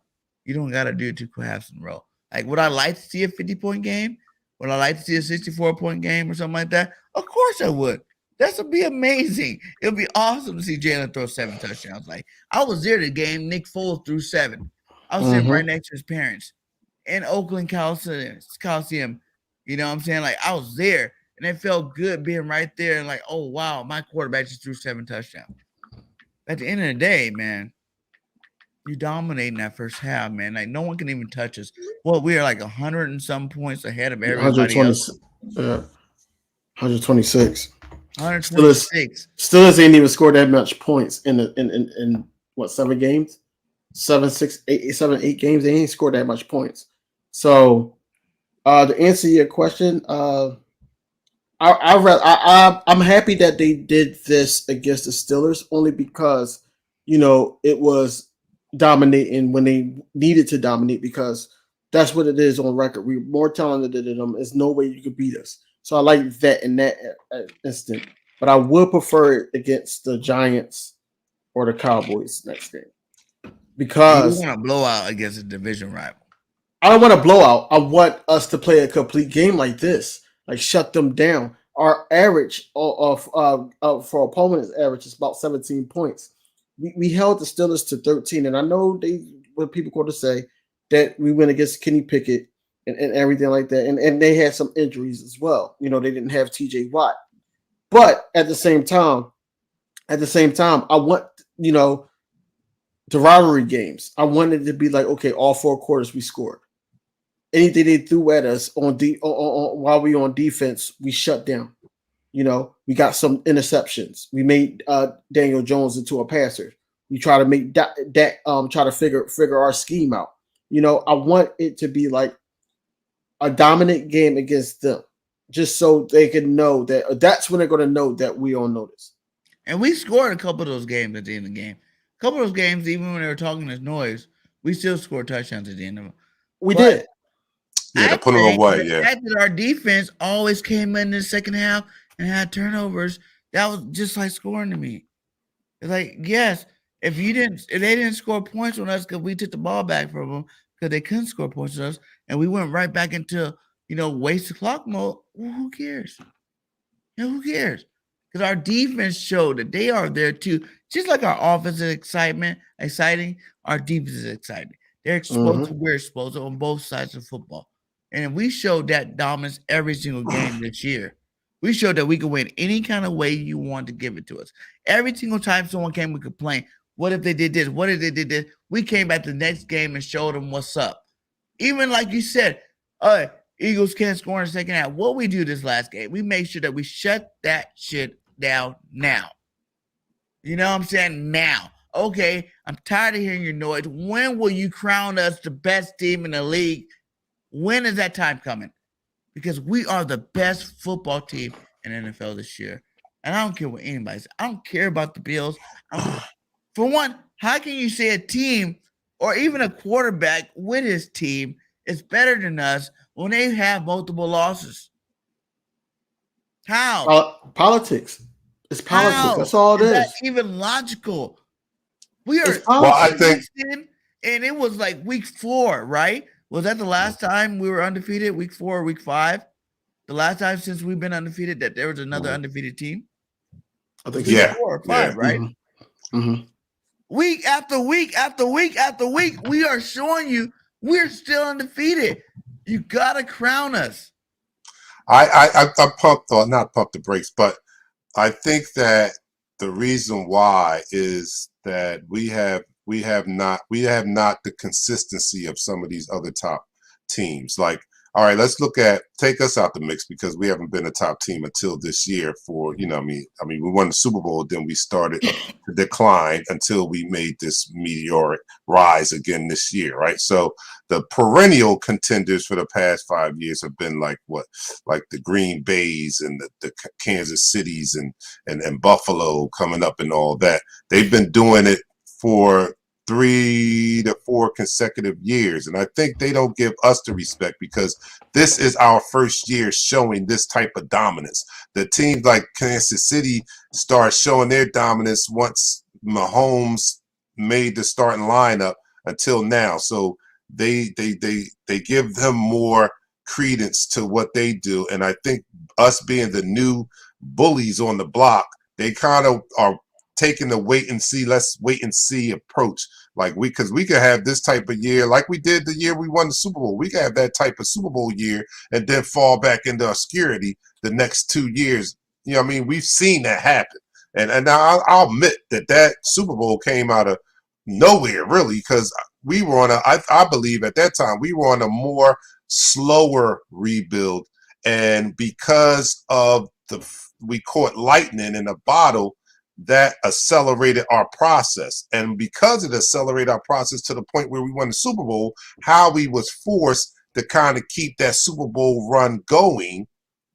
You don't got to do 2 halves in a row. Like, would I like to see a 50-point game? Would I like to see a 64-point game or something like that? Of course I would. That would be amazing. It would be awesome to see Jalen throw 7 touchdowns. Like, I was there the game Nick Foles threw 7. I was sitting right next to his parents in Oakland Coliseum. You know what I'm saying? Like, I was there, and it felt good being right there and like, oh, wow, my quarterback just threw 7 touchdowns. At the end of the day, man, you dominating that first half, man. Like, no one can even touch us. Well, we are like 100 and some points ahead of everybody else. 126. 126. Steelers ain't even scored that much points in what, 7 games? 7, 6, 8, 7, 8 games. They ain't scored that much points. So, to answer your question, I'm happy that they did this against the Steelers only because, you know, it was dominating when they needed to dominate, because that's what it is on record. We're more talented than them. There's no way you could beat us. So I like that in that instant. But I would prefer it against the Giants or the Cowboys next game. Because you want to blow out against a division rival. I don't want to blow out. I want us to play a complete game like this, like shut them down. Our average of for opponents' average is about 17 points. We held the Steelers to 13, and I know what people going to say that we went against Kenny Pickett and everything like that, and they had some injuries as well. You know, they didn't have T.J. Watt, but at the same time, I want, you know, the rivalry games. I wanted it to be like, okay, all 4 quarters we scored. Anything they threw at us while we on defense, we shut down. You know, we got some interceptions. We made Daniel Jones into a passer. We try to make that try to figure our scheme out. You know, I want it to be like a dominant game against them, just so they can know that that's when they're going to know that we on notice. And we scored a couple of those games at the end of the game. A couple of those games, even when they were talking this noise, we still scored touchdowns at the end of them. We did. Yeah, to put them away. The fact that our defense always came in the second half and had turnovers, that was just like scoring to me. It's like, yes, if they didn't score points on us because we took the ball back from them because they couldn't score points on us, and we went right back into, you know, waste the clock mode, well, who cares? You know, who cares? Because our defense showed that they are there too. Just like our offense is exciting, our defense is exciting. They're explosive, we're explosive on both sides of football. And we showed that dominance every single game this year. We showed that we could win any kind of way you want to give it to us. Every single time someone came, we complain. What if they did this? What if they did this? We came back the next game and showed them what's up. Even like you said, Eagles can't score in the second half. What we do this last game, we make sure that we shut that shit down now. You know what I'm saying? Now. Okay, I'm tired of hearing your noise. When will you crown us the best team in the league? When is that time coming? Because we are the best football team in the NFL this year. And I don't care what anybody says. I don't care about the Bills. For one, how can you say a team or even a quarterback with his team is better than us when they have multiple losses? How? Politics. It's politics. How? That's all it is. That's even logical. We are. Well, I think, and it was like week 4, right? Was that the last time we were undefeated? Week 4 or week 5? The last time since we've been undefeated that there was another undefeated team? I think week 4 or 5, right? Week after week after week after week, we are showing you we're still undefeated. You gotta crown us. I pumped, or not pumped the brakes, but I think that the reason why is that we have not the consistency of some of these other top teams. Like, all right, let's take us out the mix because we haven't been a top team until this year for, you know, I mean, we won the Super Bowl, then we started to decline until we made this meteoric rise again this year, right? So the perennial contenders for the past 5 years have been like the Green Bays and the Kansas Cities and Buffalo coming up and all that. They've been doing it for 3 to 4 consecutive years. And I think they don't give us the respect because this is our first year showing this type of dominance. The teams like Kansas City start showing their dominance once Mahomes made the starting lineup until now. So they give them more credence to what they do. And I think us being the new bullies on the block, they kind of are taking the let's wait and see approach. Like because we could have this type of year like we did the year we won the Super Bowl. We could have that type of Super Bowl year and then fall back into obscurity the next 2 years. You know what I mean? We've seen that happen. And I'll admit that Super Bowl came out of nowhere, really, because we were on I believe at that time we were on a more slower rebuild. And because of we caught lightning in a bottle, that accelerated our process. And because it accelerated our process to the point where we won the Super Bowl, Howie was forced to kind of keep that Super Bowl run going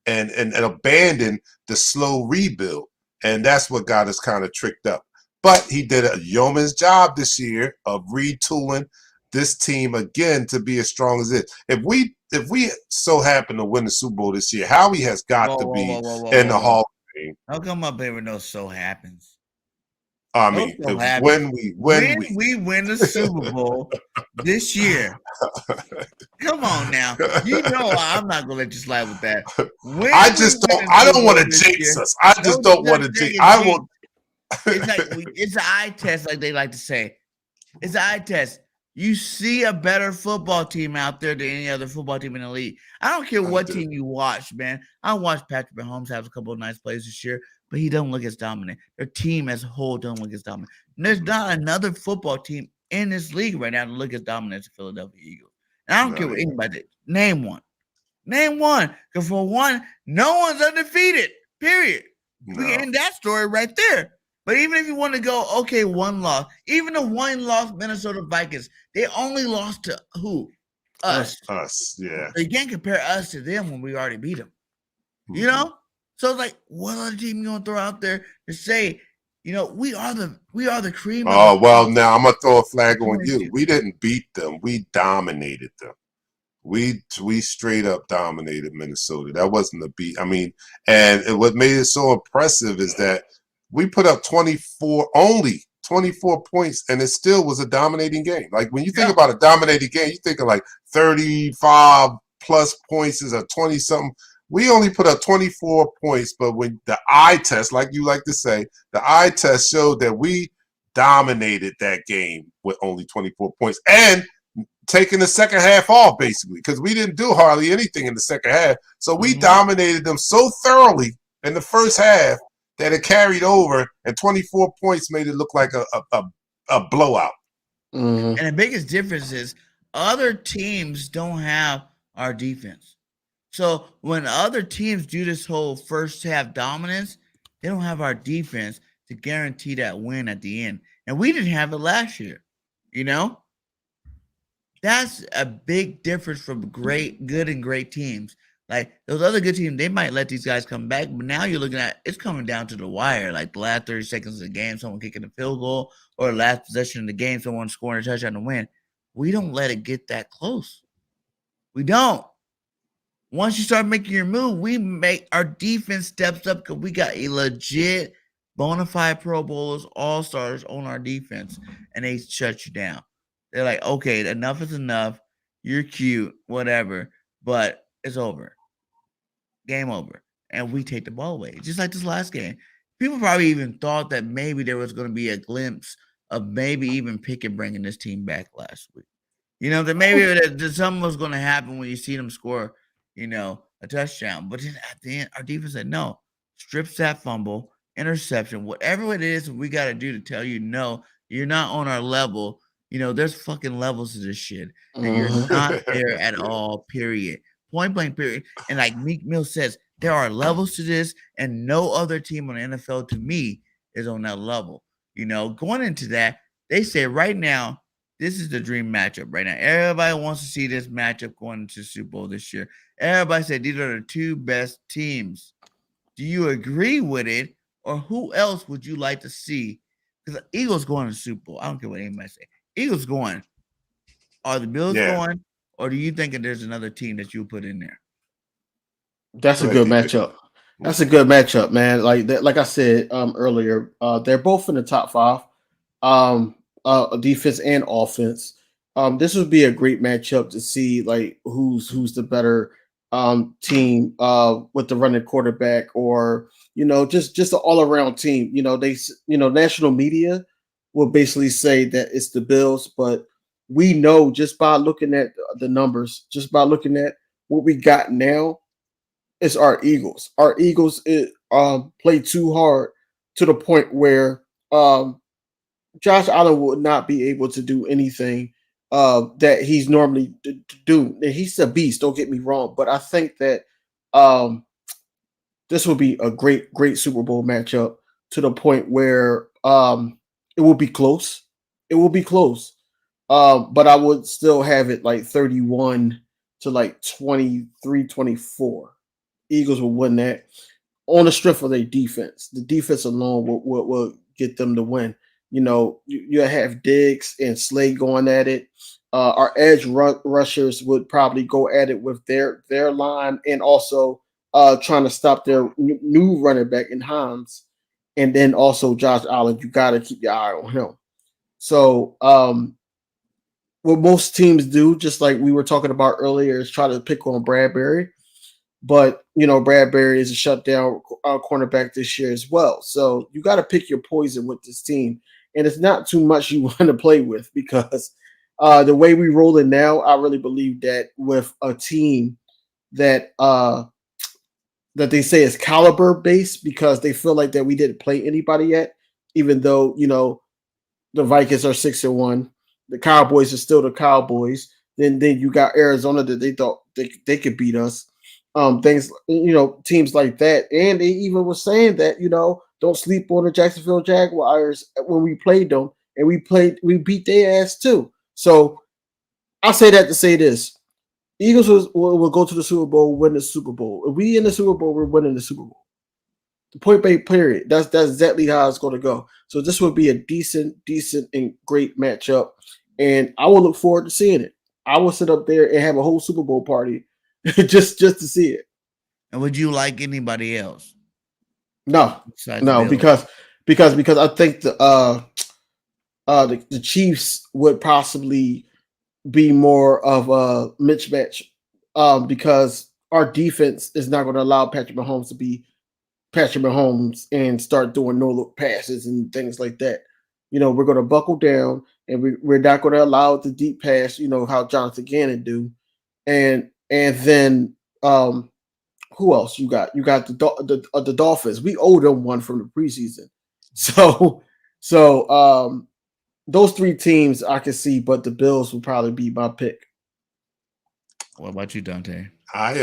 and abandon the slow rebuild. And that's what got us kind of tricked up. But he did a yeoman's job this year of retooling this team again to be as strong as it. If we so happen to win the Super Bowl this year, Howie has got to be in the Hall of Fame. How come up there with no so happens? I mean, when we win the Super Bowl this year. Come on now. You know I'm not gonna let you slide with that. I don't want to jinx us. I just don't want to jinx. I will. It's an eye test, like they like to say. It's an eye test. You see a better football team out there than any other football team in the league. I don't care what team you watch, man. I watched Patrick Mahomes have a couple of nice plays this year, but he doesn't look as dominant. Their team as a whole don't look as dominant. And there's not another football team in this league right now to look as dominant as the Philadelphia Eagles. And I don't care what anybody did. Name one. Name one. Because for one, no one's undefeated. Period. We can end that story right there. But even if you want to go, okay, one loss, even the one loss Minnesota Vikings, they only lost to who? Us. Us, yeah. So you can't compare us to them when we already beat them. You know? So it's like, what other team you gonna throw out there to say, you know, we are the cream. Oh, well, now I'm gonna throw a flag on you. We didn't beat them, we dominated them. We straight up dominated Minnesota. That wasn't a beat. I mean, and what made it so impressive is that we put up 24 points, and it still was a dominating game. Like when you think about a dominating game, you think of like 35 plus points is a 20 something. We only put up 24 points, but when the eye test, like you like to say, the eye test showed that we dominated that game with only 24 points and taking the second half off basically because we didn't do hardly anything in the second half. So we dominated them so thoroughly in the first half that it carried over, and 24 points made it look like a blowout. And the biggest difference is other teams don't have our defense. So when other teams do this whole first half dominance, they don't have our defense to guarantee that win at the end. And we didn't have it last year, you know? That's a big difference from good and great teams. Like those other good teams, they might let these guys come back, but now you're looking at it's coming down to the wire. Like the last 30 seconds of the game, someone kicking a field goal, or the last possession of the game, someone scoring a touchdown to win. We don't let it get that close. We don't. Once you start making your move, we make our defense steps up because we got a legit bona fide Pro Bowlers, all-stars on our defense, and they shut you down. They're like, okay, enough is enough. You're cute, whatever, but it's over. Game over. And we take the ball away. Just like this last game. People probably even thought that maybe there was going to be a glimpse of maybe even Pickett bringing this team back last week. You know, that maybe that something was going to happen when you see them score, you know, a touchdown. But then at the end, our defense said, no, strip sack fumble, interception, whatever it is we got to do to tell you, no, you're not on our level. You know, there's fucking levels to this shit. And you're not there at all, period. Point blank, period. And like Meek Mill says, there are levels to this, and no other team on the NFL, to me, is on that level. You know, going into that, they say right now, this is the dream matchup right now. Everybody wants to see this matchup going into Super Bowl this year. Everybody said these are the two best teams. Do you agree with it, or who else would you like to see? Because the Eagles going to Super Bowl. I don't care what anybody say. Eagles going. Are the Bills Yeah. going, or do you think that there's another team that you put in there? That's a Go ahead, good DJ. matchup. That's a good matchup, man. Like that, like I said earlier, they're both in the top five, defense and offense. This would be a great matchup to see like who's the better team with the running quarterback, or just an all around team. National media will basically say that it's the Bills, but we know just by looking at the numbers, just by looking at what we got now, it's our Eagles. Our Eagles play too hard to the point where Josh Allen would not be able to do anything that he's normally do. And he's a beast. Don't get me wrong, but I think that um, this will be a great Super Bowl matchup to the point where it will be close. It will be close. But I would still have it like 31 to like 23-24. Eagles will win that on the strength of their defense. The defense alone will get them to win. You have Diggs and Slade going at it. Our edge rushers would probably go at it with their line, and also trying to stop their new running back in Hines. And then also Josh Allen, you got to keep your eye on him. So what most teams do, just like we were talking about earlier, is try to pick on Bradbury. But Bradbury is a shutdown cornerback this year as well. So you got to pick your poison with this team, and it's not too much you want to play with, because the way we roll it now, I really believe that with a team that that they say is caliber based, because they feel like that we didn't play anybody yet, even though the Vikings are 6-1, the Cowboys are still the Cowboys. Then you got Arizona that they thought they could beat us. Things, teams like that. And they even were saying that, don't sleep on the Jacksonville Jaguars when we played them, and we beat their ass too. So I say that to say this: Eagles will go to the Super Bowl, win the Super Bowl. If we in the Super Bowl, we're winning the Super Bowl. The point blank period. That's exactly how it's going to go. So this would be a decent and great matchup, and I will look forward to seeing it. I will sit up there and have a whole Super Bowl party just to see it. And would you like anybody else? No, Besides no, Bills? because I think the Chiefs would possibly be more of a mismatch, because our defense is not going to allow Patrick Mahomes to be Patrick Mahomes and start doing no look passes and things like that. We're going to buckle down, and we're not going to allow the deep pass. How Jonathan Gannon do, and then who else you got? You got the Dolphins. We owe them one from the preseason. So those three teams I can see, but the Bills will probably be my pick. What about you, Dante? I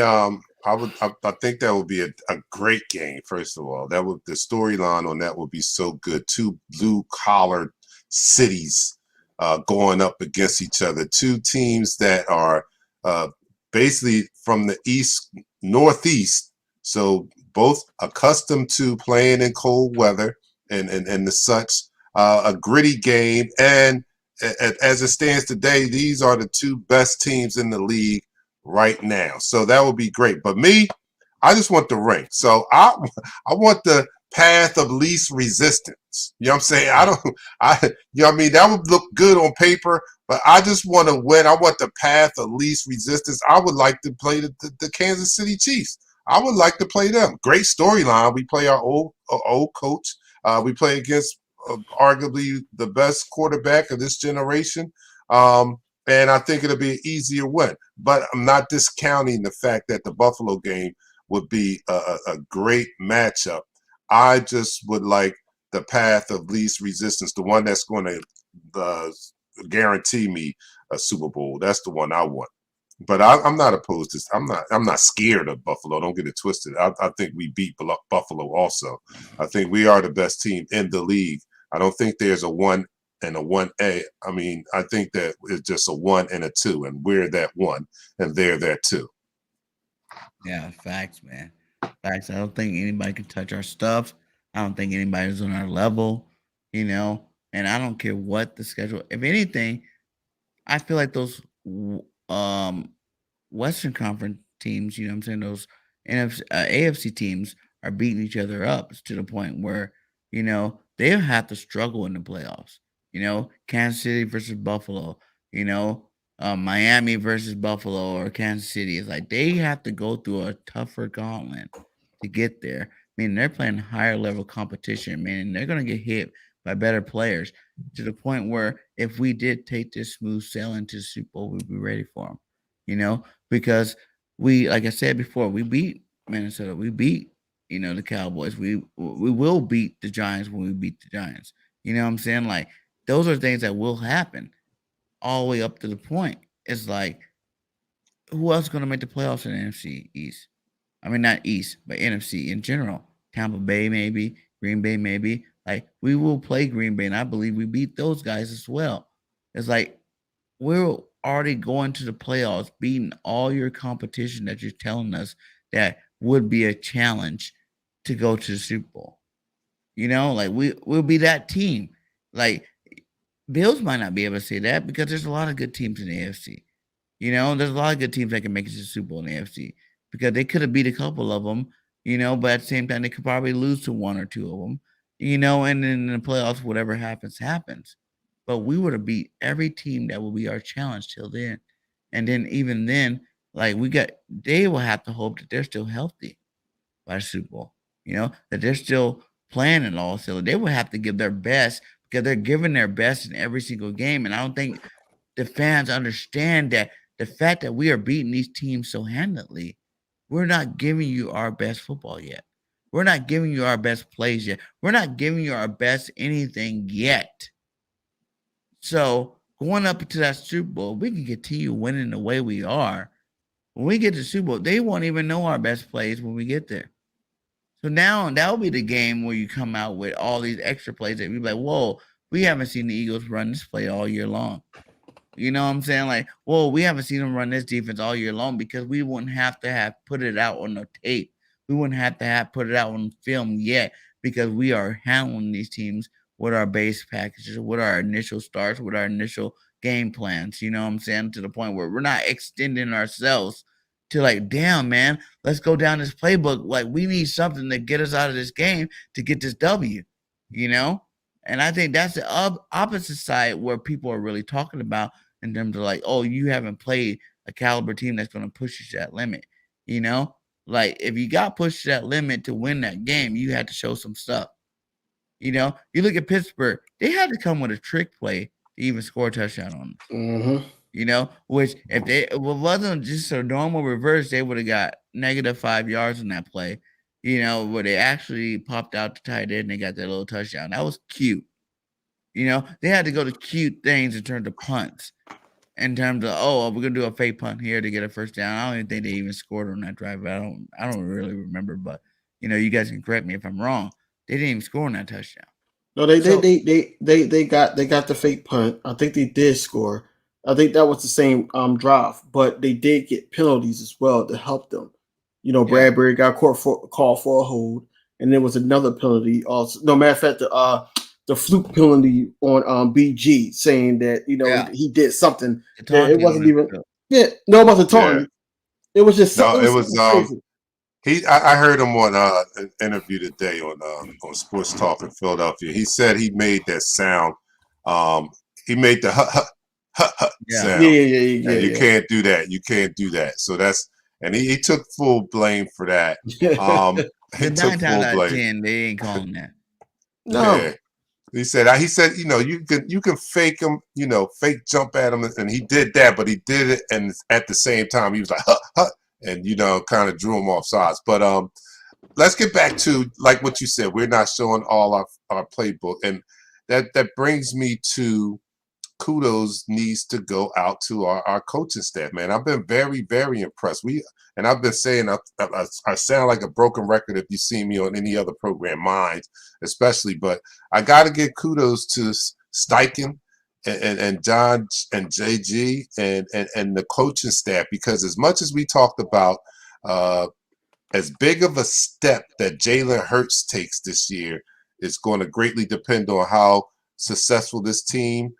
think that would be a great game. First of all, the storyline on that would be so good. Two blue collar cities going up against each other. Two teams that are basically from the northeast, so both accustomed to playing in cold weather and the such. A gritty game, and as it stands today, these are the two best teams in the league right now. So that would be great. But me, I just want the ring. So I want the path of least resistance. You know what I'm saying? That would look good on paper, but I just want to win. I want the path of least resistance. I would like to play the Kansas City Chiefs. I would like to play them. Great storyline. We play our old coach. We play against arguably the best quarterback of this generation. And I think it'll be an easier win. But I'm not discounting the fact that the Buffalo game would be a great matchup. I just would like the path of least resistance, the one that's going to guarantee me a Super Bowl. That's the one I want. But I'm not opposed to. I'm not scared of Buffalo. Don't get it twisted. I think we beat Buffalo also. I think we are the best team in the league. I don't think there's a 1 and a 1A. I mean, I think that it's just a 1 and a 2, and we're that 1, and they're that 2. Yeah, facts, man. Facts. I don't think anybody can touch our stuff. I don't think anybody's on our level, and I don't care what the schedule. If anything, I feel like those Western Conference teams, you know what I'm saying, those AFC teams are beating each other up to the point where, you know, they'll have to struggle in the playoffs. You know, Kansas City versus Buffalo, you know, Miami versus Buffalo or Kansas City. It's like they have to go through a tougher gauntlet to get there. I mean, they're playing higher level competition, man. They're going to get hit by better players to the point where if we did take this smooth sailing to the Super Bowl, we'd be ready for them, you know, because we, like I said before, we beat Minnesota. We beat, you know, the Cowboys. We will beat the Giants when we beat the Giants. You know what I'm saying? Like, those are things that will happen all the way up to the point. It's like, who else is going to make the playoffs in the NFC East? I mean, not East, but NFC in general. Tampa Bay, maybe. Green Bay, maybe. Like, we will play Green Bay, and I believe we beat those guys as well. It's like, we're already going to the playoffs, beating all your competition that you're telling us that would be a challenge to go to the Super Bowl. You know, like, we'll be that team. Like, Bills might not be able to say that because there's a lot of good teams in the AFC. You know, there's a lot of good teams that can make it to the Super Bowl in the AFC because they could have beat a couple of them, you know, but at the same time, they could probably lose to one or two of them, you know, and then in the playoffs, whatever happens, happens. But we would have beat every team that will be our challenge till then. And then even then, like they will have to hope that they're still healthy by the Super Bowl, you know, that they're still playing it all. So they will have to give their best because they're giving their best in every single game. And I don't think the fans understand that the fact that we are beating these teams so handily, we're not giving you our best football yet. We're not giving you our best plays yet. We're not giving you our best anything yet. So going up to that Super Bowl, we can continue winning the way we are. When we get to the Super Bowl, they won't even know our best plays when we get there. So now that will be the game where you come out with all these extra plays that we be like, whoa, we haven't seen the Eagles run this play all year long. You know what I'm saying? Like, whoa, we haven't seen them run this defense all year long because we wouldn't have to have put it out on the tape. We wouldn't have to have put it out on film yet because we are handling these teams with our base packages, with our initial starts, with our initial game plans. You know what I'm saying? To the point where we're not extending ourselves to like, damn, man, let's go down this playbook. Like, we need something to get us out of this game to get this W, you know? And I think that's the opposite side where people are really talking about in terms of like, oh, you haven't played a caliber team that's going to push you to that limit. You know, like if you got pushed to that limit to win that game, you had to show some stuff. You know, you look at Pittsburgh, they had to come with a trick play to even score a touchdown on them. Mm-hmm. You know, which if it wasn't just a normal reverse, they would have got -5 yards on that play. You know, where they actually popped out the tight end and they got that little touchdown. That was cute. You know, they had to go to cute things in terms of punts. In terms of, oh, we're gonna do a fake punt here to get a first down. I don't even think they even scored on that drive. I don't really remember, but you know, you guys can correct me if I'm wrong. They didn't even score on that touchdown. No, they got the fake punt. I think they did score. I think that was the same drive, but they did get penalties as well to help them. You know, Bradbury got called for a hold, and there was another penalty also. No, matter of fact, the fluke penalty on BG saying that, you know, he did something. It wasn't even it wasn't taunting. It was just something. No, it was crazy. I heard him on an interview today on Sports Talk in Philadelphia. He said he made that sound. He made the sound. Yeah. You can't do that. You can't do that. So that's, and he took full blame for that. He took 9 full times out of blame. 10, they ain't calling that. No. Yeah. He said, you know, you can fake him, you know, fake jump at him, and he did that, but he did it, and at the same time he was like, and you know, kind of drew him off sides. But let's get back to like what you said. We're not showing all our playbook, and that brings me to kudos needs to go out to our coaching staff, man. I've been very, very impressed. And I've been saying I sound like a broken record if you see me on any other program, mine especially, but I got to give kudos to Steichen and John and JG and the coaching staff, because as much as we talked about as big of a step that Jalen Hurts takes this year, it's going to greatly depend on how successful this team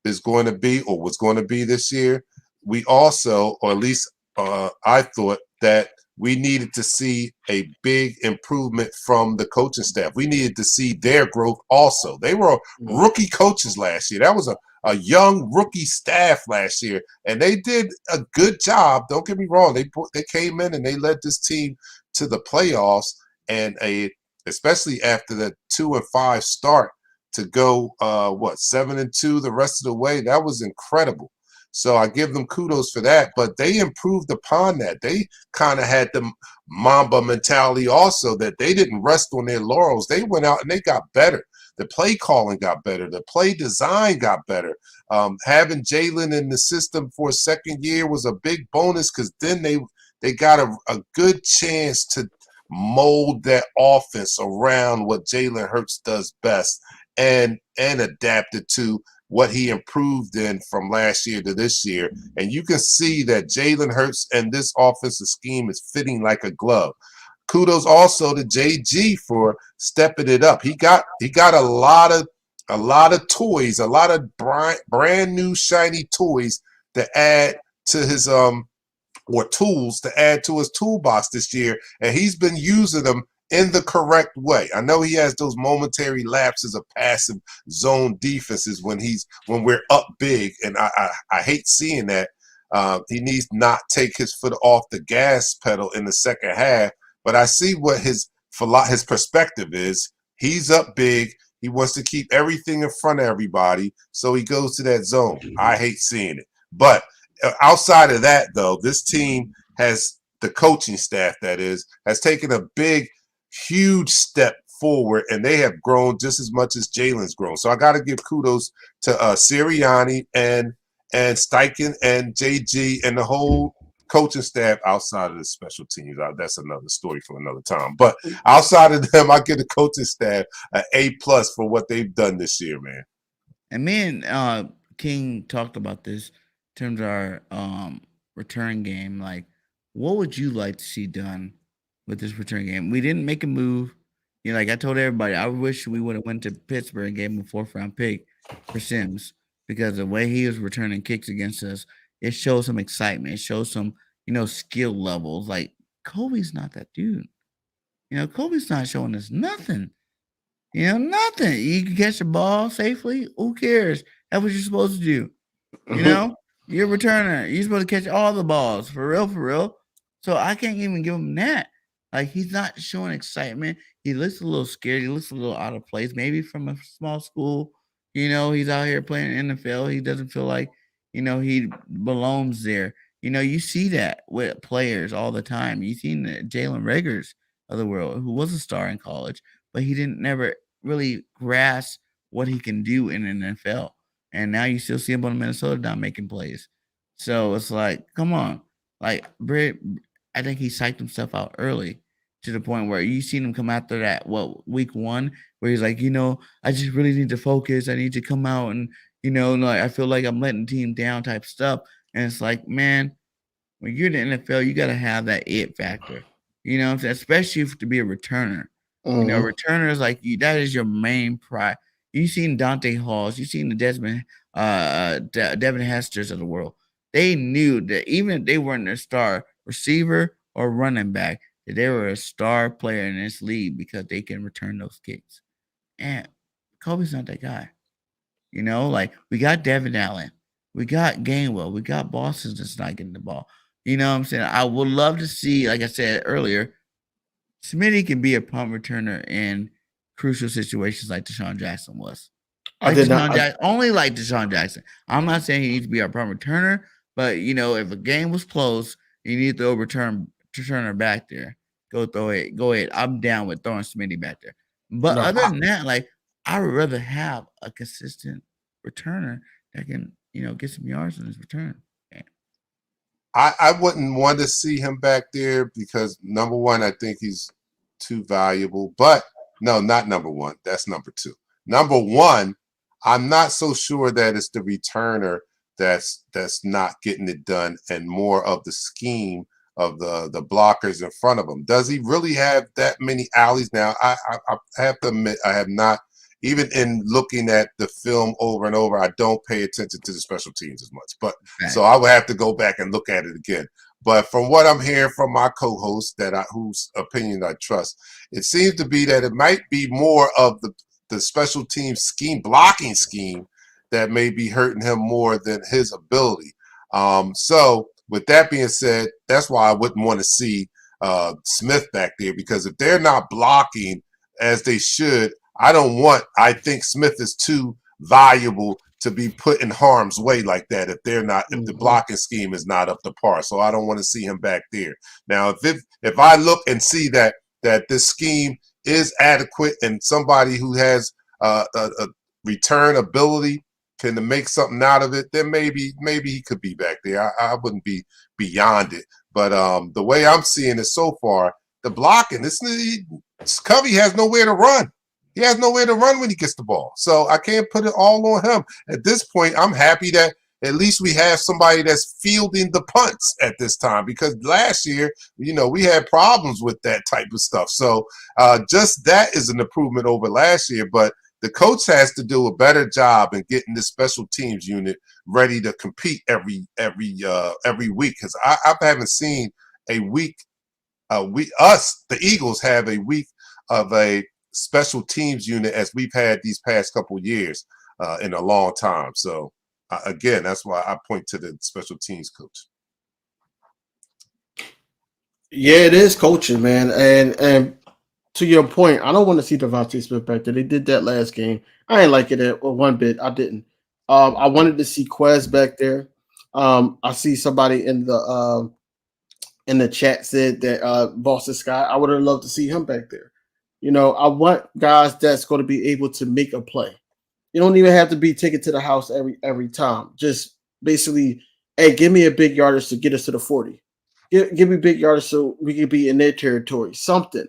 is going to be or was going to be this year, we also, or at least I thought that we needed to see a big improvement from the coaching staff. We needed to see their growth also. They were rookie coaches last year. That was a young rookie staff last year, and they did a good job. Don't get me wrong. They came in and they led this team to the playoffs, and especially after the 2-5 start to go 7-2 the rest of the way. That was incredible. So I give them kudos for that, but they improved upon that. They kind of had the Mamba mentality also, that they didn't rest on their laurels. They went out and they got better. The play calling got better. The play design got better. Having Jalen in the system for a second year was a big bonus, because then they got a good chance to mold that offense around what Jalen Hurts does best and adapt it to what he improved in from last year to this year. And you can see that Jalen Hurts and this offensive scheme is fitting like a glove. Kudos also to JG for stepping it up. He got a lot of toys, a lot of brand new shiny toys to add to his or tools to add to his toolbox this year, and he's been using them in the correct way. I know he has those momentary lapses of passive zone defenses when we're up big, and I hate seeing that. He needs to not take his foot off the gas pedal in the second half. But I see what his perspective is. He's up big. He wants to keep everything in front of everybody, so he goes to that zone. I hate seeing it. But outside of that, though, this team has the coaching staff, that is, has taken a big, huge step forward, and they have grown just as much as Jalen's grown. So I got to give kudos to Sirianni and Steichen and JG and the whole coaching staff outside of the special teams. That's another story for another time. But outside of them, I give the coaching staff an A+ for what they've done this year, man. And me and King talked about this in terms of our return game. Like, what would you like to see done with this return game? We didn't make a move. You know, like I told everybody, I wish we would have went to Pittsburgh and gave him a 4th-round pick for Sims, because the way he was returning kicks against us, it shows some excitement. It shows some, skill levels. Like, Kobe's not that dude. Kobe's not showing us nothing. Nothing. You can catch the ball safely. Who cares? That's what you're supposed to do. You're a returner. You're supposed to catch all the balls. For real. So I can't even give him that. Like, he's not showing excitement. He looks a little scared. He looks a little out of place. Maybe from a small school. He's out here playing NFL. He doesn't feel like, he belongs there. You see that with players all the time. You've seen the Jalen Reagors of the world, who was a star in college, but he didn't never really grasp what he can do in an NFL. And now you still see him on Minnesota not making plays. So it's like, come on. Like, I think he psyched himself out early to the point where you seen him come after that, week 1, where he's like, I just really need to focus. I need to come out and, like, I feel like I'm letting the team down type stuff. And it's like, man, when you're in the NFL, you got to have that it factor. You know what I'm saying? Especially to be a returner. Returner is like, that is your main pride. You've seen Dante Halls. You've seen the Devin Hesters of the world. They knew that even if they weren't a star receiver or running back, that they were a star player in this league because they can return those kicks. And Kobe's not that guy. Like, we got Devin Allen. We got Gainwell. We got Boston that's not getting the ball. You know what I'm saying? I would love to see, like I said earlier, Smitty can be a punt returner in crucial situations like Deshaun Jackson was. Only like Deshaun Jackson. I'm not saying he needs to be a punt returner, but, if a game was close, you need to throw a returner back there. Go throw it. Go ahead. I'm down with throwing Smitty back there. But other than that, like, I would rather have a consistent returner that can, get some yards in his return. I wouldn't want to see him back there because, number one, I think he's too valuable. But no, not number one. That's number 2. Number 1, I'm not so sure that it's the returner that's not getting it done, and more of the scheme of the blockers in front of him. Does he really have that many alleys now? I have to admit, I have not even in looking at the film over and over, I don't pay attention to the special teams as much. But so I would have to go back and look at it again. But from what I'm hearing from my co-host whose opinion I trust, it seems to be that it might be more of the special team scheme, blocking scheme, that may be hurting him more than his ability. So with that being said, that's why I wouldn't want to see Smith back there, because if they're not blocking as they should, I think Smith is too valuable to be put in harm's way like that if the blocking scheme is not up to par. So I don't want to see him back there. Now, if I look and see that this scheme is adequate and somebody who has a return ability can make something out of it, then maybe he could be back there. I wouldn't be beyond it. But the way I'm seeing it so far, the blocking, Covey has nowhere to run. He has nowhere to run when he gets the ball. So I can't put it all on him. At this point, I'm happy that at least we have somebody that's fielding the punts at this time, because last year, we had problems with that type of stuff. So just that is an improvement over last year. But the coach has to do a better job in getting this special teams unit ready to compete every week, because I haven't seen a week. The Eagles have a week of a special teams unit as we've had these past couple years in a long time. So again, that's why I point to the special teams coach. Yeah, it is coaching, man. And to your point, I don't want to see Devontae Smith back there. They did that last game. I ain't like it one bit. I didn't. I wanted to see Quez back there. I see somebody in the chat said that Boston Scott. I would have loved to see him back there. I want guys that's going to be able to make a play. You don't even have to be taken to the house every time. Just basically, hey, give me a big yardage to get us to the 40. Give me big yardage so we can be in their territory. Something.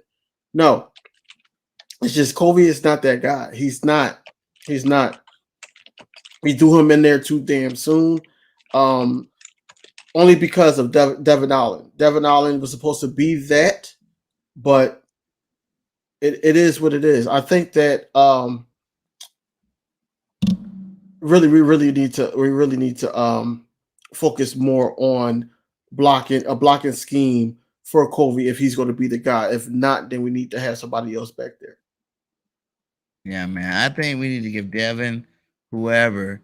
No, it's just Covey is not that guy. He's not. We threw him in there too damn soon. Only because of Devin Allen. Devin Allen was supposed to be that, but it is what it is. I think that we really need to focus more on a blocking scheme for Covey if he's going to be the guy. If not, then we need to have somebody else back there. Yeah, man. I think we need to give Devin, whoever,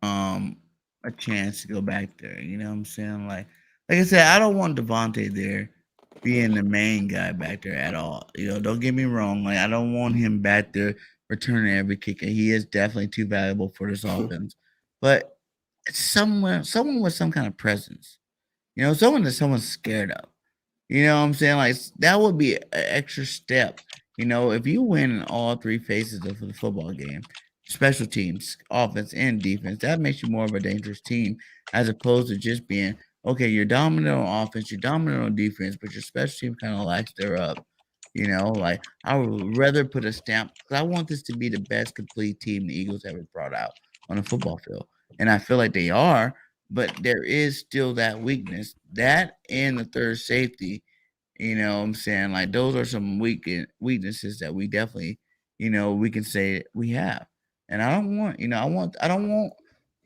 a chance to go back there. You know what I'm saying? Like I said, I don't want Devontae there being the main guy back there at all. Don't get me wrong. Like, I don't want him back there returning every kick. He is definitely too valuable for this offense. But someone with some kind of presence. Someone that someone's scared of. You know what I'm saying? Like, that would be an extra step. If you win in all three phases of the football game, special teams, offense, and defense, that makes you more of a dangerous team, as opposed to just being, okay, you're dominant on offense, you're dominant on defense, but your special team kind of lacks thereof. Like, I would rather put a stamp, because I want this to be the best complete team the Eagles ever brought out on a football field. And I feel like they are, but there is still that weakness. That and the third safety, what I'm saying? Like, those are some weaknesses that we definitely, we can say we have. And I don't want,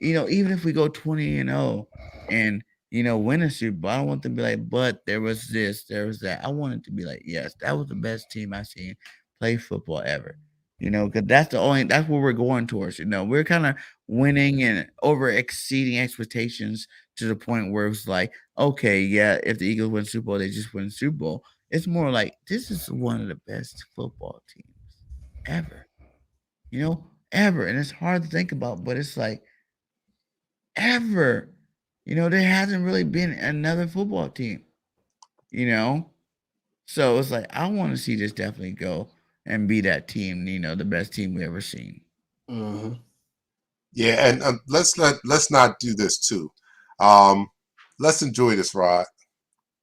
even if we go 20-0 and, win a Super Bowl, I don't want them to be like, but there was this, there was that. I want it to be like, yes, that was the best team I've seen play football ever. Because that's what we're going towards. We're kind of winning and over exceeding expectations to the point where it's like, okay, yeah, if the Eagles win Super Bowl, they just win Super Bowl. It's more like, this is one of the best football teams ever. Ever. And it's hard to think about, but it's like, ever. There hasn't really been another football team. So it's like, I want to see this definitely go and be that team, the best team we ever seen. Mm-hmm. Yeah, and let's not do this too. Let's enjoy this ride.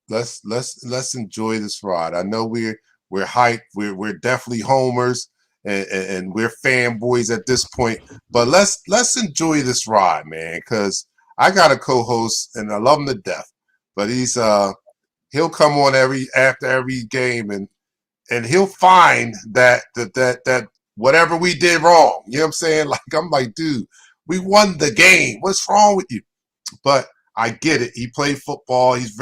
Let's enjoy this ride. I know we're hyped. We're definitely homers and we're fanboys at this point. But let's enjoy this ride, man. Because I got a co-host and I love him to death. But he'll come on after every game and he'll find that whatever we did wrong. You know what I'm saying? Like, I'm like, dude, we won the game. What's wrong with you? But I get it. He played football. He's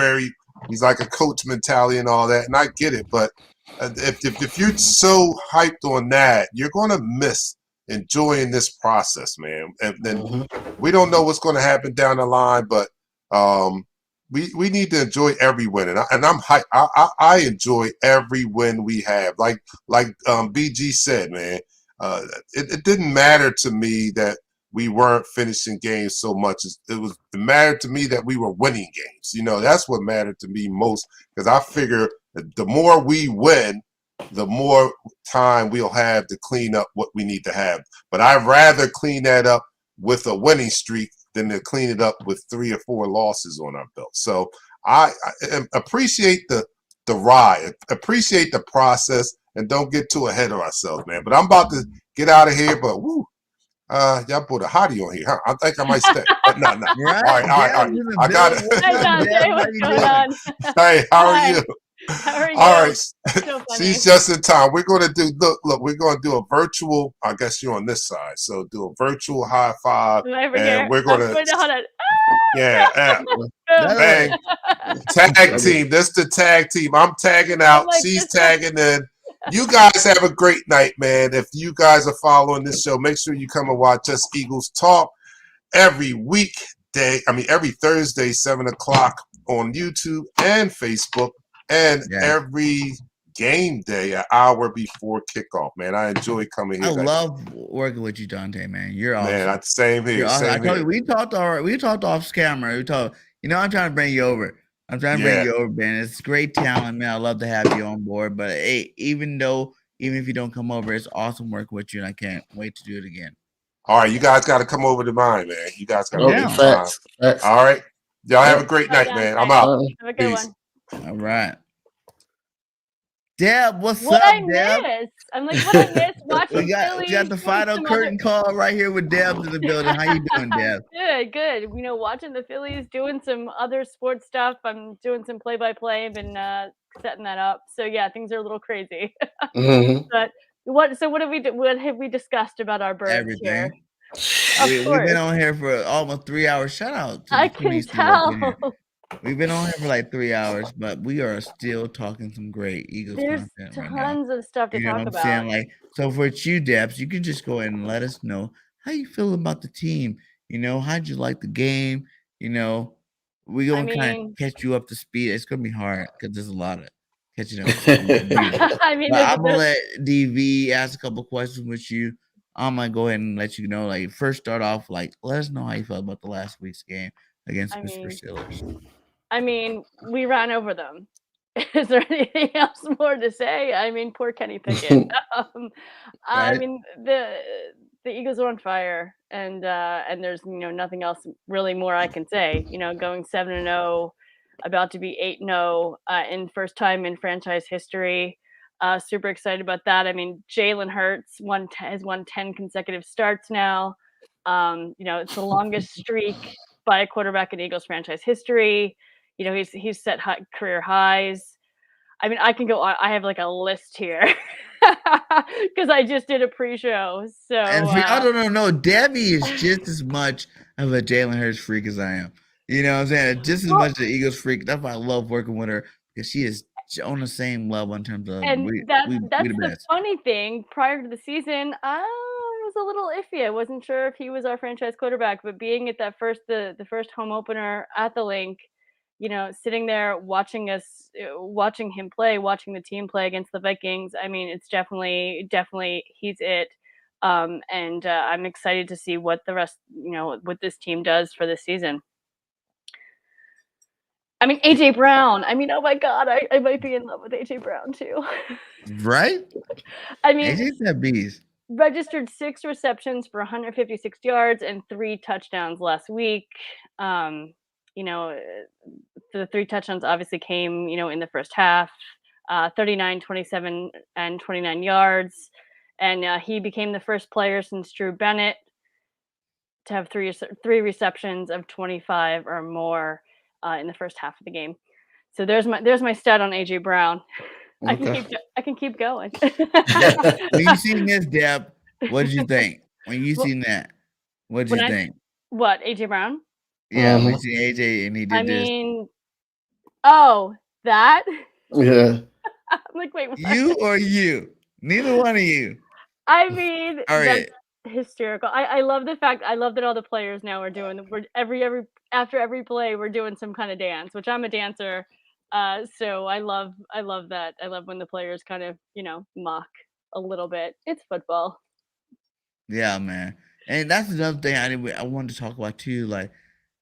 like a coach mentality and all that, and I get it. But if you're so hyped on that, you're going to miss enjoying this process, man. And then we don't know what's going to happen down the line, but we need to enjoy every win. And I'm hyped. I enjoy every win we have. Like BG said, man, it didn't matter to me that we weren't finishing games so much. It mattered to me that we were winning games. You know, that's what mattered to me most, because I figure the more we win, the more time we'll have to clean up what we need to have. But I'd rather clean that up with a winning streak than to clean it up with 3 or 4 losses on our belt. So I appreciate the ride, appreciate the process, and don't get too ahead of ourselves, man. But I'm about to get out of here, but woo. Y'all put a hottie on here, huh? I think I might stay. But no. Right? All right. I got it. Hey, what's going on? Hey, how are you? How are you? All right. So funny. She's just in time. We're going to do, look, we're going to do a virtual, I guess you're on this side. So do a virtual high five. And we're going to, yeah. Bang. Tag team. This is the tag team. I'm tagging out. She's tagging in. You guys have a great night, man. If you guys are following this show, make sure you come and watch us Eagles Talk every Thursday, 7 o'clock on YouTube and Facebook, and every game day, an hour before kickoff, man. I enjoy coming here. I love working with you, Dante, man. You're awesome. Man, same here. Awesome. I told you, we talked off camera. I'm trying to bring you over. Man. It's great talent, man. I love to have you on board. But hey, even if you don't come over, it's awesome working with you, and I can't wait to do it again. All right, you guys got to come over to mine, man. You guys got to come to mine. Facts. All right. Y'all have a great night, man. I'm out. Have a good Peace. one. All right. Deb, what's What up, I Deb? missed. I'm like, what I missed watching We got the final curtain call right here with Deb in the building. How you doing, Deb? Good. You know, watching the Phillies, doing some other sports stuff. I'm doing some play-by-play. I've been setting that up. So yeah, things are a little crazy. But what have we discussed about our birds Everything. here? We've been on here for almost 3 hours. Shout out to I the can Queens team up in here. tell. We've been on here for like 3 hours, but we are still talking some great Eagles There's content right now. tons of stuff to You know talk what I'm about. saying? Like, so for you, Debs, you can just go ahead and let us know how you feel about the team. You know, how'd you like the game? You know, we're gonna kind of catch you up to speed. It's gonna be hard because there's a lot of catching up. I mean, I'm gonna let DV ask a couple questions with you. I'm gonna go ahead and let you know. Like, first start off, like, let us know how you felt about the last week's game against Pittsburgh Steelers. I mean, we ran over them. Is there anything else more to say? I mean, poor Kenny Pickett. I mean, the Eagles are on fire, and there's nothing else really more I can say. Going 7-0, about to be 8-0 in first time in franchise history. Super excited about that. I mean, Jalen Hurts has won 10 consecutive starts now. It's the longest streak by a quarterback in Eagles franchise history. He's set career highs. I mean, I can go on. I have like a list here because I just did a pre-show. So, and for y'all don't know, Debbie is just as much of a Jalen Hurts freak as I am. You know what I'm saying? Just as much of an Eagles freak. That's why I love working with her, because she is on the same level in terms of. And that's the best. funny thing. Prior to the season, I was a little iffy. I wasn't sure if he was our franchise quarterback, but being at that the first home opener at the Link, sitting there watching him play, watching the team play against the Vikings. I mean, it's definitely he's it. And I'm excited to see what the rest, what this team does for this season. I mean, AJ Brown. I mean, oh my God, I might be in love with AJ Brown too. Right? I mean, AJ's that beast. Registered 6 receptions for 156 yards and 3 touchdowns last week. The 3 touchdowns obviously came, in the first half, 39, 27, and 29 yards. And he became the first player since Drew Bennett to have 3 receptions of 25 or more in the first half of the game. So there's my stat on AJ Brown. Okay. I can keep going. When you seen this, Deb, what did you think? When you Well, seen that, what did when you I think? what AJ Brown? Yeah, when Mhm. you seen AJ and he I did this. mean, oh, that. Yeah. I'm like, wait, what? You or you? Neither one of you. I mean, All that's right. hysterical. I love the fact. I love that all the players now are doing. We're every after every play, we're doing some kind of dance, which I'm a dancer. So I love that. I love when the players kind of mock a little bit. It's football. Yeah, man. And that's another thing I wanted to talk about too. Like,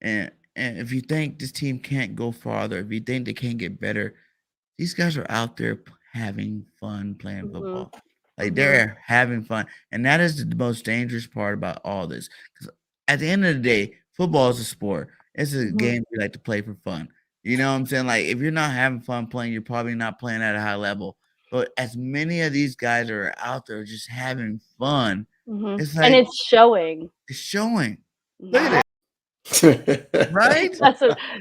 and if you think this team can't go farther, if you think they can't get better, these guys are out there having fun playing Hmm. football. Like Hmm. they're having fun, and that is the most dangerous part about all this. Because at the end of the day, football is a sport. It's a Hmm. game we like to play for fun. You know what I'm saying? Like if you're not having fun playing, you're probably not playing at a high level. But as many of these guys are out there just having fun, Hmm. it's And like it's showing. it's showing. Look at it, right?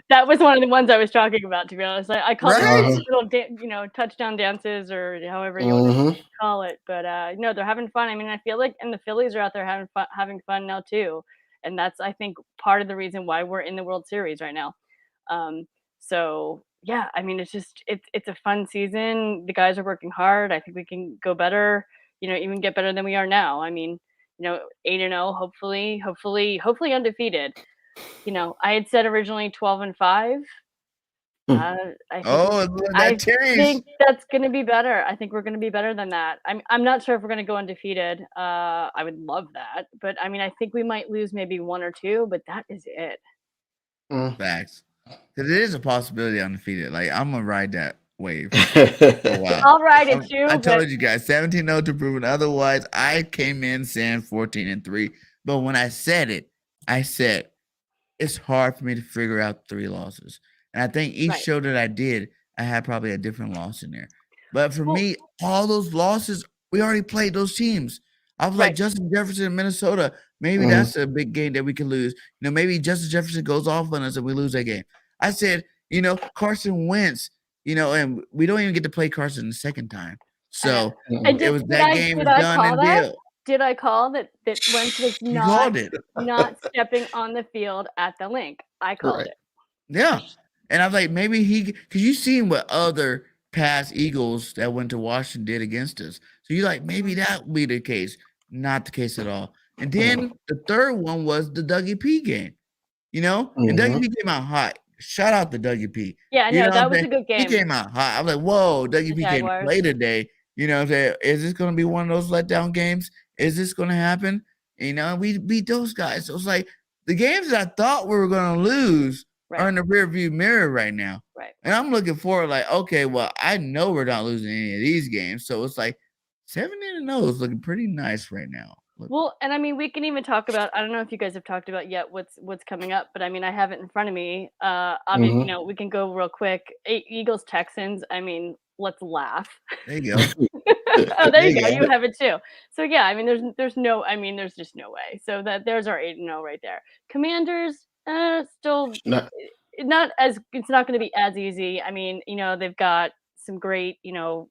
That was one of the ones I was talking about. To be honest, I call them Right? Uh-huh. little touchdown dances or however you want to Mhm. call it. But no, they're having fun. I mean, I feel like and the Phillies are out there having fun now too, and that's I think part of the reason why we're in the World Series right now. Um, so yeah, I mean, it's a fun season. The guys are working hard. I think we can go better. Even get better than we are now. I mean, 8-0, hopefully undefeated. I had said originally 12-5. Hmm. I think Oh, look at that I change. think that's gonna be better. I think we're gonna be better than that. I'm not sure if we're gonna go undefeated. I would love that, but I mean, I think we might lose maybe 1 or 2, but that is it. Mm. Facts. Because it is a possibility undefeated. Like I'm gonna ride that wave. Oh wow. I'll ride it I too, but told you guys 17-0 to prove it otherwise. I came in saying 14-3. But when I said it, I said it's hard for me to figure out 3 losses. And I think each right. show that I did, I had probably a different loss in there. But for Well, me, all those losses, we already played those teams. I was like, right. Justin Jefferson in Minnesota, maybe Mhm. that's a big game that we can lose. Maybe Justin Jefferson goes off on us and we lose that game. I said, Carson Wentz, and we don't even get to play Carson the second time. I know. So And Mhm. it was that game did is I done call and that? deal. Did I call that Wentz was You called it. not stepping on the field at the link? I called Right. it. Yeah. And I was like, maybe because you seen what other past Eagles that went to Washington did against us. So you're like, maybe that will be the case. Not the case at all. And then the third one was the Dougie P game, and Dougie Mhm. P came out hot. Shout out to Dougie P. Yeah, You no, know what that I'm was saying? a good He game. came out hot. I was like, whoa, Dougie The P came to Jaguars. play today. You know what I'm saying? Is this going to be one of those letdown games? Is this going to happen? We beat those guys. So it's like the games that I thought we were going to lose are Right. in the rearview mirror right now. Right. And I'm looking forward, like, okay, well, I know we're not losing any of these games. So it's like 17-0 is looking pretty nice right now. Well, and I mean, we can even talk about. I don't know if you guys have talked about yet what's coming up, but I mean, I have it in front of me. Obviously, Mhm. we can go real quick. Eagles Texans. I mean, let's laugh. There you go. Oh, there There you you go. go. You have it too. So yeah, I mean, there's just no way. So there's our 8-0 right there. Commanders, still Not. it's not going to be as easy. I mean, they've got some great, Taylor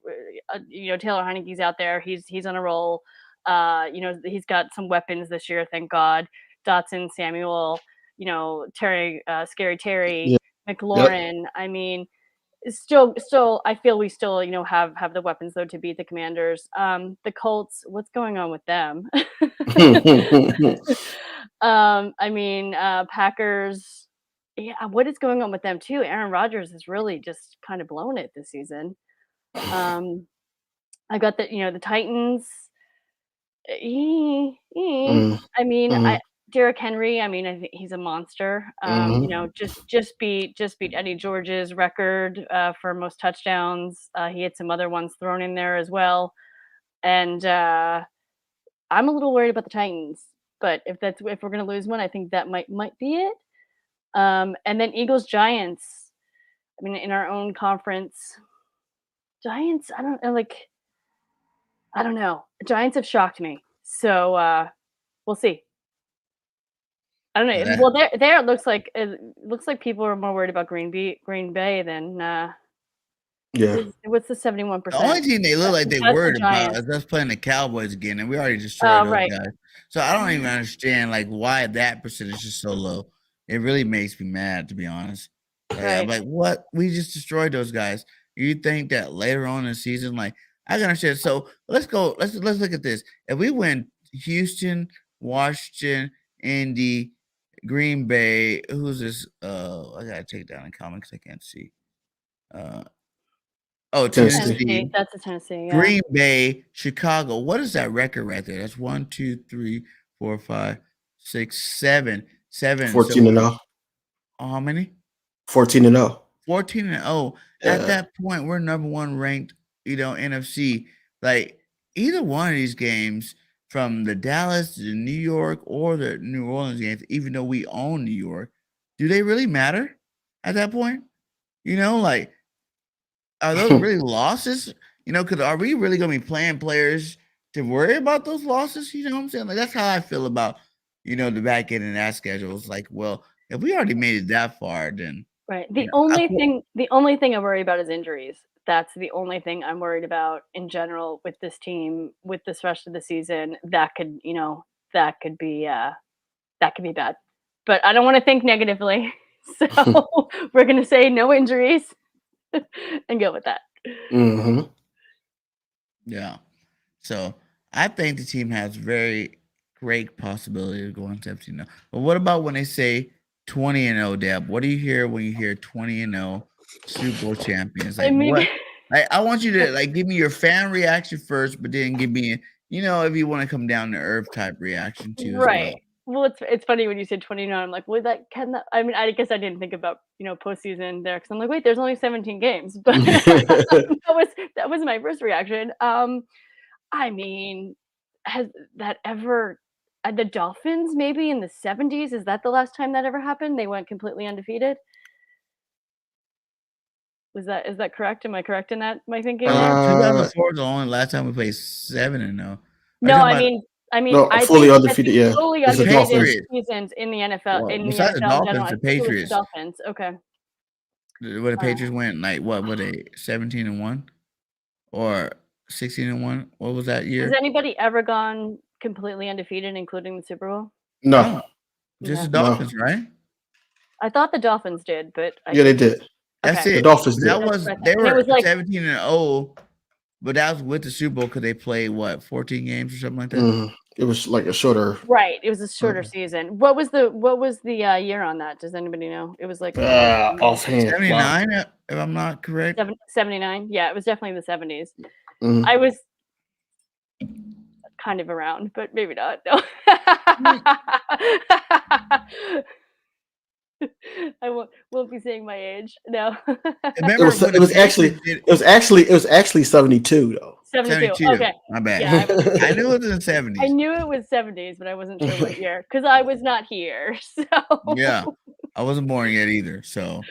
Heineke's out there. He's on a roll. He's got some weapons this year, thank God. Dotson, Samuel, Terry, Scary Terry, Yeah. Yep. McLaurin. I mean, still, I feel we still, have the weapons though to beat the Commanders. The Colts, what's going on with them? I mean, Packers. Yeah, what is going on with them too? Aaron Rodgers is really just kind of blown it this season. I got the Titans. Mhm. I mean, Mhm. Derrick Henry. I mean, I think he's a monster. Mhm. Just beat Eddie George's record for most touchdowns. He had some other ones thrown in there as well, and I'm a little worried about the Titans. But if we're gonna lose one, I think that might be it. And then Eagles Giants. I mean, in our own conference, Giants. I don't know. I don't know. Giants have shocked me. So we'll see. I don't know. Yeah. Well, it looks like people are more worried about Green Bay than Yeah. What's the 71%? The only team they look like they That's the worried about Giants. is us playing the Cowboys again, and we already destroyed those Right. guys. So I don't even understand like why that percentage is so low. It really makes me mad, to be honest. Like, I'm Right. like, what? We just destroyed those guys. You think that later on in the season, like I can understand. So let's go. Let's look at this. If we win Houston, Washington, Indy, Green Bay, who's this? I gotta take down a comment because I can't see. Tennessee. That's a Tennessee. Yeah. Green Bay, Chicago. What is that record right there? That's 1, 2, 3, 4, 5, 6, 7. 7. 14-0. How many? 14-0. 14-0. At that point, we're number 1 ranked, NFC. Like either one of these games, from the Dallas, the New York, or the New Orleans games, even though we own New York, do they really matter at that point? Like, are those really losses? Because are we really going to be playing players to worry about those losses? You know what I'm saying? Like, that's how I feel about, the back end and that schedule. It's like, well, if we already made it that far, then right. The only thing I worry about is injuries. That's the only thing I'm worried about in general with this team, with this rest of the season. That could be bad. But I don't want to think negatively. So we're going to say no injuries and go with that. Mm-hmm. Yeah. So I think the team has very great possibility of going 17-0. But what about when they say 20-0, Deb? What do you hear when you hear 20-0 Super Bowl champions? Like what? I want you to give me your fan reaction first, but then give me, if you want to come down to earth type reaction too. Right. Well, it's funny when you said 29. I'm like, I guess I didn't think about postseason there because I'm like, wait, there's only 17 games, but that was my first reaction. I mean, has that ever? The Dolphins maybe in the 70s? Is that the last time that ever happened? They went completely undefeated. Is that correct? Am I correct in that? My thinking? 2004 is the only last time we played 7-0. No, I mean, I fully think undefeated. Yeah, fully it's the undefeated Dolphins. seasons in the NFL. Well, in the besides NFL, the Dolphins, general, the I think it was Patriots. the Dolphins. Okay. Where the Patriots went what were they 17-1 or 16-1? What was that year? Has anybody ever gone completely undefeated, including the Super Bowl? No. Just the Dolphins, right? I thought the Dolphins did, but they did. That's Okay. it. The Dolphins did. That was Right. they And it were was like 17-0, but that was with the Super Bowl because they played 14 games or something like that. It was like a shorter. Right. It was a shorter season. What was the year on that? Does anybody know? It was like offhand 79, if I'm not correct. 79. Yeah, it was definitely the 70s. Mhm. I was kind of around, but maybe not. No. I won't be saying my age. No. Remember It was actually 72 though. 72. Okay. My bad. Yeah, I knew it was in the 70s. I knew it was 70s, but I wasn't sure what year because I was not here. So Yeah, I wasn't born yet either. So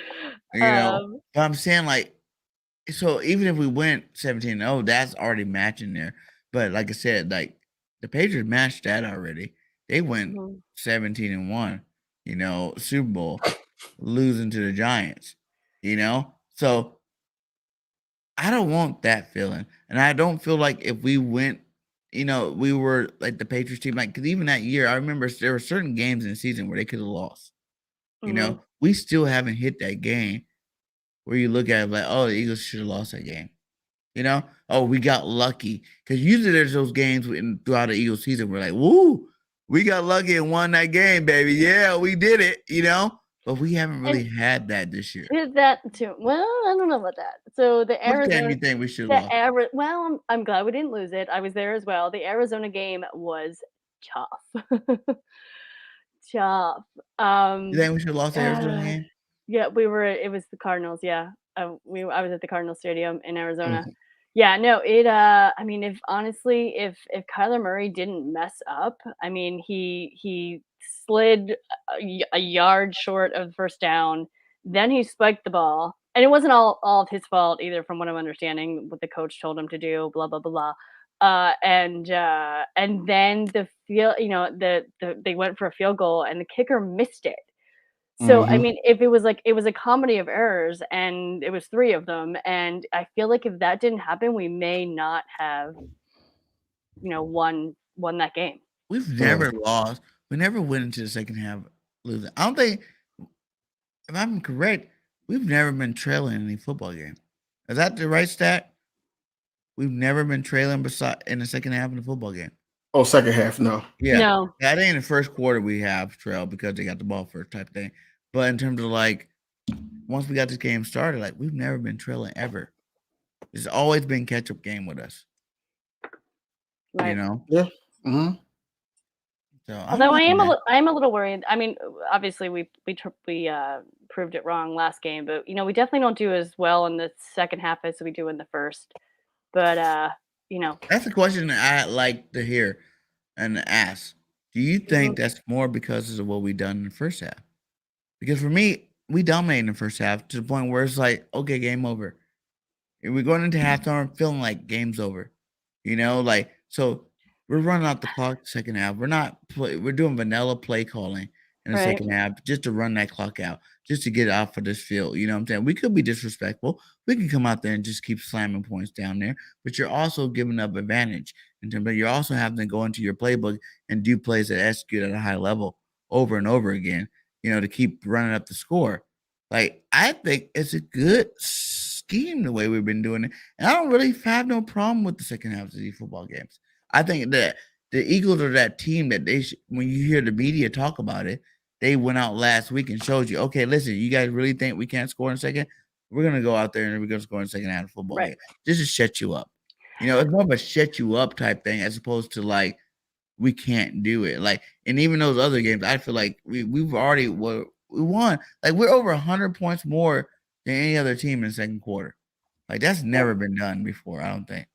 but I'm saying so even if we went 17-0, that's already matching there. But like I said, the Patriots matched that already. They went 17-1. Super Bowl, losing to the Giants. So I don't want that feeling, and I don't feel like if we went, we were like the Patriots team. Because even that year, I remember there were certain games in the season where they could have lost. We still haven't hit that game where you look at it like, oh, the Eagles should have lost that game. Oh, we got lucky. Because usually there's those games throughout the Eagles season where like, woo, we got lucky and won that game, baby. Yeah, we did it, But we haven't really had that this year. Did that too? Well, I don't know about that. So the Arizona game you think we should have lost? Well, I'm glad we didn't lose it. I was there as well. The Arizona game was tough. Tough. You think we should have lost the Arizona game? Yeah, it was the Cardinals, yeah. I was at the Cardinal Stadium in Arizona. Yeah, no, I mean, if Kyler Murray didn't mess up, I mean, he slid a yard short of first down, then he spiked the ball, and it wasn't all of his fault either, from what I'm understanding, what the coach told him to do, blah blah blah blah. And then the field, they went for a field goal, and the kicker missed it. So I mean, if it was like it was a comedy of errors, and it was 3 of them, and I feel like if that didn't happen, we may not have, won that game. We've never lost. We never went into the second half losing. I don't think, if I'm correct, we've never been trailing in any football game. Is that the right stat? We've never been trailing in the second half of the football game. Oh, second half, no. Yeah. No. I think in the first quarter we have trailed because they got the ball first type thing. But in terms of like, once we got this game started, like we've never been trailing ever. It's always been catch-up game with us. Right. You know? Yeah. Mm-hmm. So Although I am a little worried. I mean, obviously we proved it wrong last game, but we definitely don't do as well in the second half as we do in the first. But that's a question that I like to hear and ask. Do you think that's more because of what we done in the first half? Because for me, we dominated in the first half to the point where it's like, okay, game over. And we're going into halftime feeling like game's over. Like, so we're running out the clock the second half. We're doing vanilla play calling in the second half just to run that clock out, just to get off of this field. You know what I'm saying? We could be disrespectful. We can come out there and just keep slamming points down there, but you're also giving up advantage in terms of you're also having to go into your playbook and do plays that execute at a high level over and over again, to keep running up the score. Like, I think it's a good scheme the way we've been doing it. And I don't really have no problem with the second half of these football games. I think that the Eagles are that team that when you hear the media talk about it, they went out last week and showed you, okay, listen, you guys really think we can't score in a second? We're going to go out there and we're going to score in the second half of football game. Just to shut you up. It's more of a shut you up type thing as opposed to like, we can't do it. Like, and even those other games, I feel like we've already we won. Like, we're over 100 points more than any other team in the second quarter. Like, that's never been done before, I don't think.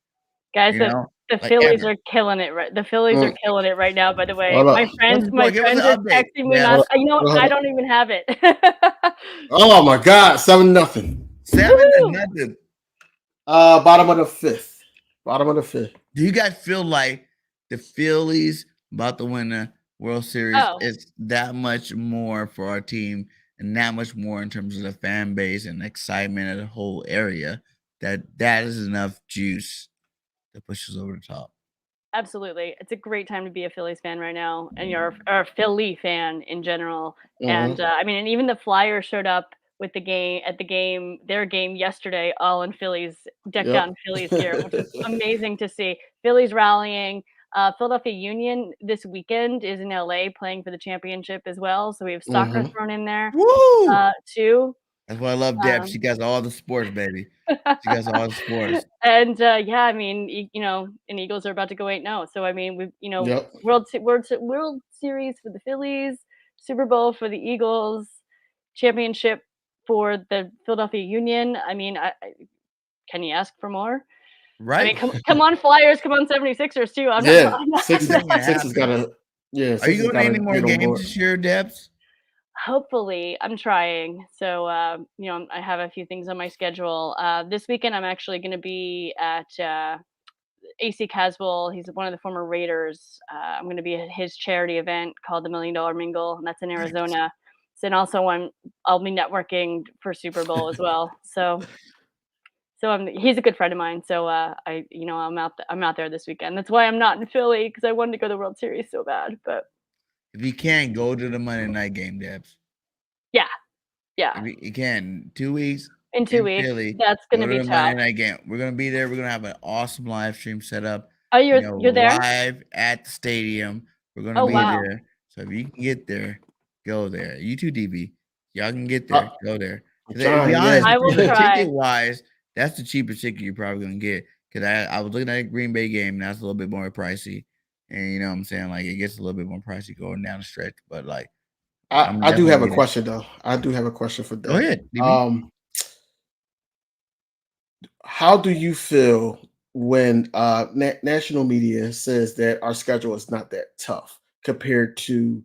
Guys, the Phillies are killing it. Right, the Phillies are killing it right now. By the way, my friends are texting me. I don't even have it. Oh my God, 7-0. 7-0. Bottom of the fifth. Bottom of the fifth. Do you guys feel like the Phillies about to win the World Series is that much more for our team and that much more in terms of the fan base and excitement of the whole area that is enough juice to push us over the top? Absolutely. It's a great time to be a Phillies fan right now, and you're a Philly fan in general. And I mean, and even the Flyers showed up with their game yesterday, all in Phillies, decked out in Phillies gear, which is amazing to see. Phillies rallying. Philadelphia Union this weekend is in LA playing for the championship as well. So we have soccer thrown in there too. That's why I love Deb. She got all the sports, baby. She got all the sports. And yeah, I mean, and Eagles are about to go 8-0. So I mean, we've World Series for the Phillies, Super Bowl for the Eagles, championship for the Philadelphia Union. I mean, can you ask for more? Right. I mean, come on, Flyers, come on, 76ers too. I'm not, Six has got to. Yeah. Are you going to any more games this year, Debs? Hopefully, I'm trying. So, I have a few things on my schedule. This weekend, I'm actually going to be at AC Caswell. He's one of the former Raiders. I'm going to be at his charity event called the $1 Million Mingle, and that's in Arizona. And also, I'll be networking for Super Bowl as well. So he's a good friend of mine. So I'm out there this weekend. That's why I'm not in Philly, because I wanted to go to the World Series so bad. But if you can't go to the Monday night game, Debs. Yeah. If you can, 2 weeks. In 2 weeks, Philly, that's going to be tough. Monday night game. We're going to be there. We're going to have an awesome live stream set up. Oh, you're there? Live at the stadium. We're going to be there. So if you can get there, go there. You too, DB. Y'all can get there. Go there. To be honest, I will try. Ticket-wise, that's the cheapest ticket you're probably going to get. Because I was looking at a Green Bay game, and that's a little bit more pricey. And you know what I'm saying? Like, it gets a little bit more pricey going down the stretch. But, like, I do have a question, though. I do have a question for Deb. Go ahead, DB. How do you feel when national media says that our schedule is not that tough compared to,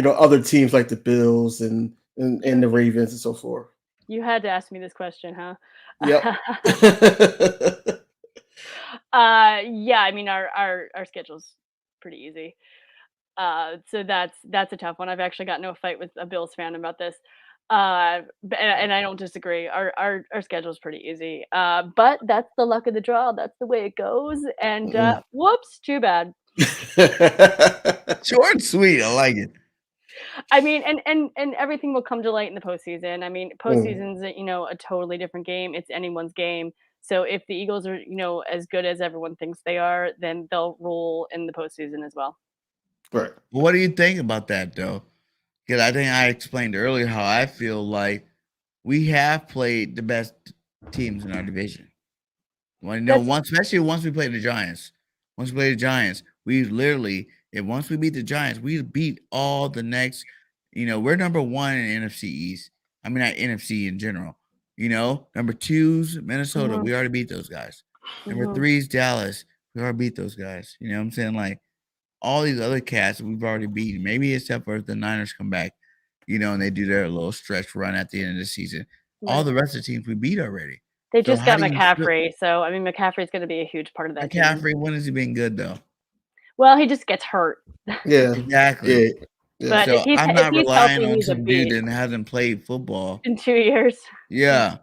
other teams like the Bills and the Ravens and so forth? You had to ask me this question, huh? Yep. Yeah, I mean, our schedule's pretty easy. So that's a tough one. I've actually gotten into a fight with a Bills fan about this. And I don't disagree. Our schedule is pretty easy. But that's the luck of the draw. That's the way it goes. And whoops, too bad. Short and sweet. I like it. I mean, and everything will come to light in the postseason. I mean, postseason's a totally different game. It's anyone's game. So if the Eagles are as good as everyone thinks they are, then they'll rule in the postseason as well. Right. What do you think about that, though? Because I think I explained earlier how I feel like we have played the best teams in our division. Especially once we played the Giants. Once we played the Giants, we literally, once we beat the Giants, we beat all the next. We're number one in NFC East. I mean, not NFC in general. Number two's Minnesota. We already beat those guys. Number three's Dallas. We already beat those guys. You know what I'm saying? Like, all these other cats we've already beaten, maybe except for if the Niners come back, and they do their little stretch run at the end of the season. Right. All the rest of the teams we beat already. They just got McCaffrey, so I mean McCaffrey's going to be a huge part of that. McCaffrey, team. When has he been good though? Well, he just gets hurt. Yeah, exactly. Yeah. But so I'm not relying on some dude that hasn't played football in 2 years. Yeah,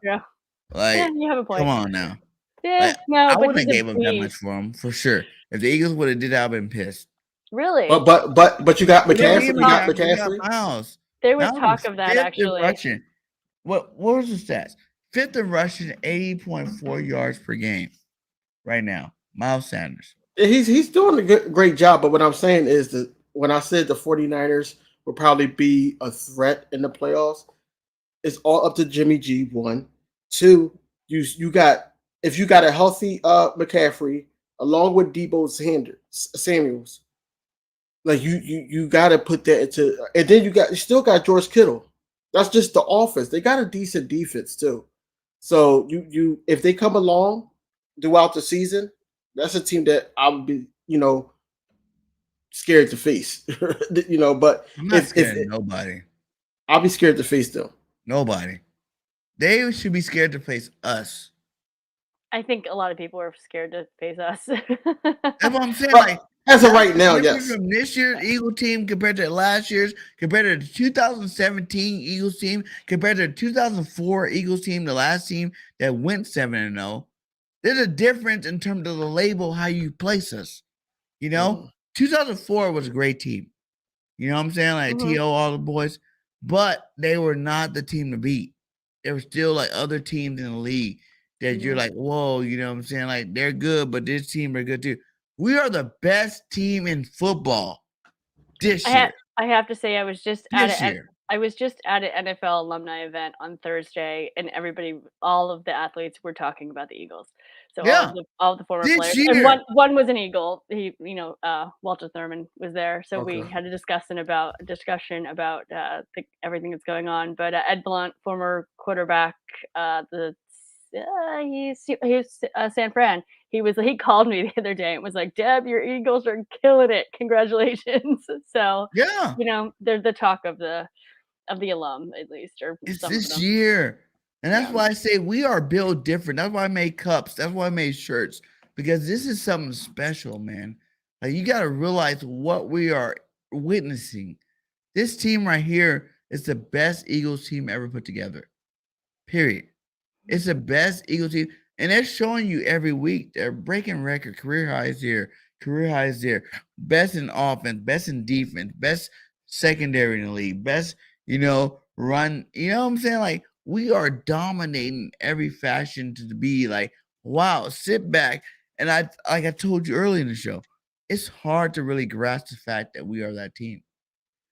like you have a point. Come on now. Yeah, no, I wouldn't have gave up that much for him for sure. If the Eagles would have did that, I've been pissed. Really? But you got McCaffrey. You got McCaffrey. Miles. There was talk of that actually. Rushing. What was the stats? 5th in rushing, 80.4 yards per game. Right now, Miles Sanders. He's doing a great job. But what I'm saying is that when I said the 49ers will probably be a threat in the playoffs, it's all up to Jimmy G. 1, 2. You got if you got a healthy McCaffrey along with Deebo Samuels. Like you got to put that into, and then you still got George Kittle. That's just the offense. They got a decent defense too. So you if they come along throughout the season, that's a team that I would be scared to face. But I'm not scared of nobody. I'll be scared to face them. Nobody. They should be scared to face us. I think a lot of people are scared to face us. That's what I'm saying. As of right now, yes. From this year's Eagle team compared to last year's, compared to the 2017 Eagles team, compared to the 2004 Eagles team, the last team that went 7-0, there's a difference in terms of the label, how you place us. 2004 was a great team. You know what I'm saying? Like T.O., all the boys. But they were not the team to beat. There were still like other teams in the league that you're like, whoa, you know what I'm saying? Like they're good, but this team are good too. We are the best team in football this year. I have to say, I was just at an NFL alumni event on Thursday, and all of the athletes were talking about the Eagles. So all of the former players, and one was an Eagle. He, Walter Thurman was there, so we had a discussion about everything that's going on. But Ed Blunt, former quarterback, he's San Fran. He called me the other day and was like, Deb, your Eagles are killing it. Congratulations. So they're the talk of the alum, at least. Or it's this year. And that's why I say we are built different. That's why I made cups. That's why I made shirts. Because this is something special, man. Like you gotta realize what we are witnessing. This team right here is the best Eagles team ever put together. Period. It's the best Eagles team. And they're showing you every week. They're breaking record. Career highs here. Career highs there. Best in offense. Best in defense. Best secondary in the league. Best, run. You know what I'm saying? Like, we are dominating every fashion to be like, wow, sit back. And like I told you earlier in the show, it's hard to really grasp the fact that we are that team.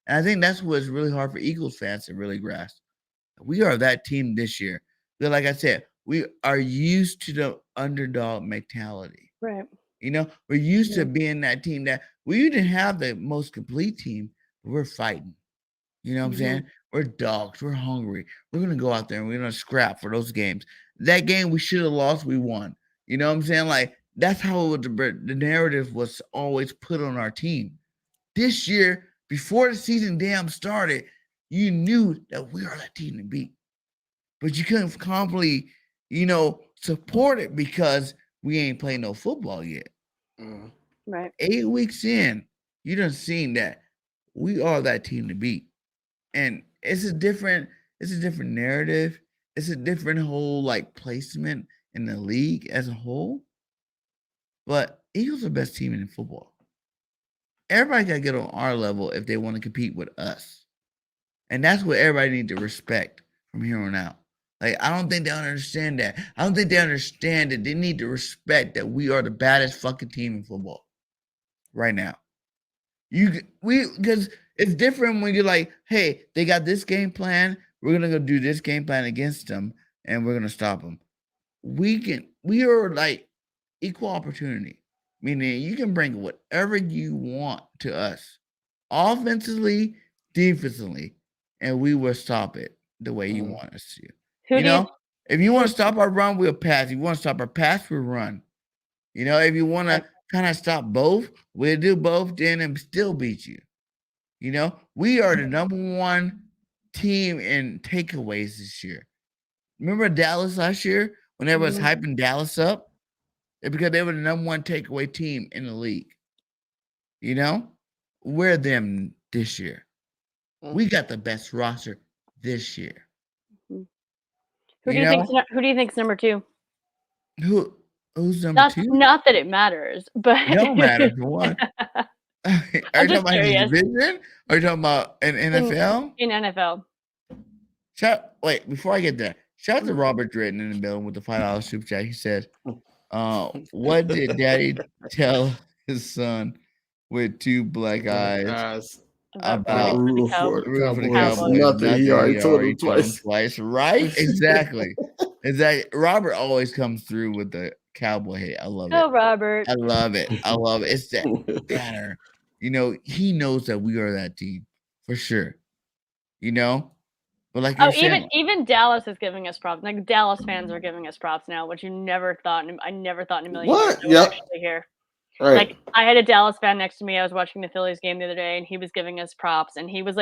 And I think that's what's really hard for Eagles fans to really grasp. We are that team this year. But like I said, we are used to the underdog mentality. Right. We're used to being that team that we didn't have the most complete team, but we're fighting. You know what I'm saying? We're dogs. We're hungry. We're going to go out there and we're going to scrap for those games. That game we should have lost, we won. You know what I'm saying? Like, that's how the narrative was always put on our team. This year, before the season damn started, you knew that we are that team to beat. But you couldn't confidently, support it because we ain't playing no football yet. Right. 8 weeks in, you done seen that we are that team to beat. And it's a different narrative. It's a different whole like placement in the league as a whole. But Eagles are the best team in football. Everybody got to get on our level if they want to compete with us. And that's what everybody needs to respect from here on out. Like, I don't think they understand that. I don't think they understand that they need to respect that we are the baddest fucking team in football right now. Because it's different when you're like, hey, they got this game plan. We're going to go do this game plan against them, and we're going to stop them. We are like equal opportunity, meaning you can bring whatever you want to us, offensively, defensively, and we will stop it the way you want us to. If you want to stop our run, we'll pass. If you want to stop our pass, we'll run. If you want to kind of stop both, we'll do both then and still beat you. We are the number one team in takeaways this year. Remember Dallas last year when everyone was hyping Dallas up? It's because they were the number one takeaway team in the league. We're them this year. We got the best roster this year. Who do you think's number 2? Who's number 2? Not that it matters, but it don't matter for one. Are you talking about curious. Division? Are you talking about an NFL? In NFL. Wait, before I get there, shout out to Robert Dritten in the building with the $5 super chat. He said, what did Daddy tell his son with 2 black eyes about rooting for the Cowboys? Nothing. He already told him twice. Right? Exactly. Robert always comes through with the cowboy hate. I love it. Oh, Robert. I love it. It's that banner. He knows that we are that team for sure. But like even Dallas is giving us props. Like Dallas fans are giving us props now, which I never thought in a million years I would actually hear. Right. Like I had a Dallas fan next to me. I was watching the Phillies game the other day, and he was giving us props. And he was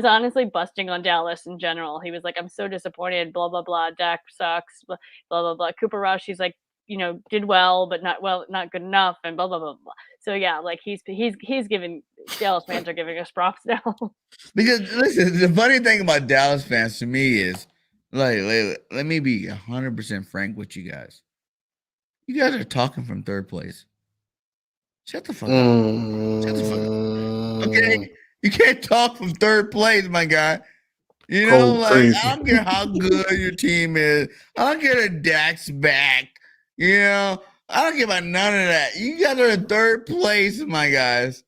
honestly busting on Dallas in general. He was like, "I'm so disappointed. Blah blah blah. Dak sucks. Blah blah blah. Cooper Rush. He's like, did well, but not good enough. And blah blah blah blah." So yeah, like he's giving Dallas fans are giving us props now. Because listen, the funny thing about Dallas fans to me is like, let me be 100% frank with you guys. You guys are talking from third place. Shut the fuck up. Shut the fuck up. Okay? You can't talk from third place, my guy. I don't care how good your team is. I don't care if Dak's back. I don't care about none of that. You guys are in third place, my guys.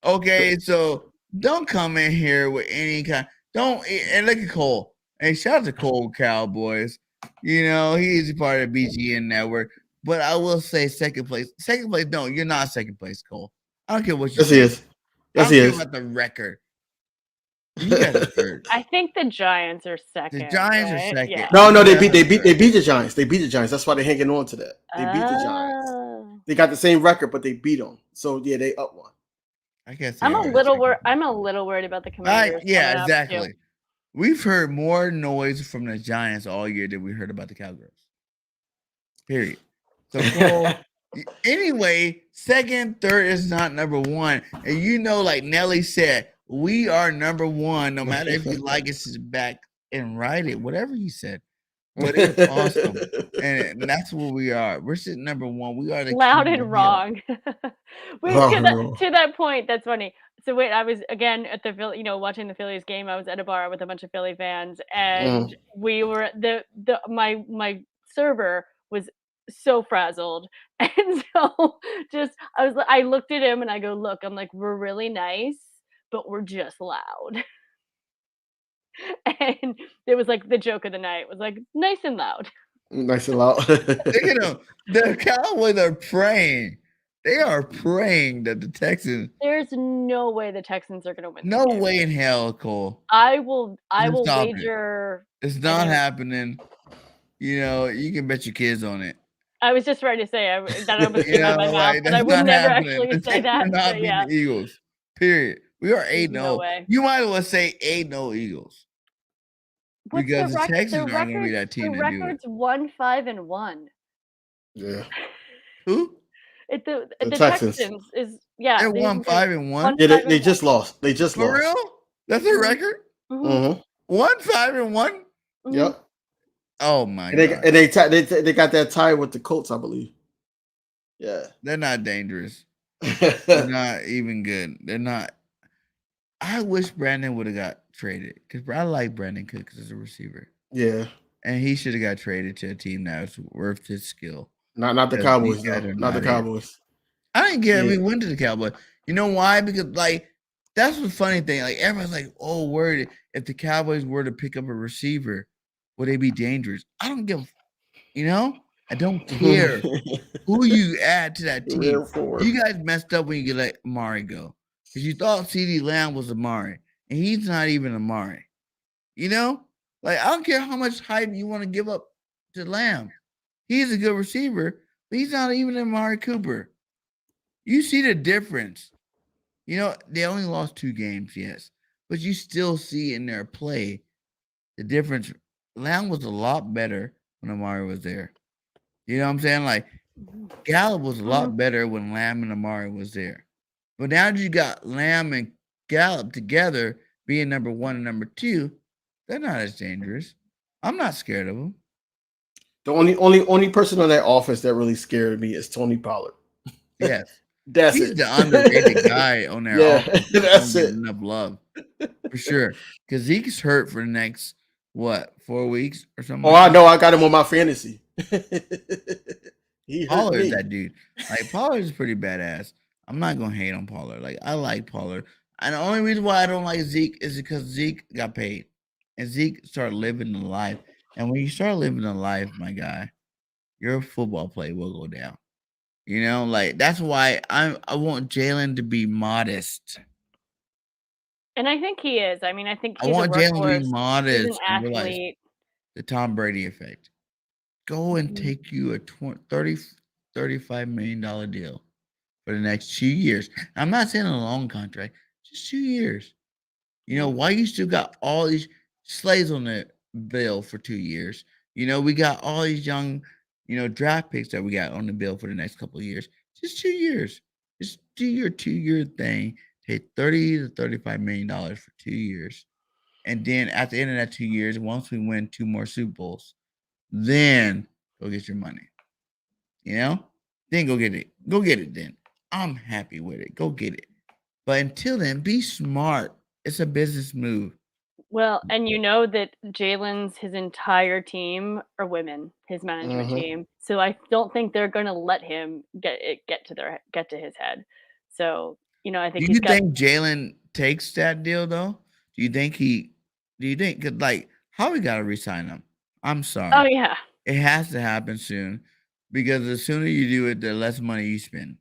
Okay, so don't come in here with any kind. And look at Cole. Hey, shout out to Cole Cowboys. He's a part of the BGN network. But I will say second place. Second place, no, you're not second place, Cole. I don't care what you say. Yes, he is. I don't care about the record. You guys are third. I think the Giants are second. The Giants are second. Yeah. No, they beat the Giants. They beat the Giants. That's why they're hanging on to that. They beat the Giants. They got the same record, but they beat them. So yeah, they up one. I guess I'm a little worried about the Commanders. Yeah, exactly. We've heard more noise from the Giants all year than we heard about the Cowgirls. Period. So Cole, anyway, second, third is not number one. And like Nelly said, we are number one, no matter if you like us back and write it, whatever he said. But it's awesome. And that's what we are. We're sitting number one. We are the loud and wrong. To that point, that's funny. So wait, I was again at the watching the Phillies game. I was at a bar with a bunch of Philly fans, and we were my server was so frazzled, and so I looked at him and I go, "Look, I'm like, we're really nice, but we're just loud." And it was like the joke of the night was like nice and loud. Nice and loud. The Cowboys are praying. They are praying that the Texans. There's no way the Texans are going to win. No way in hell, Cole. I will wager. It's not happening. You can bet your kids on it. I was just ready to say that I was out of my mouth, but I would never actually say that. Not the Eagles. Period. We are 8-0. No way. You might as well say 8-0 Eagles. Because the Texans aren't going to be that team to do it. The record's 1-5-1. Yeah. Who? The Texans is Yeah, They won 5-1. Yeah, 5-1. they just lost. They just For lost. real? That's a record? Mm-hmm. 5-1? Yep. Oh my And god. they got that tie with the Colts, I believe. Yeah. They're not dangerous. They're not even good. They're not. I wish Brandon would have got traded because I like Brandon Cooks as a receiver. Yeah. And he should have got traded to a team that was worth his skill. Not the Cowboys, though. Not the it. Cowboys. I didn't get Yeah. we went to the Cowboys. You know why? Because like that's the funny thing. Like everyone's like, oh, word, if the Cowboys were to pick up a receiver, would they be dangerous? I don't give, I don't care who you add to that team. You guys messed up when you let Amari go. Because you thought CeeDee Lamb was Amari. And he's not even Amari. Like I don't care how much hype you want to give up to Lamb. He's a good receiver, but he's not even Amari Cooper. You see the difference. They only lost 2 games, yes. But you still see in their play the difference. Lamb was a lot better when Amari was there. You know what I'm saying? Like, Gallup was a lot better when Lamb and Amari was there. But now that you got Lamb and Gallup together being number 1 and number 2, they're not as dangerous. I'm not scared of them. The only person on that offense that really scared me is Tony Pollard. Yes. He's the underrated guy on there. Yeah, that's it. Enough love for sure. Because Zeke's hurt for the next 4 weeks or something. Oh, I know. I got him on my fantasy. Pollard's that dude. Like Pollard's pretty badass. I'm not gonna hate on Pollard. Like I like Pollard, and the only reason why I don't like Zeke is because Zeke got paid, and Zeke started living the life. And when you start living the life, my guy, your football play will go down. Like that's why I want Jalen to be modest. And I think he is. I mean, I think I he's want a Jalen to workhorse. be modest. He's an athlete. The Tom Brady effect. Go and take you a $35 million deal for the next 2 years. I'm not saying a long contract, just 2 years. Why you still got all these slaves on the bill for 2 years? We got all these young, draft picks that we got on the bill for the next couple of years. Just 2 years. Just do your 2-year thing. Take $30 to $35 million for 2 years. And then at the end of that 2 years, once we win 2 more Super Bowls, then go get your money. Then go get it. Go get it then. I'm happy with it. Go get it. But until then, be smart. It's a business move. Well, and that his entire team are women, his management team. So I don't think they're going to let him get to his head. So, I think Do you think Jalen takes that deal though? Do you think how we got to resign him? I'm sorry. Oh yeah. It has to happen soon because the sooner you do it, the less money you spend.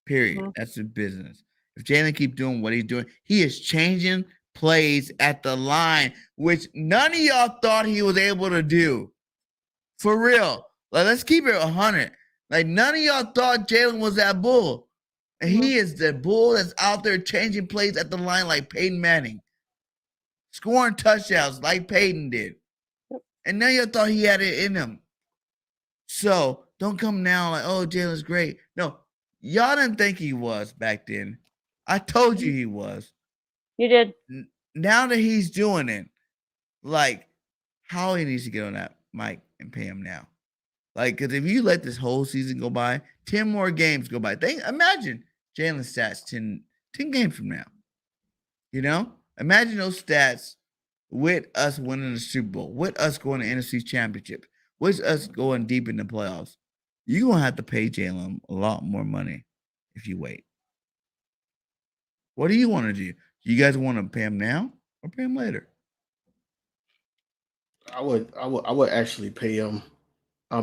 Period. That's the business. If Jalen keep doing what he's doing, he is changing plays at the line, which none of y'all thought he was able to do. For real. Like, let's keep it 100. Like, none of y'all thought Jalen was that bull. And he is the bull that's out there changing plays at the line like Peyton Manning. Scoring touchdowns like Peyton did. And none of y'all thought he had it in him. So, don't come now like, oh, Jalen's great. No, y'all didn't think he was back then. I told you he was. You did. Now that he's doing it, like, how he needs to get on that mic and pay him now. Like, because if you let this whole season go by, 10 more games go by. Imagine Jalen's stats 10 games from now. Imagine those stats with us winning the Super Bowl, with us going to NFC Championship, with us going deep in the playoffs. You're going to have to pay Jalen a lot more money if you wait. What do you want to do? Do you guys want to pay him now or pay him later? I would actually pay him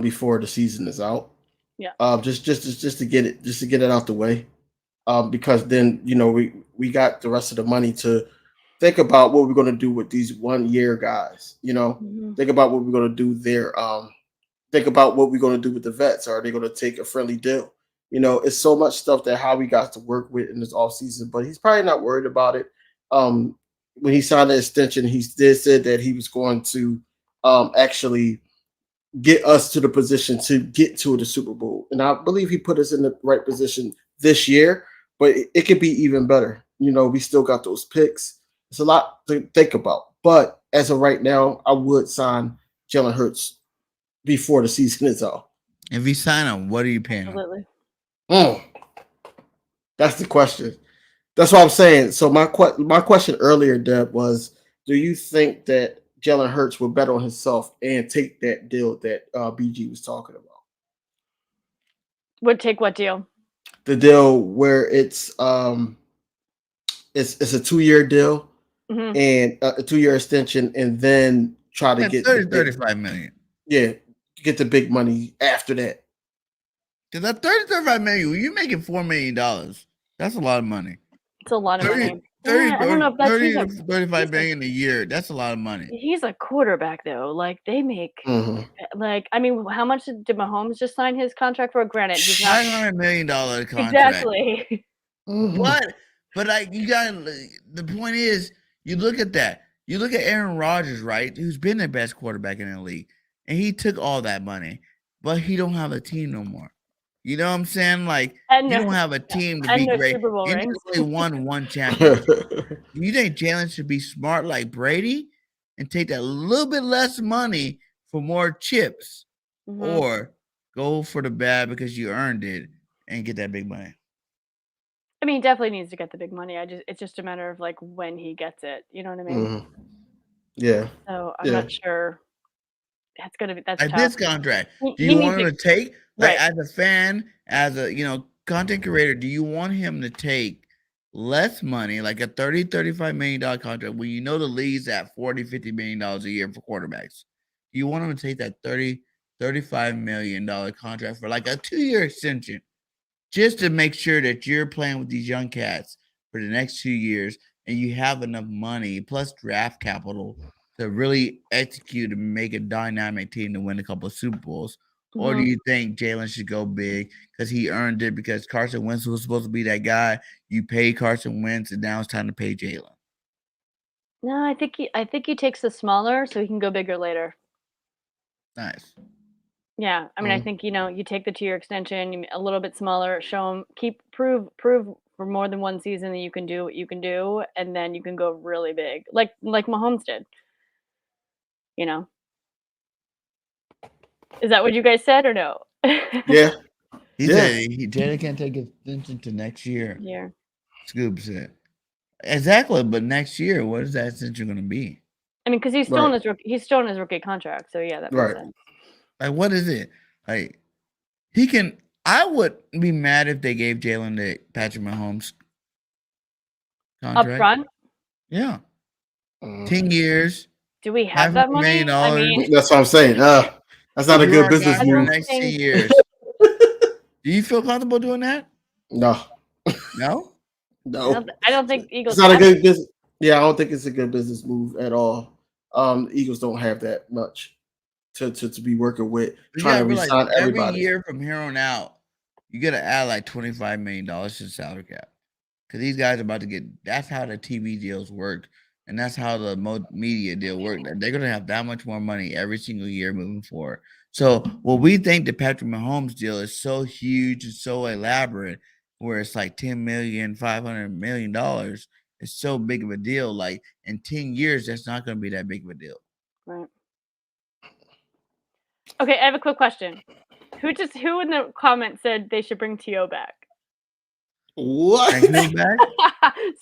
before the season is out. Yeah. Just to get it out the way. Because then we got the rest of the money to think about what we're going to do with these 1-year guys. Think about what we're going to do there. Think about what we're going to do with the vets. Are they going to take a friendly deal? It's so much stuff that Howie got to work with in this offseason, but he's probably not worried about it. When he signed the extension, he did say that he was going to actually get us to the position to get to the Super Bowl. And I believe he put us in the right position this year. but it could be even better. You know, we still got those picks. It's a lot to think about. But as of right now, I would sign Jalen Hurts before the season is out. If you sign him, what are you paying him? Absolutely. That's the question. That's what I'm saying. So my question earlier, Deb, was: do you think that Jalen Hurts will bet on himself and take that deal that BG was talking about? Would take what deal? The deal where it's a 2-year deal and a 2-year extension, and then try to get 35 million. Yeah, get the big money after that. Because that 35 million, when you're making $4 million, that's a lot of money. It's a lot of money. 30, I don't know if that's 30 to 35 million a year. That's a lot of money. He's a quarterback, though. Like, they make like, I mean, how much did Mahomes just sign his contract for? Granted, he's not $900 million contract. exactly. What? But like, you got the point is, you look at that. You look at Aaron Rodgers, right? Who's been the best quarterback in the league, and he took all that money, but he don't have a team no more. You know what I'm saying? Like, you don't have a team to be great. Super Bowl You rings. only won one championship. You think Jalen should be smart like Brady and take that little bit less money for more chips, or go for the bad because you earned it and get that big money? I mean, he definitely needs to get the big money. It's just a matter of like when he gets it. You know what I mean? Yeah. So I'm not sure. That's like tough. this contract. Do He you needs want him to take, like, right. as a fan, as a content creator, do you want him to take less money, like a $35 million contract, when you know the league's at $40-50 million a year for quarterbacks? Do you want him to take that $35 million contract for like a 2-year extension, just to make sure that you're playing with these young cats for the next 2 years, and you have enough money plus draft capital to really execute and make a dynamic team to win a couple of Super Bowls? Or do you think Jalen should go big because he earned it, because Carson Wentz was supposed to be that guy? You pay Carson Wentz, and now it's time to pay Jalen. No, I think he takes the smaller so he can go bigger later. Nice. Yeah, I mean, I think you take the 2-year extension, a little bit smaller, show him, prove for more than one season that you can do what you can do, and then you can go really big, like Mahomes did. You know, is that what you guys said or no? Yeah, he said Jalen can't take his extension to next year. Yeah, Scoop said exactly, but next year, what is that extension going to be? I mean, because he's still in his rookie contract, so yeah, that makes sense. Like, what is it? Like, he can. I would be mad if they gave Jalen the Patrick Mahomes contract Up front. Yeah, 10 years. Do we have that money? I mean, that's what I'm saying. That's not a good business move. Next 10 years. Do you feel comfortable doing that? No. No. No. I don't think Eagles. It's not a good business. Yeah, I don't think it's a good business move at all. Eagles don't have that much to be working with, trying to resign everybody. Every year from here on out, you got to add like $25 million to the salary cap, because these guys are about to get. That's how the TV deals work, and that's how the media deal work. They're going to have that much more money every single year moving forward. So, what we think the Patrick Mahomes deal is so huge and so elaborate, where it's like $10 million, $500 million. It's so big of a deal. Like, in 10 years, that's not going to be that big of a deal. Right. Okay, I have a quick question. Who in the comments said they should bring T.O. back? What?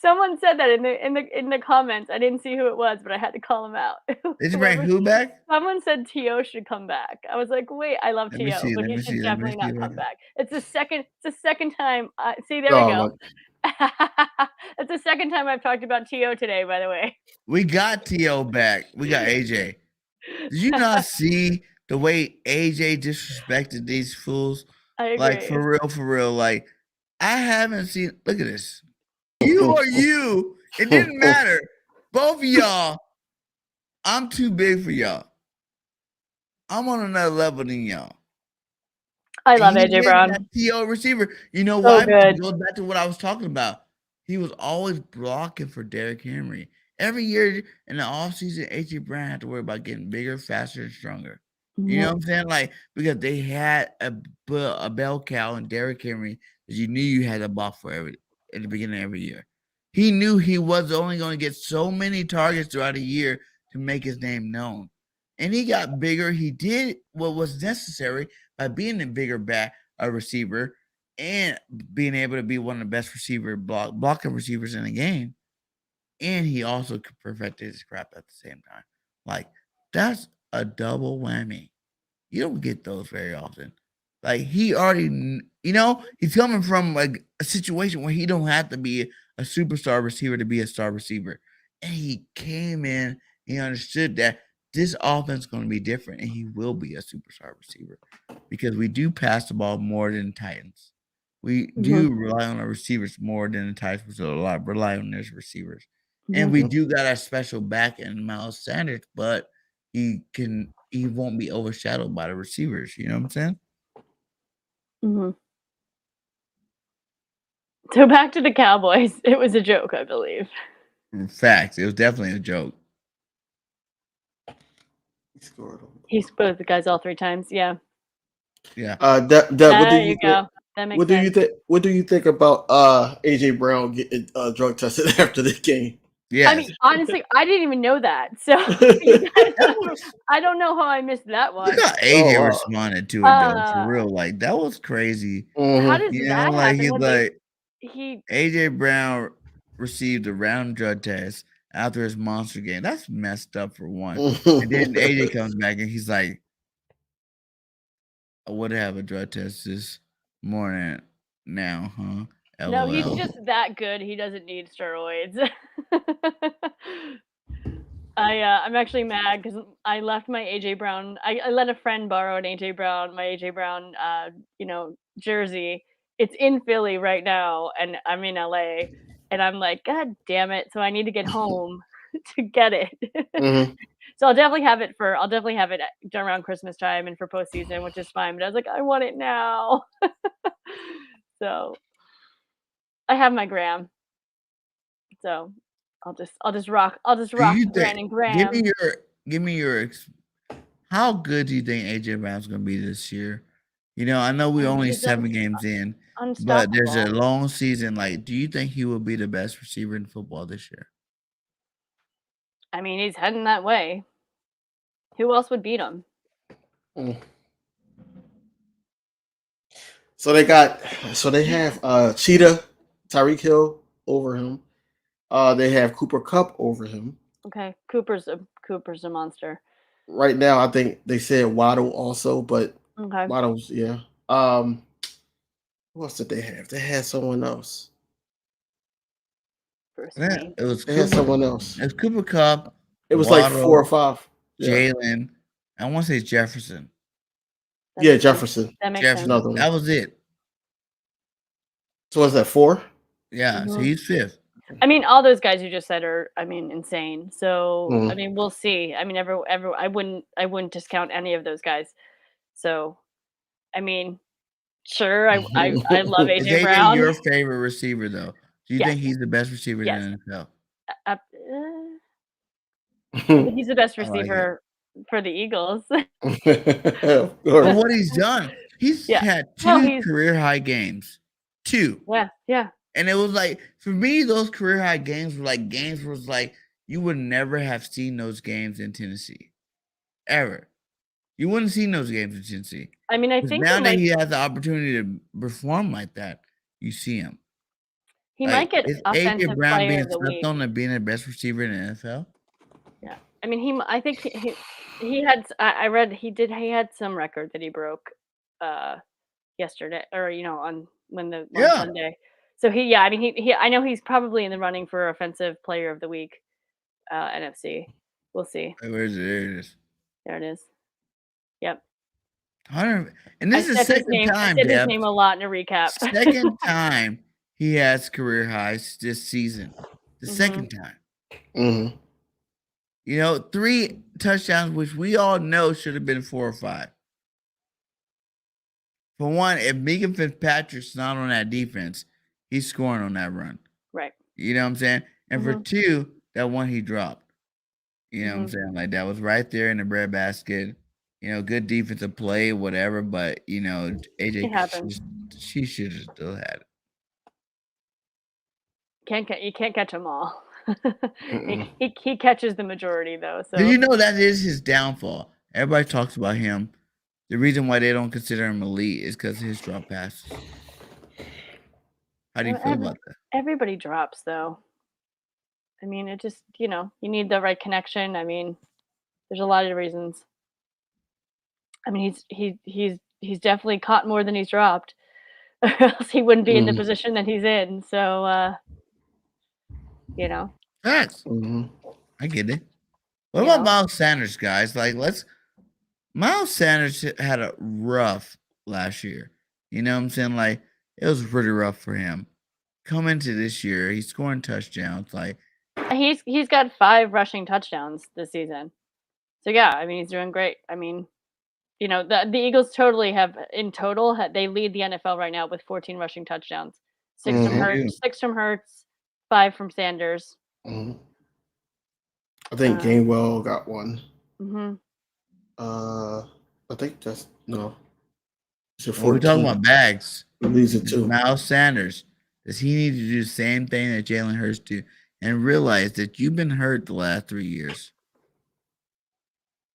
Someone said that in the comments. I didn't see who it was, but I had to call him out. Did you bring who back? Someone said T.O. should come back. I was like, wait, I love T.O., but he should definitely not come back. It's the second time. See, there we go. It's the second time I've talked about T.O. today, by the way. We got T.O. back. We got AJ. Did you not see the way AJ disrespected these fools? I agree. Like, for real. Like, I haven't seen. Look at this. You or you. It didn't matter. Both of y'all. I'm too big for y'all. I'm on another level than y'all. I love AJ Brown. T.O. receiver. You know so why? Good. It goes back to what I was talking about. He was always blocking for Derrick Henry. Every year in the offseason, AJ Brown had to worry about getting bigger, faster, and stronger. You know what I'm saying? Like, because they had a bell cow in Derrick Henry that you knew you had to block for at the beginning of every year. He knew he was only going to get so many targets throughout a year to make his name known. And he got bigger. He did what was necessary by being a bigger receiver and being able to be one of the best blocking receivers in the game. And he also perfected his craft at the same time. Like, that's a double whammy. You don't get those very often. Like, he already, he's coming from like a situation where he don't have to be a superstar receiver to be a star receiver. And he came in, he understood that this offense is going to be different, and he will be a superstar receiver because we do pass the ball more than the Titans. We do rely on our receivers more than the Titans, so a lot rely on those receivers. And we do got a special back in Miles Sanders, but he won't be overshadowed by the receivers. You know what I'm saying? So back to the Cowboys. It was a joke, I believe. Facts. It was definitely a joke. He scored. He exposed the guys all 3 times. Yeah. Yeah. What do There you you go. That makes What do sense. you think? What do you think about AJ Brown getting drug tested after the game? Yeah. I mean, honestly, I didn't even know that. So I don't know how I missed that one. Look how AJ responded to it though, for real. Like, that was crazy. How does You that know, like happen? he AJ Brown received a random drug test after his monster game. That's messed up for one. And then AJ comes back and he's like, I would have a drug test this morning now, huh? No, he's LOL. just that good. He doesn't need steroids. I'm actually mad because I left my AJ Brown. I let a friend borrow my AJ Brown, jersey. It's in Philly right now, and I'm in LA, and I'm like, God damn it! So I need to get home to get it. So I'll definitely have it around Christmas time and for postseason, which is fine. But I was like, I want it now. So I have my gram. So I'll just rock Brandon Graham. Give me your how good do you think AJ Brown's gonna be this year? I know we're only 7 games in, but there's a long season. Like, do you think he will be the best receiver in football this year? I mean, he's heading that way. Who else would beat him? So they have Cheetah, Tyreek Hill over him. They have Cooper Kupp over him. Okay, Cooper's a monster. Right now, I think they said Waddle also, but Waddle's Who else did they have? They had someone else. It was They had someone else. It was Cooper Kupp. It was Waddle, like 4 or 5. Jalen. I want to say Jefferson. Jefferson. That makes sense. That was it. So was that 4? Yeah, so he's 5th. I mean, all those guys you just said are, insane. So I mean, we'll see. I mean, I wouldn't discount any of those guys. So, I mean, sure, I love AJ Is AJ Brown. your favorite receiver though? Do you think he's the best receiver in the NFL? I think he's the best receiver for the Eagles. For what he's done, he's had 2 career high games. 2. Yeah. And it was like, for me, those career high games were like games where it's like you would never have seen those games in Tennessee. Ever. You wouldn't have seen those games in Tennessee. I mean, I think now that he has the opportunity to perform like that, you see him. He might get offensive AJ Brown player being of the week. slept on and being the best receiver in the NFL. Yeah, I mean, I think he had. I read he had some record that he broke yesterday, or on Sunday. So I know he's probably in the running for offensive player of the week, NFC. We'll see. Where is it? There it is. There it is. Yep. And this is the second time. I said his name a lot in a recap. Second time he has career highs this season. The second time. 3 touchdowns, which we all know should have been 4 or 5. For one, if Minka Fitzpatrick's not on that defense, he's scoring on that run. Right. You know what I'm saying? And for 2, that one he dropped. You know what I'm saying? Like, that was right there in the breadbasket. Good defensive play, whatever. But, AJ, she should have still had it. can't catch them all. he catches the majority though. So You know that is his downfall. Everybody talks about him. The reason why they don't consider him elite is because of his drop passes. How do you feel about that? everybody drops though. I mean, it just you need the right connection. I mean, there's a lot of reasons. I mean, he's definitely caught more than he's dropped, or else he wouldn't be in the position that he's in. So, Facts. I get it. What about Miles Sanders, guys? Like, Miles Sanders had a rough last year. You know what I'm saying? Like, it was pretty rough for him. Coming into this year, he's scoring touchdowns. Like, he's got 5 rushing touchdowns this season. So yeah, I mean, he's doing great. I mean, the Eagles totally they lead the NFL right now with 14 rushing touchdowns. 6 from Hurts, 5 from Sanders. I think Gainwell got 1. I think that's no. We're talking about bags. He leads it too. Miles Sanders, does he need to do the same thing that Jalen Hurts do and realize that you've been hurt the last 3 years?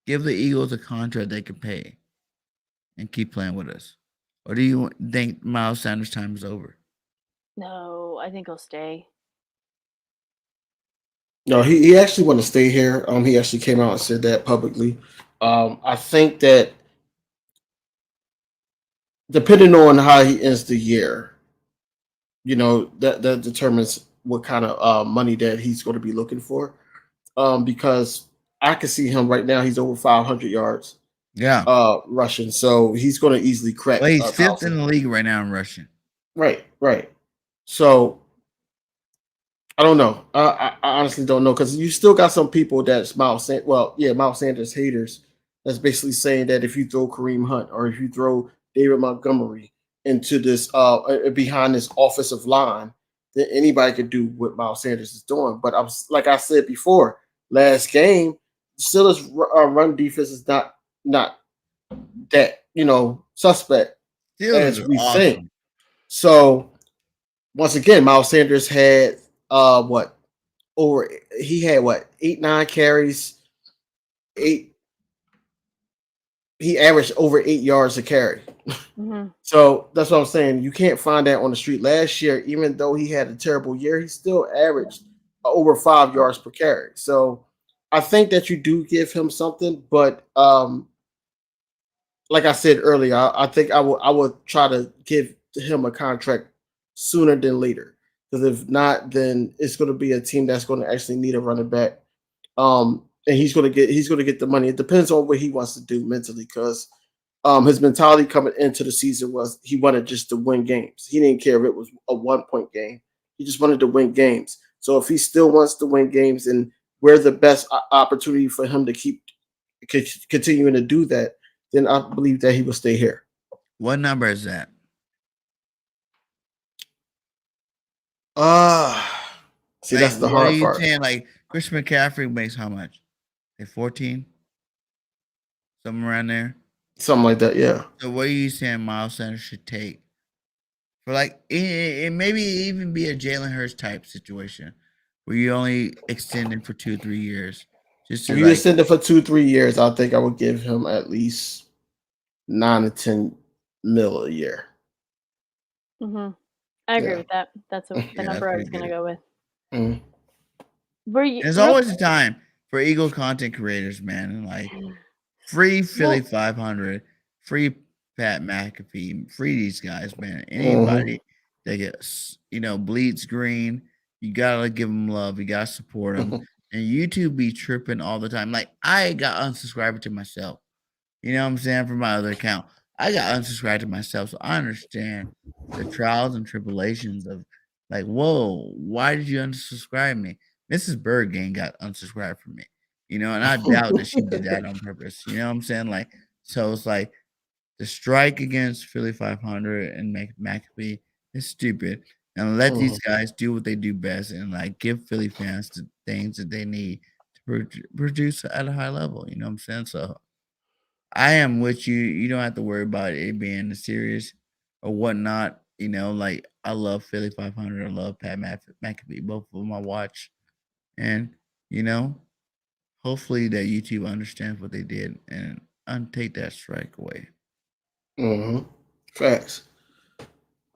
Give the Eagles a contract they can pay and keep playing with us. Or do you think Miles Sanders' time is over? No, I think he'll stay. No, he actually want to stay here. He actually came out and said that publicly. I think that depending on how he ends the year, that determines what kind of money that he's going to be looking for. Because I can see him right now. He's over 500 yards. Yeah. Rushing. So he's going to easily crack. Well, he's 5th in the league right now in rushing. Right. So I don't know. I honestly don't know because you still got some people that's Miles Sanders haters that's basically saying that if you throw Kareem Hunt or if you throw David Montgomery into this behind this offensive line, then anybody could do what Miles Sanders is doing. But like I said before, last game, the Steelers' run defense is not that suspect as we think. So once again, Miles Sanders had 8-9 carries, 8. He averaged over 8 yards a carry. So that's what I'm saying. You can't find that on the street. Last year, even though he had a terrible year, he still averaged over 5 yards per carry. So I think that you do give him something, but like I said earlier, I think I would try to give him a contract sooner than later. Because if not, then it's going to be a team that's going to actually need a running back, and he's going to get the money. It depends on what he wants to do mentally, because his mentality coming into the season was he wanted just to win games. He didn't care if it was a 1-point game. He just wanted to win games. So if he still wants to win games, and we're the best opportunity for him to keep continuing to do that, then I believe that he will stay here. What number is that? See, that's the hard part. Saying, like, Christian McCaffrey makes how much? Like 14? Something around there? Something like that, yeah. So what are you saying Miles Sanders should take? For like, it maybe even be a Jalen Hurts type situation where you only extend it for 2-3 years. Just if you extend it for 2-3 years, I think I would give him at least $9 to $10 million a year. I agree with that. That's the number I was going to go with. There's always a time for Eagles content creators, man. And like, free Philly 500, free Pat McAfee, free these guys, man. Anybody that gets, bleeds green, you got to give them love. You got to support them. And YouTube be tripping all the time. Like, I got unsubscribed to myself. You know what I'm saying? From my other account. I got unsubscribed to myself, so I understand the trials and tribulations of like, whoa, why did you unsubscribe me? Mrs. BIRDGANG got unsubscribed from me, and I doubt that she did that on purpose. You know what I'm saying? Like, so it's like the strike against Philly 500 and McAfee is stupid, and let these guys do what they do best and like give Philly fans the things that they need to produce at a high level. You know what I'm saying? So I am with you. You don't have to worry about it being a series or whatnot. Like, I love Philly 500. I love Pat McAfee. Both of them I watch, and hopefully that YouTube understands what they did and take that strike away. Mm-hmm. Facts.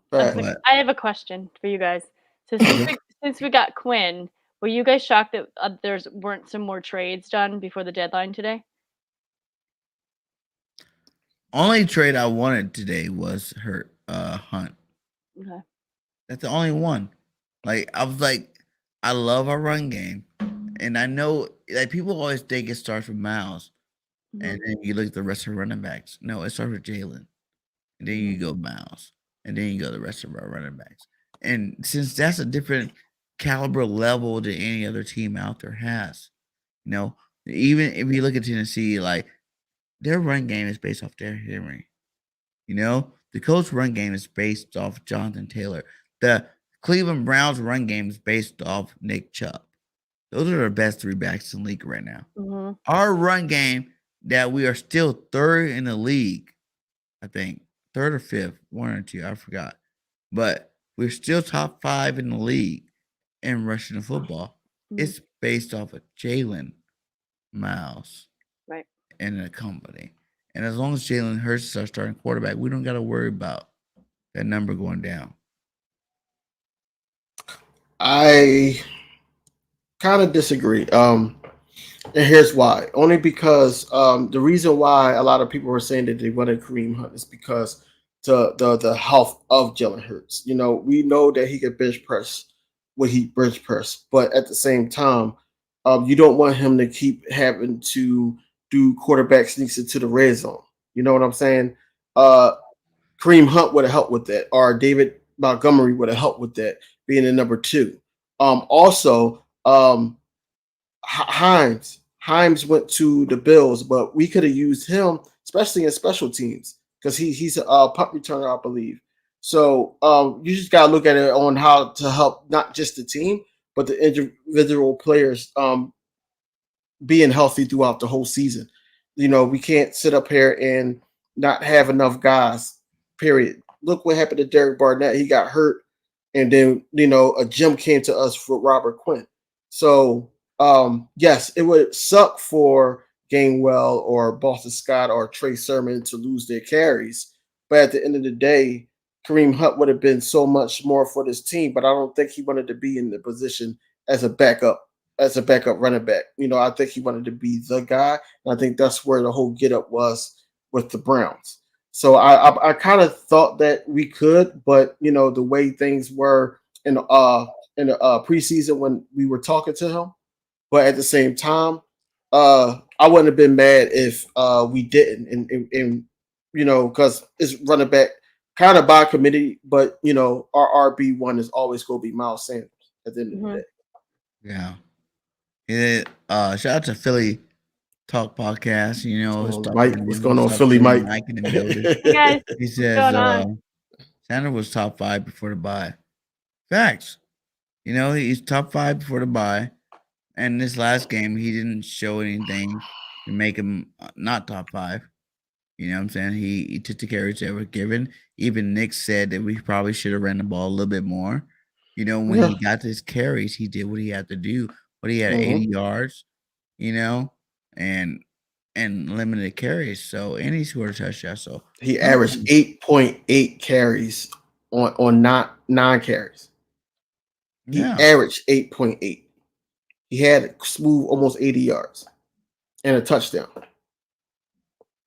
But I have a question for you guys. So since we got Quinn, were you guys shocked that weren't some more trades done before the deadline today? only trade I wanted today was Hunt. Okay. That's the only one. Like I was like, I love our run game, and I know like people always think it starts with Miles, and then you look at the rest of the running backs. No, it starts with Jalen, and then you go Miles, and then you go the rest of our running backs. And since that's a different caliber level than any other team out there has, even if you look at Tennessee, like their run game is based off Derrick Henry. The Colts' run game is based off Jonathan Taylor. The Cleveland Browns' run game is based off Nick Chubb. Those are the best three backs in the league right now. Mm-hmm. Our run game that we are still third in the league, I think, third or fifth, one or two, I forgot. But we're still top 5 in the league in rushing the football. Mm-hmm. It's based off of Jalen, Miles, right, and the company. And as long as Jalen Hurts is our starting quarterback, we don't got to worry about that number going down. I kind of disagree. And here's why. Only because the reason why a lot of people were saying that they wanted Kareem Hunt is because the health of Jalen Hurts. We know that he could bench press what he bench press, but at the same time, you don't want him to keep having to do quarterback sneaks into the red zone. You know what I'm saying? Kareem Hunt would have helped with that, or David Montgomery would have helped with that, being the number 2. Also, Himes went to the Bills, but we could have used him, especially in special teams, because he's a punt returner, I believe. So you just gotta look at it on how to help not just the team, but the individual players being healthy throughout the whole season. We can't sit up here and not have enough guys. Period. Look what happened to Derek Barnett. He got hurt, and then a gem came to us for Robert Quinn. So yes, it would suck for Gainwell or Boston Scott or Trey Sermon to lose their carries, but at the end of the day, Kareem Hunt would have been so much more for this team. But I don't think he wanted to be in the position as a backup running back. I think he wanted to be the guy, and I think that's where the whole get up was with the Browns. So I kind of thought that we could, but the way things were in the preseason when we were talking to him, but at the same time, I wouldn't have been mad if we didn't, and because it's running back kind of by committee, but our RB1 is always going to be Miles Sanders at the end of the day. Yeah. Shout out to Philly Talk Podcast. Mike, what's going on, Philly Mike? Mike in the building. Hey guys, He says Sanders was top 5 before the bye. Facts. He's top 5 before the bye. And this last game, he didn't show anything to make him not top 5. You know what I'm saying? He took the carries that were given. Even Nick said that we probably should have ran the ball a little bit more. When he got his carries, he did what he had to do. But he had 80 yards, and limited carries. So, and he scored a touchdown. So he averaged 8.8 carries on 9 carries. He averaged 8.8. He had smooth almost 80 yards and a touchdown.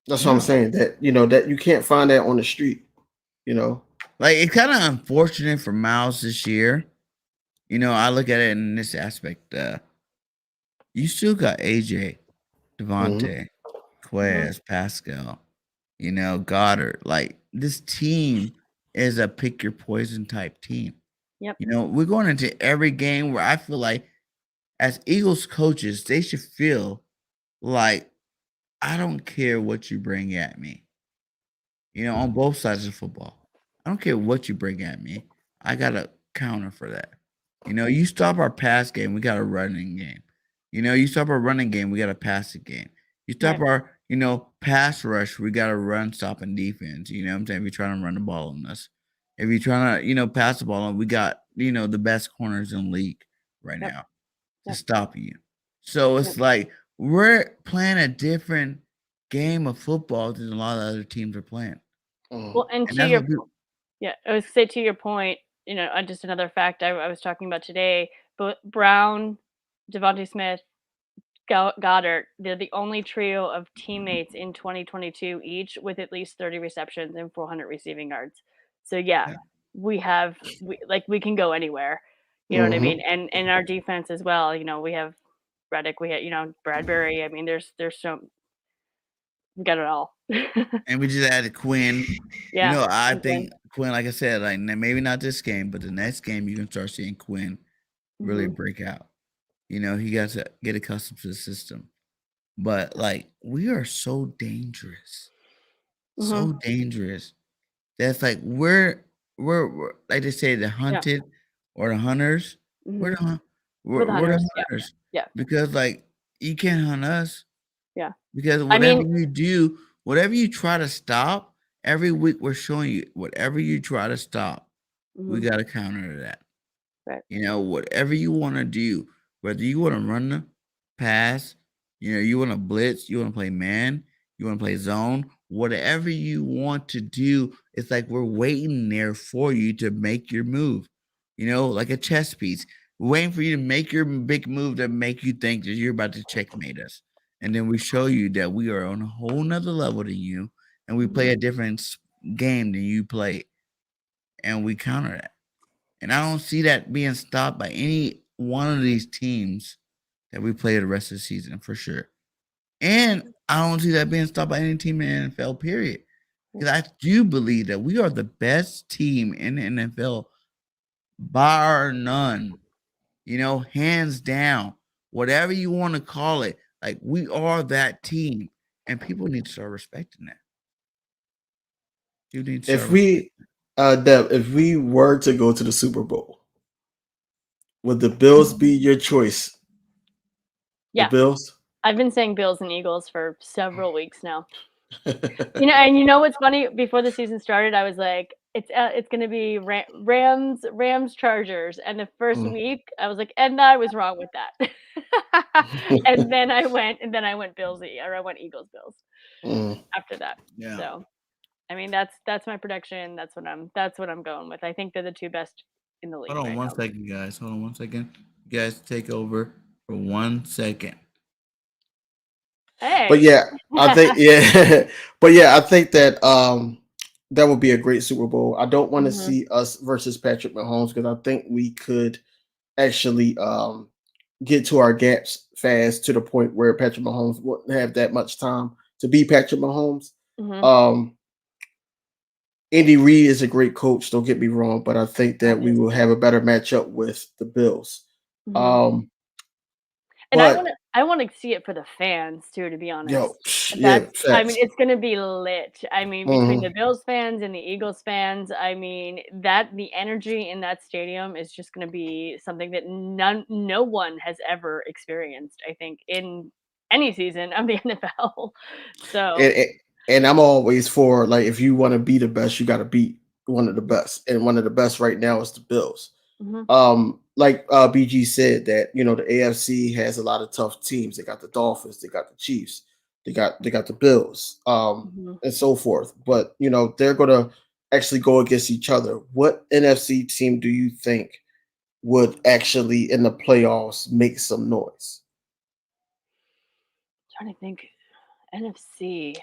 That's what I'm saying. That that you can't find that on the street. Like it's kind of unfortunate for Miles this year. I look at it in this aspect. You still got AJ, Devontae, Quez, Pascal, Goddard. Like this team is a pick your poison type team. Yep. We're going into every game where I feel like as Eagles coaches, they should feel like I don't care what you bring at me. On both sides of football. I don't care what you bring at me. I got a counter for that. You stop our pass game, we got a running game. You stop our running game, we got a passing game. You stop our, pass rush, we got a run stopping defense. You know what I'm saying? We're trying to run the ball on us. If you're trying to, pass the ball, we got, the best corners in the league right Yep. now to Yep. stop you. So it's like we're playing a different game of football than a lot of other teams are playing. Well, and to that's your what people, I would say to your point, just another fact I was talking about today, but Brown, Devontae Smith, Goddard, they're the only trio of teammates in 2022 each with at least 30 receptions and 400 receiving yards. So Yeah. we can go anywhere. You know what I mean? And our defense as well. We have Reddick, we have, Bradbury. I mean, there's so we got it all. and we just added Quinn. Yeah. I and think Quinn, like I said, like maybe not this game, but the next game you can start seeing Quinn really break out. He got to get accustomed to the system. But like we are so dangerous. So dangerous. That's like we're like they say the hunted or the hunters. We're the We're the hunters. hunters. Yeah. Because like you can't hunt us. Yeah. Because whatever you do, whatever you try to stop, every week we're showing you whatever you try to stop, we got to counter that. Right. Whatever you want to do, whether you want to run the pass, you want to blitz, you want to play man, you want to play zone, whatever you want to do, it's like we're waiting there for you to make your move. Like a chess piece, waiting for you to make your big move to make you think that you're about to checkmate us. And then we show you that we are on a whole nother level than you, and we play a different game than you play, and we counter that. And I don't see that being stopped by any one of these teams that we play the rest of the season for sure. And I don't see that being stopped by any team in the NFL, period. Because I do believe that we are the best team in the NFL, bar none. Hands down. Whatever you want to call it. Like, we are that team. And people need to start respecting that. You need to If we were to go to the Super Bowl, would the Bills be your choice? Yeah. The Bills? I've been saying Bills and Eagles for several weeks now. And what's funny? Before the season started, I was like, it's going to be Rams, Chargers. And the first week, I was like, and I was wrong with that. and then I went Bills, or I went Eagles, Bills after that. Yeah. So, I mean, that's my prediction. That's what I'm going with. I think they're the two best in the league. Hold on one second, guys. Hold on 1 second. You guys take over for 1 second. Hey. But yeah, I think I think that that would be a great Super Bowl. I don't want to see us versus Patrick Mahomes because I think we could actually get to our gaps fast to the point where Patrick Mahomes wouldn't have that much time to be Patrick Mahomes. Andy Reid is a great coach, don't get me wrong, but I think that we will have a better matchup with the Bills. And I want to see it for the fans too, to be honest. I mean, it's going to be lit. I mean, between the Bills fans and the Eagles fans, I mean, the energy in that stadium is just going to be something that no one has ever experienced, I think, in any season of the NFL. So, and I'm always for, like, if you want to be the best, you got to beat one of the best, and one of the best right now is the Bills. Like BG said, that the AFC has a lot of tough teams. They got the Dolphins, they got the Chiefs, they got the Bills, and so forth. But they're gonna actually go against each other. What NFC team do you think would actually in the playoffs make some noise? I'm trying to think, NFC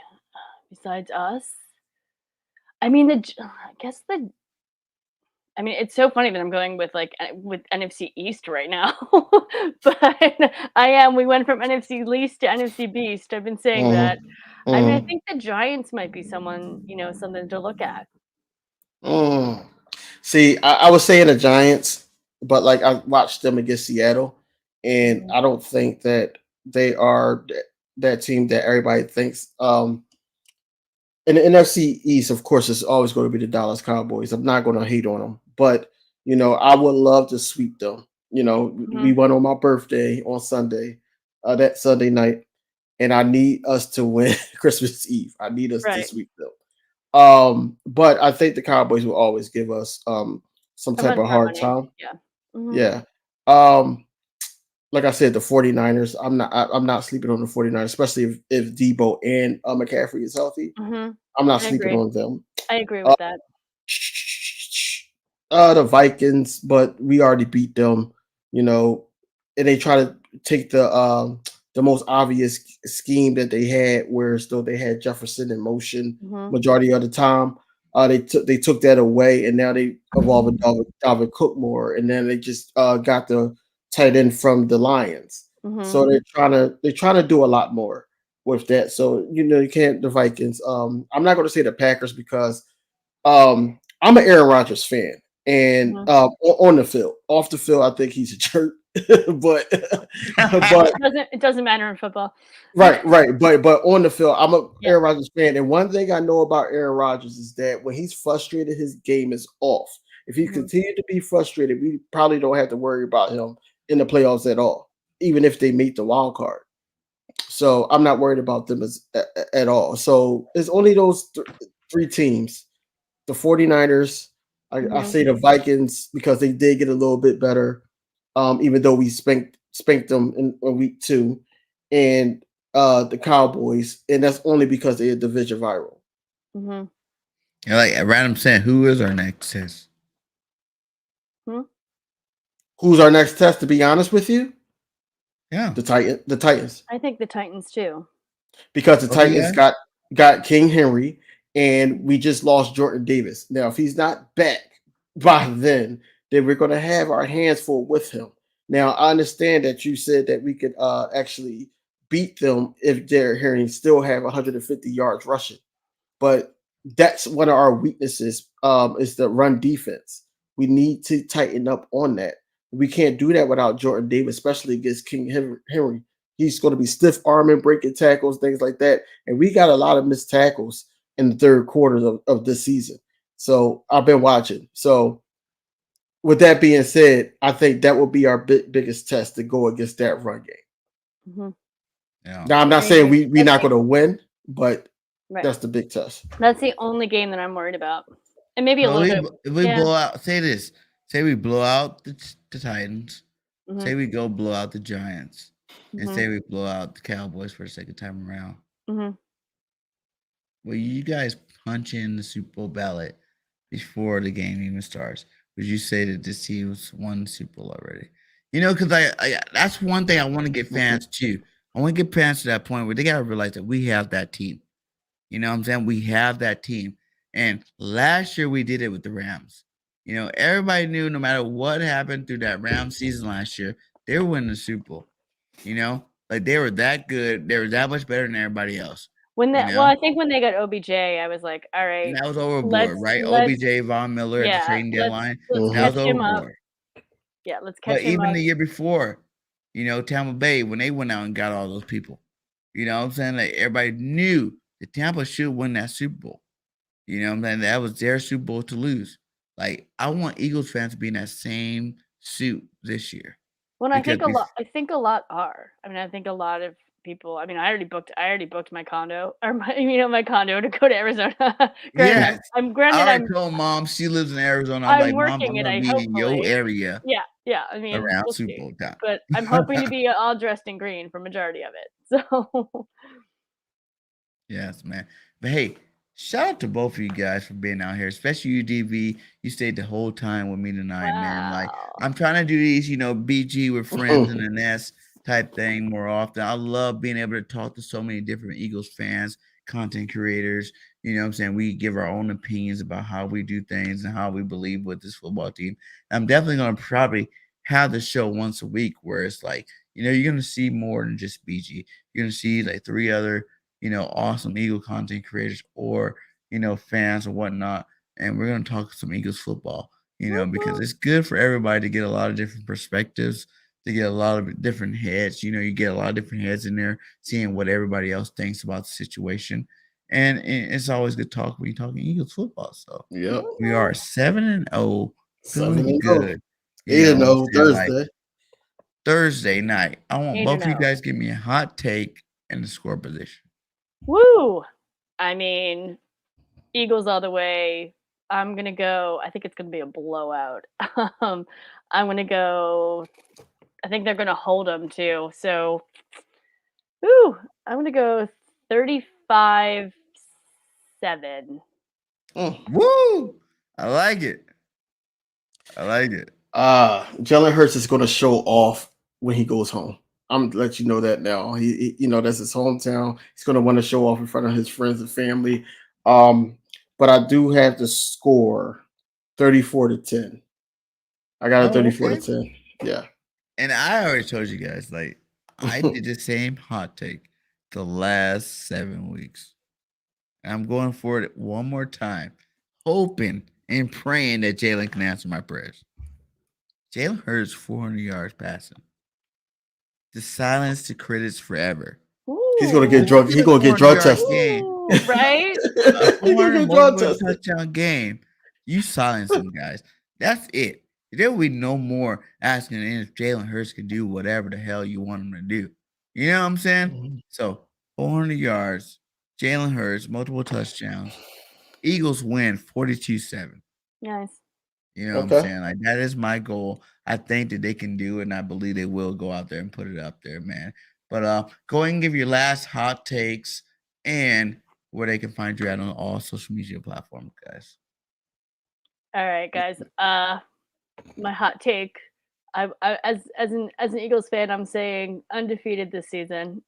besides us. I mean, I mean, it's so funny that I'm going with NFC East right now, but we went from NFC Least to NFC Beast. I've been saying that. I mean, I think the Giants might be something to look at. See, I was saying the Giants, but like I watched them against Seattle, and I don't think that they are that team that everybody thinks. In the NFC East, of course, it's always going to be the Dallas Cowboys. I'm not going to hate on them, but I would love to sweep them. We won on my birthday on Sunday, that Sunday night, and I need us to win Christmas Eve. I need us to sweep them. But I think the Cowboys will always give us some type of hard money. time. Yeah. Mhm. Yeah. Like I said, the 49ers, I'm not sleeping on the 49ers, especially if Debo and McCaffrey is healthy. Mhm. I'm not I sleeping agree. on them. I agree Uh, with that. the Vikings, but we already beat them, you know, and they try to take the most obvious scheme that they had, where still they had Jefferson in motion Mhm. majority of the time. They took that away, and now they evolve with Dalvin Cook more, and then they just got the tight end from the Lions. So Mhm. they're trying to do a lot more with that. So you can't the Vikings. I'm not going to say the Packers because I'm an Aaron Rodgers fan, and Mhm. on the field, off the field, I think he's a jerk. but but It doesn't matter in football. right. But on the field, I'm a Yeah. Aaron Rodgers fan, and one thing I know about Aaron Rodgers is that when he's frustrated, his game is off. If he Mhm. continued to be frustrated, we probably don't have to worry about him in the playoffs at all, even if they meet the wild card. So I'm not worried about them at all. So it's only those three teams: the 49ers. I Mhm. say the Vikings because they did get a little bit better, even though we spanked them in week 2, and the Cowboys, and that's only because they're division rival. Mhm. Yeah, like at random saying, who is our next test? Hmm? Who's our next test? To be honest with you, Yeah. the Titans, I think the Titans too. because the Oh Titans yeah. got King Henry, and we just lost Jordan Davis. Now, if he's not back by then we're going to have our hands full with him. Now, I understand that you said that we could actually beat them if Derrick Henry still have 150 yards rushing, but that's one of our weaknesses. Is the run defense. We need to tighten up on that. We can't do that without Jordan Davis, especially against King Henry. He's going to be stiff arming, breaking tackles, things like that. And we got a lot of missed tackles in the third quarter of this season. So I've been watching. So with that being said, I think that will be our biggest test to go against that run game. Mhm. Yeah. Now, I'm not I saying agree. we're not going to win, but Right. that's the big test. That's the only game that I'm worried about, and maybe a So little bit. if we Yeah. blow out, say this, say we blow out the Titans, say Mhm. we go blow out the Giants, and Mhm. say we blow out the Cowboys for the second time around. Mhm. Will you guys punch in the Super Bowl ballot before the game even starts? Would you say that this team's won the Super Bowl already? Because I that's one thing I want to get fans to. I want to get fans to that point where they gotta realize that we have that team. You know what I'm saying? We have that team. And last year we did it with the Rams. Everybody knew no matter what happened through that Rams season last year, they were winning the Super Bowl. Like they were that good. They were that much better than everybody else. I think when they got OBJ, I was like, all And right, that was overboard, let's right? OBJ, Von Miller at the yeah, trading let's deadline. let's That catch was him up. overboard. Yeah, let's catch But him even up. the year before, Tampa Bay, when they went out and got all those people, you know what I'm saying? Like everybody knew that Tampa should win that Super Bowl. You know what I'm saying? That was their Super Bowl to lose. Like, I want Eagles fans to be in that same suit this year. When Because I think a lot are. I mean, I think a lot of people. I mean, I already booked my condo or my condo to go to Arizona. yes, I Granted already told mom she lives in Arizona. I'm I'm like, Mom, working I'm it. gonna I be in your hopefully. area Yeah. I mean, around we'll Super see. Bowl time. But I'm hoping to be all dressed in green for majority of it. So Yes, man. But hey, shout out to both of you guys for being out here, especially you, DV. You stayed the whole time with me tonight, man. Like, wow. I'm trying to do these, BG with friends in the nest type thing more often. I love being able to talk to so many different Eagles fans, content creators. You know what I'm saying? We give our own opinions about how we do things and how we believe with this football team. I'm definitely going to probably have the show once a week where it's like, you're going to see more than just BG. You're going to see like 3 other awesome Eagle content creators or, fans or whatnot. And we're going to talk some Eagles football, because it's good for everybody to get a lot of different perspectives, to get a lot of different heads. You get a lot of different heads in there, seeing what everybody else thinks about the situation. And it's always good talk when you're talking Eagles football. So Yep. we are 7-0, feeling 7-0. good. 8-0 Thursday. Like Thursday night. I want both of you 8-0. guys give me a hot take and the score position. Woo! I mean, Eagles all the way. I'm gonna go. I think it's gonna be a blowout. I'm gonna go. I think they're gonna hold them too. So, I'm gonna go 35-7. Woo! I like it. I like it. Jalen Hurts is going to show off when he goes home. I'm gonna let you know that now. That's his hometown. He's going to want to show off in front of his friends and family. But I do have the score 34-10. I got a 34-10. Yeah. And I already told you guys, like, I did the same hot take the last 7 weeks. And I'm going for it one more time, hoping and praying that Jalen can answer my prayers. Jalen Hurts 400 yards passing. To silence the critics forever. He's gonna get drug. He's gonna get drug tested. Right? He's gonna get drug tested. Touchdown game. You silence them guys. That's it. There will be no more asking if Jalen Hurts can do whatever the hell you want him to do. You know what I'm saying? Mm-hmm. So 400 yards, Jalen Hurts, multiple touchdowns. Eagles win 42-7. Nice. You know what I'm saying? Like, that is my goal. I think that they can do it, and I believe they will go out there and put it up there, man. But go ahead and give your last hot takes and where they can find you at on all social media platforms, guys. All right, guys. My hot take. I as an Eagles fan, I'm saying undefeated this season.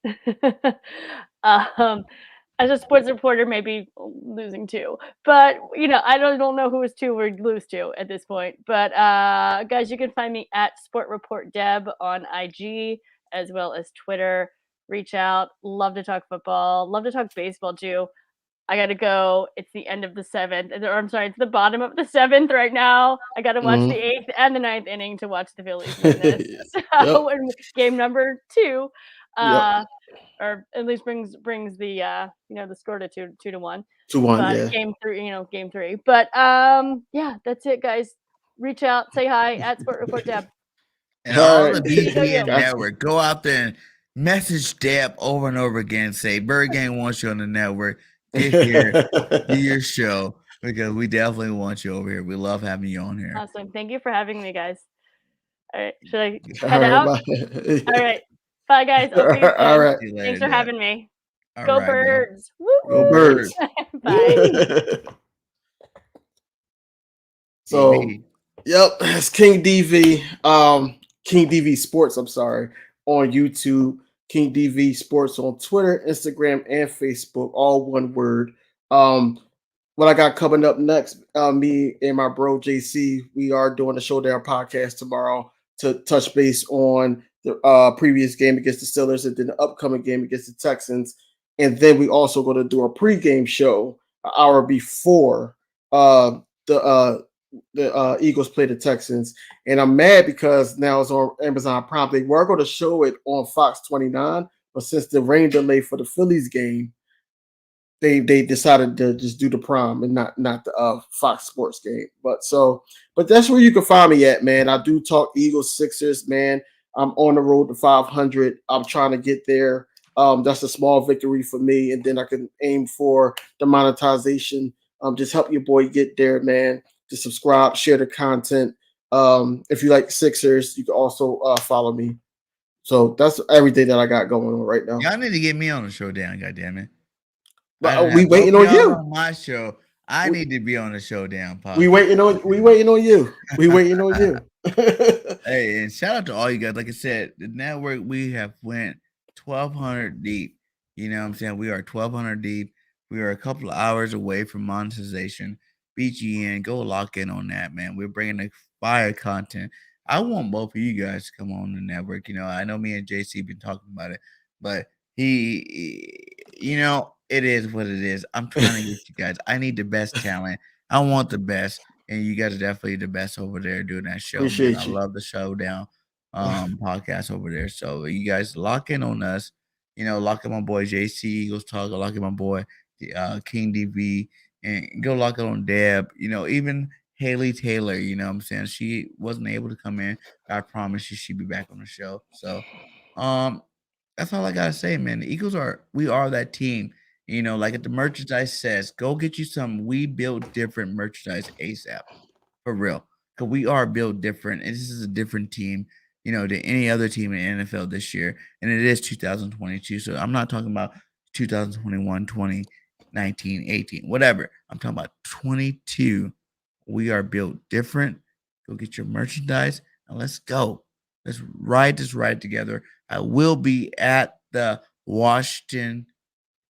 As a sports reporter, maybe losing 2, but I don't know who is 2 or lose to at this point. But guys, you can find me at Sport Report Deb on IG as well as Twitter. Reach out. Love to talk football. Love to talk baseball too. I gotta go. It's the end of the 7th. Or I'm sorry, it's the bottom of the 7th right now. I gotta watch the 8th and the 9th inning to watch the Phillies win this. So in game number 2. Or at least brings the the score to 2-1. 2-1, yeah. Game 3. But that's it, guys. Reach out, say hi at Sport Report Deb. And all the BGN network, go out there and message Deb over and over again. Say Bird Gang wants you on the network. Get here, do your show, because we definitely want you over here. We love having you on here. Awesome. Thank you for having me, guys. All right. Should I head out? All right. Bye, guys. All right. Thanks for having me. All Go right, Birds. Go Birds. Bye. So, it's King DV. King DV Sports, I'm sorry, on YouTube. King DV Sports on Twitter, Instagram, and Facebook, all one word. What I got coming up next, me and my bro JC, we are doing a Showdown podcast tomorrow to touch base on the previous game against the Steelers and then the upcoming game against the Texans. And then we also going to do a pregame show an hour before the Eagles play the Texans. And I'm mad because now it's on Amazon Prime. They were going to show it on Fox 29, but since the rain delay for the Phillies game, they decided to just do the Prime and not the Fox Sports game. But that's where you can find me at, man. I do talk Eagles, Sixers, man. I'm on the road to 500. I'm trying to get there. That's a small victory for me, and then I can aim for the monetization. Just help your boy get there, man. Just subscribe, share the content. If you like Sixers, you can also follow me. So that's everything that I got going on right now. Y'all need to get me on the Showdown, goddammit. But we waiting on you. On my show, I need to be on the Showdown podcast. We waiting on you. We waiting on you. Hey, and shout out to all you guys. Like I said, the network, we have went 1,200 deep. You know what I'm saying? We are 1,200 deep. We are a couple of hours away from monetization. BGN, go lock in on that, man. We're bringing the fire content. I want both of you guys to come on the network. I know me and JC been talking about it, but he it is what it is. I'm trying to get you guys. I need the best talent. I want the best, and you guys are definitely the best over there doing that show. Appreciate man. you. I love the Showdown podcast over there. So you guys lock in on us. Lock in my boy JC Eagles Talk. Lock in my boy King DV, and go lock it on Deb. Even Haley Taylor. You know what I'm saying? She wasn't able to come in. I promise you she'll be back on the show. So that's all I gotta say, man. The Eagles we are that team. You know, like the merchandise says, go get you some We Build Different merchandise ASAP. For real. Because we are built different. And this is a different team, you know, than any other team in the NFL this year. And it is 2022. So I'm not talking about 2021, 20, 19, 18, whatever. I'm talking about 22. We are built different. Go get your merchandise and let's go. Let's ride this ride together. I will be at the Washington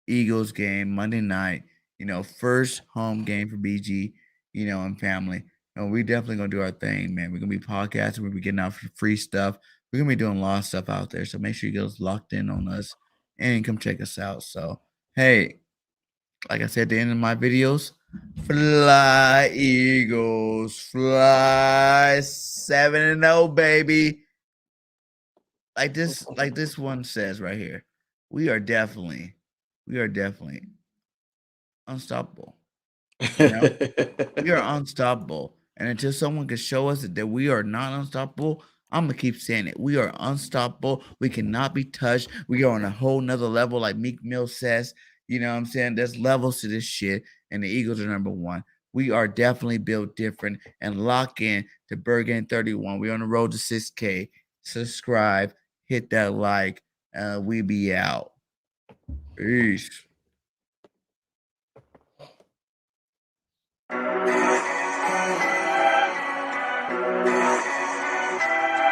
Eagles game Monday night. You know, first home game for BG, you know, and family. And we definitely gonna do our thing, man. We're gonna be podcasting, we're gonna be getting out for free stuff. We're gonna be doing a lot of stuff out there. So make sure you guys locked in on us and come check us out. So hey, like I said at the end of my videos, fly Eagles, fly 7-0, baby. Like this one says right here. We are definitely unstoppable. You know? We are unstoppable. And until someone can show us that we are not unstoppable, I'm gonna keep saying it. We are unstoppable. We cannot be touched. We are on a whole nother level, like Meek Mill says. You know what I'm saying? There's levels to this shit, and the Eagles are number one. We are definitely built different. And lock in to BIRDGANG 31. We're on the road to 6K. Subscribe, hit that like. We be out. Peace.